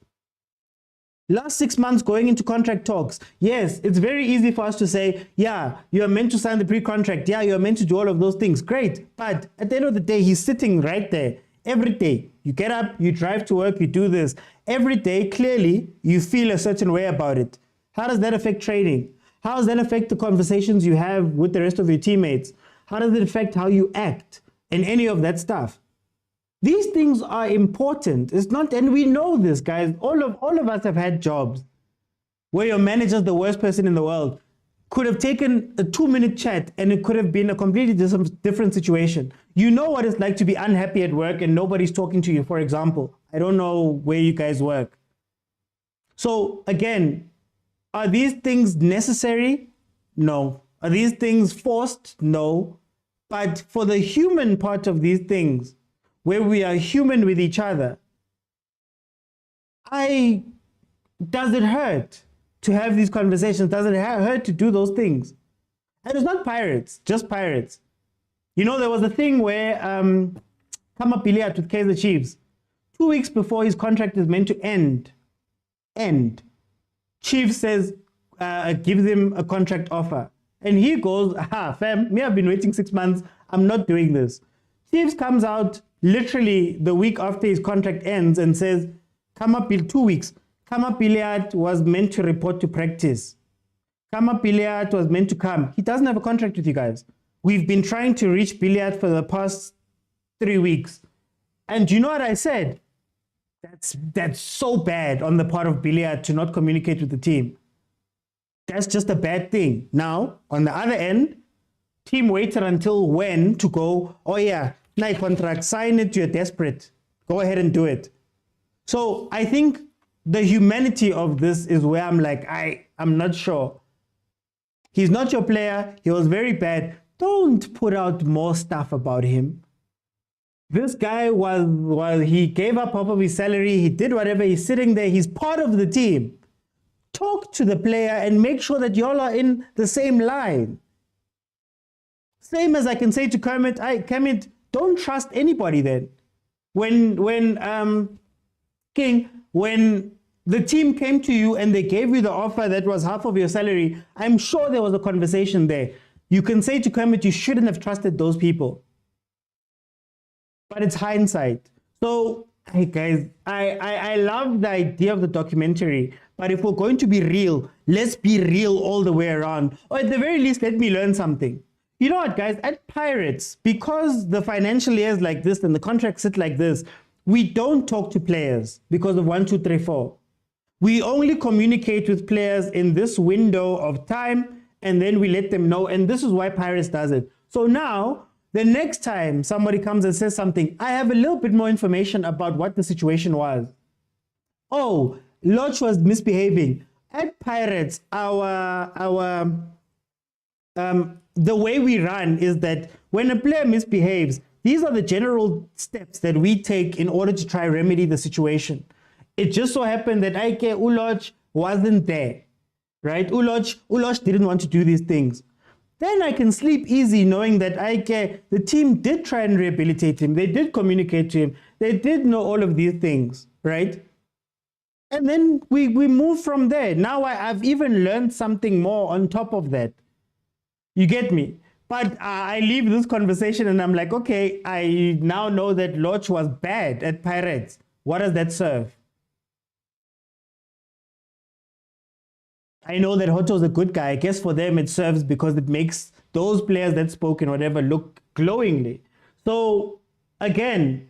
S7: Last 6 months going into contract talks, yes, it's very easy for us to say, yeah, you're meant to sign the pre-contract. Yeah, you're meant to do all of those things. Great. But at the end of the day, he's sitting right there Every day. You get up, you drive to work, you do this. Every day, clearly, you feel a certain way about it. How does that affect training? How does that affect the conversations you have with the rest of your teammates? How does it affect how you act and any of that stuff? These things are important. It's not, and we know this, guys. All of us have had jobs where your manager's the worst person in the world. Could have taken a 2-minute chat and it could have been a completely different situation. You know what it's like to be unhappy at work and nobody's talking to you, for example. I don't know where you guys work. So again, are these things necessary? No. Are these things forced? No. But for the human part of these things, where we are human with each other, does it hurt to have these conversations? Does it hurt to do those things? And it's not pirates, just pirates. You know, there was a thing where Kama Piliat with Kaizer Chiefs, 2 weeks before his contract is meant to end, Chief says, gives him a contract offer. And he goes, fam, me, I've been waiting 6 months. I'm not doing this. Chiefs comes out literally the week after his contract ends and says, 2 weeks. Kama Piliat was meant to report to practice. Kama Piliat was meant to come. He doesn't have a contract with you guys. We've been trying to reach Piliat for the past 3 weeks. And you know what I said? That's so bad on the part of Piliat to not communicate with the team. That's just a bad thing. Now, on the other end, team waited until when to go, oh yeah, my contract, sign it, you're desperate. Go ahead and do it. So I think the humanity of this is where I'm like, I'm not sure. He's not your player. He was very bad. Don't put out more stuff about him. This guy he gave up half of his salary. He did whatever. He's sitting there. He's part of the team. Talk to the player and make sure that y'all are in the same line. Same as I can say to Kermit, Kermit, don't trust anybody then. When the team came to you and they gave you the offer that was half of your salary, I'm sure there was a conversation there. You can say to Kermit, you shouldn't have trusted those people. But it's hindsight. So, hey guys, I love the idea of the documentary, but if we're going to be real, let's be real all the way around. Or at the very least, let me learn something. You know what, guys? At Pirates, because the financial year is like this and the contracts sit like this, we don't talk to players because of 1, 2, 3, 4. We only communicate with players in this window of time, and then we let them know. And this is why Pirates does it. So now, the next time somebody comes and says something, I have a little bit more information about what the situation was. Oh, Lodge was misbehaving. At Pirates, the way we run is that when a player misbehaves, these are the general steps that we take in order to try remedy the situation. It just so happened that Uloch wasn't there, right? Uloch didn't want to do these things. Then I can sleep easy knowing that the team did try and rehabilitate him. They did communicate to him. They did know all of these things, right? And then we move from there. Now I've even learned something more on top of that. You get me? But I leave this conversation and I'm like, okay, I now know that Lodge was bad at Pirates. What does that serve? I know that Hoto's a good guy. I guess for them it serves because it makes those players that spoke and whatever look glowingly. So again,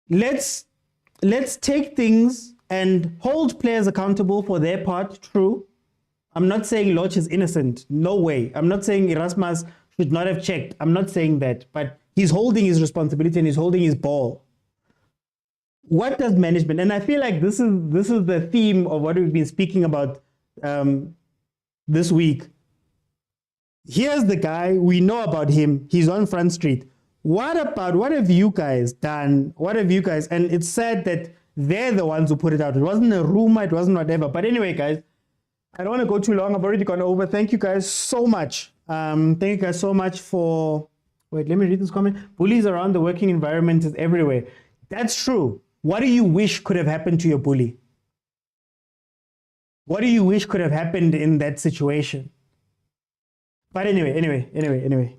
S7: let's take things and hold players accountable for their part. True. I'm not saying Lodge is innocent. No way. I'm not saying Erasmus should not have checked. I'm not saying that. But he's holding his responsibility and he's holding his ball. What does management, and I feel like this is the theme of what we've been speaking about this week. Here's the guy, we know about him, he's on Front Street. What have you guys done? What have you guys, and it's sad that they're the ones who put it out. It wasn't a rumor, it wasn't whatever. But anyway, guys, I don't want to go too long. I've already gone over. Thank you guys so much. Thank you guys so much for, wait, let me read this comment. Bullies around the working environment is everywhere. That's true. What do you wish could have happened to your bully? What do you wish could have happened in that situation? But anyway.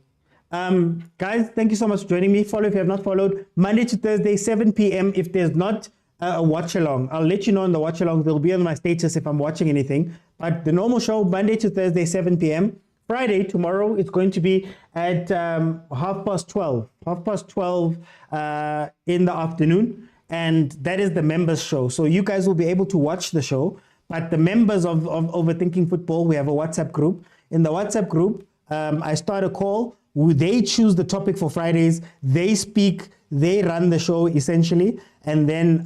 S7: Guys, thank you so much for joining me. Follow if you have not followed. Monday to Thursday, 7 p.m. If there's not a watch along, I'll let you know in the watch along. They'll be on my status if I'm watching anything. But the normal show, Monday to Thursday, 7 p.m. Friday, tomorrow, it's going to be at 12:30. 12:30 in the afternoon. And that is the members show. So you guys will be able to watch the show. But the members of Overthinking Football, we have a WhatsApp group. In the WhatsApp group, I start a call. They choose the topic for Fridays. They speak. They run the show essentially. And then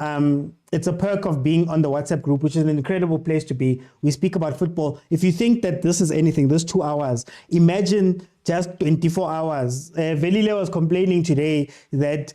S7: it's a perk of being on the WhatsApp group, which is an incredible place to be. We speak about football. If you think that this is anything, this 2 hours, imagine just 24 hours. Velile was complaining today that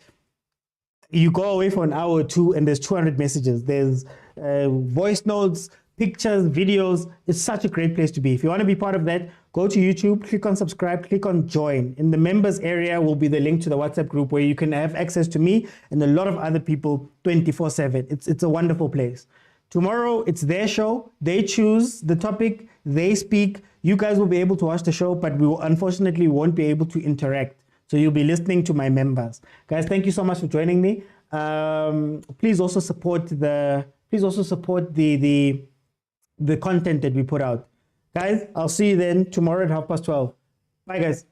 S7: you go away for an hour or two and there's 200 messages. There's voice notes, pictures, videos. It's such a great place to be. If you want to be part of that, go to YouTube, click on subscribe, click on join. In the members area will be the link to the WhatsApp group where you can have access to me and a lot of other people 24/7. It's a wonderful place. Tomorrow, it's their show. They choose the topic, they speak. You guys will be able to watch the show, but we will, unfortunately won't be able to interact. So you'll be listening to my members. Guys, thank you so much for joining me. Please also support the content that we put out. Guys, I'll see you then tomorrow at 12:30. Bye, guys.